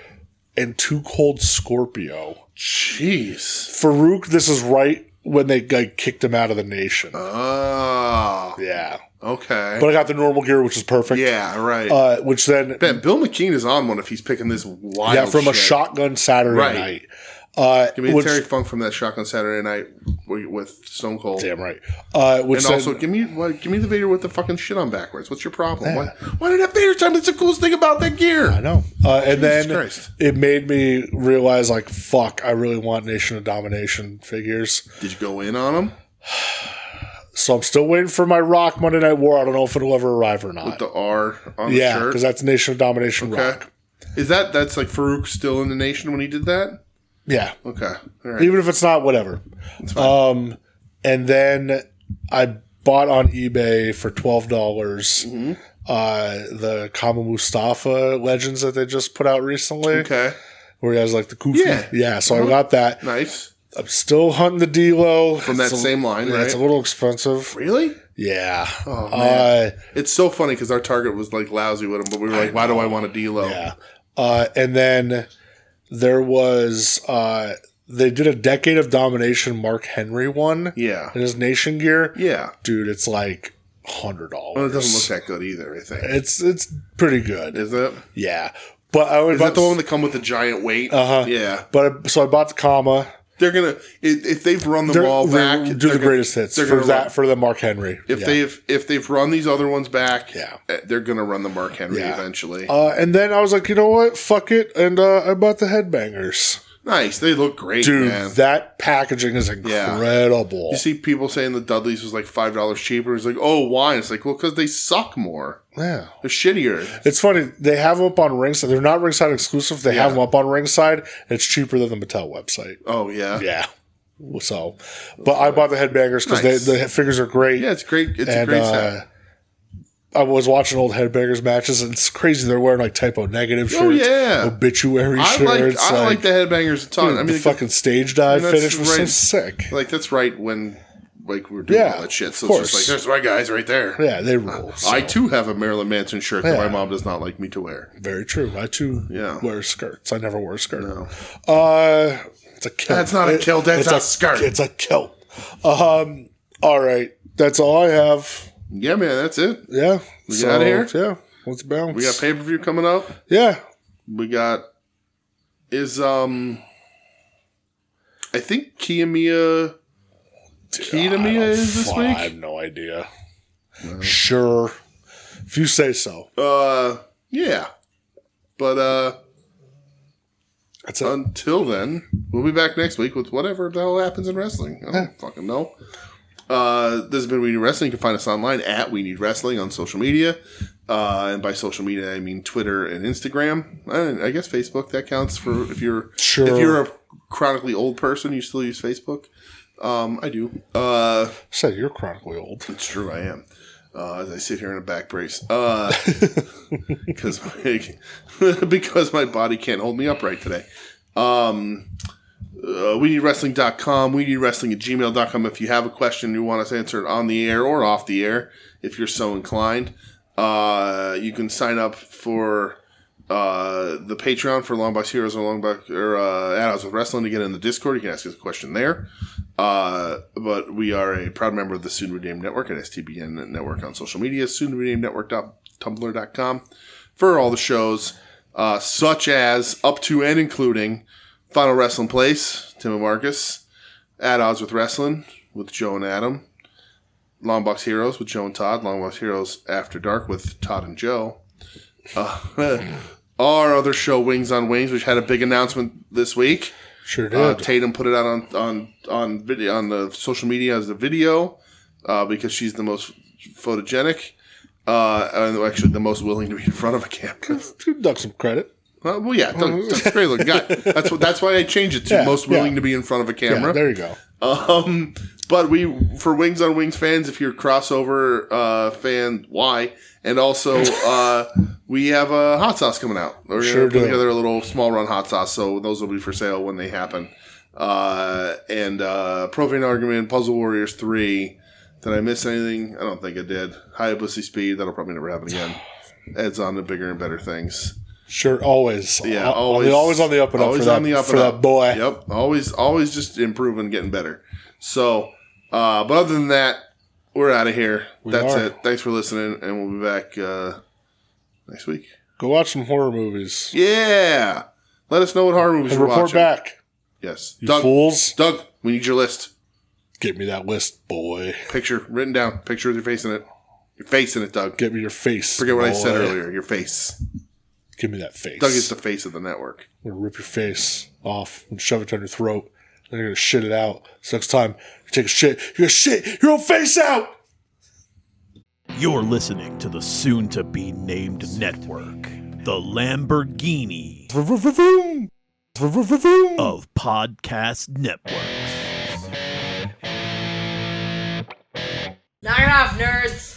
and Too Cold Scorpio. Jeez. Farouk, this is right when they kicked him out of the nation. Oh. Yeah. Okay. But I got the normal gear, which is perfect. Yeah, right. Which then... Ben, Bill McKean is on one if he's picking this wild shit. Yeah, from a Shotgun Saturday Night. Give me Terry Funk from that Shotgun Saturday Night with Stone Cold. Damn right. Also, give me the Vader with the fucking shit on backwards. What's your problem? Yeah. Why did that Vader time? That's the coolest thing about that gear. I know. And then Christ. It made me realize, fuck, I really want Nation of Domination figures. Did you go in on them? So I'm still waiting for my Rock Monday Night War. I don't know if it'll ever arrive or not. With the R on the shirt? Yeah, because that's Nation of Domination Rock. Is that's Farouk still in the Nation when he did that? Yeah. Okay. All right. Even if it's not, whatever. That's fine. And then I bought on eBay for $12. the Kama Mustafa Legends that they just put out recently. Okay. Where he has like the Kufi. Yeah, so I got that. Nice. I'm still hunting the D-Lo. From that same line, right? It's a little expensive. Really? Yeah. Oh, man. It's so funny because our Target was like lousy with them, but we were like, why do I want a D-Lo? Yeah. And then there was, they did a Decade of Domination Mark Henry one. Yeah. In his Nation gear. Yeah. Dude, it's like $100. Well, it doesn't look that good either, I think. It's pretty good. Is it? Yeah. But I would Is that the one that come with the giant weight? Uh-huh. Yeah. So I bought the Kama. They're gonna if they've run them all back, do the greatest hits for the Mark Henry. If they've run these other ones back, yeah, they're gonna run the Mark Henry eventually. And then I was like, you know what, fuck it, and I bought the Headbangers. Nice, they look great, dude. Man. That packaging is incredible. Yeah. You see people saying the Dudleys was like $5 cheaper. It's like, oh, why? It's like, well, because they suck more. Yeah, they're shittier. It's funny. They have them up on Ringside. They're not Ringside exclusive. They have them up on Ringside. It's cheaper than the Mattel website. Oh yeah, yeah. So, but I bought the Headbangers because the figures are great. Yeah, it's great. It's a great set. I was watching old Headbangers matches, and it's crazy. They're wearing like Typo Negative shirts, obituary shirts. I like the Headbangers a ton. Dude, I mean, the fucking stage dive finish was so sick. Like that's right when we were doing all that shit. So it's just like there's my guys right there. Yeah, they rule. So. I too have a Marilyn Manson shirt that my mom does not like me to wear. Very true. I too wear skirts. I never wore a skirt. No. It's a kilt. That's not a kilt. That's a skirt. It's a kilt. All right. That's all I have. Yeah, man. That's it. Yeah. We get out of here? Yeah. Let's bounce. We got pay-per-view coming up. Yeah. We got... I think Kiyomiya is this week? I have no idea. No. Sure. If you say so. Yeah. But, that's it. Until then, we'll be back next week with whatever the hell happens in wrestling. I don't fucking know. This has been We Need Wrestling. You can find us online at We Need Wrestling on social media. And by social media, I mean Twitter and Instagram. I guess Facebook, that counts for if you're a chronically old person, you still use Facebook. I do. Said you're chronically old. It's true, I am. As I sit here in a back brace. Because my body can't hold me upright today. WeNeedWrestling.com, WeNeedWrestling@gmail.com. If you have a question you want us answered on the air or off the air, if you're so inclined. You can sign up for the Patreon for Long Box Heroes or Add-ons with Wrestling to get in the Discord. You can ask us a question there. But we are a proud member of the Soon to Be Named Network at STBN Network on social media, soon-to-be-named-network.tumblr.com for all the shows, such as up to and including Final Wrestling Place, Tim and Marcus, At Odds with Wrestling with Joe and Adam, Long Box Heroes with Joe and Todd, Long Box Heroes After Dark with Todd and Joe. Our other show, Wings on Wings, which had a big announcement this week. Sure did. Tatum put it out on video on the social media as a video because she's the most photogenic, and actually the most willing to be in front of a camera. Duck some credit. Well, yeah, Doug's a great looking guy. That's why I changed it to most willing to be in front of a camera. Yeah, there you go. But for Wings on Wings fans, if you're a crossover fan, why? And also, we have a hot sauce coming out. We're going to put together a little small run hot sauce, so those will be for sale when they happen. And Profane Argument, Puzzle Warriors 3. Did I miss anything? I don't think I did. Hayabusa Speed, that'll probably never happen again. Adds on to bigger and better things. Sure, always. Yeah, always on the up and up for that boy. Yep, always just improving, getting better. So, but other than that, we're out of here. That's it. Thanks for listening, and we'll be back next week. Go watch some horror movies. Yeah, let us know what horror movies you're watching. Report back. Yes, you fools. Doug, we need your list. Get me that list, boy. Picture written down. Picture with your face in it. Your face in it, Doug. Get me your face. Forget what I said earlier. Your face. Give me that face. Doug is the face of the network. I'm going to rip your face off and shove it down your throat. Then you're going to shit it out. So next time you take a shit, you're going to shit your own face out! You're listening to the soon-to-be-named network, the Lamborghini of podcast networks. Knock it off, nerds!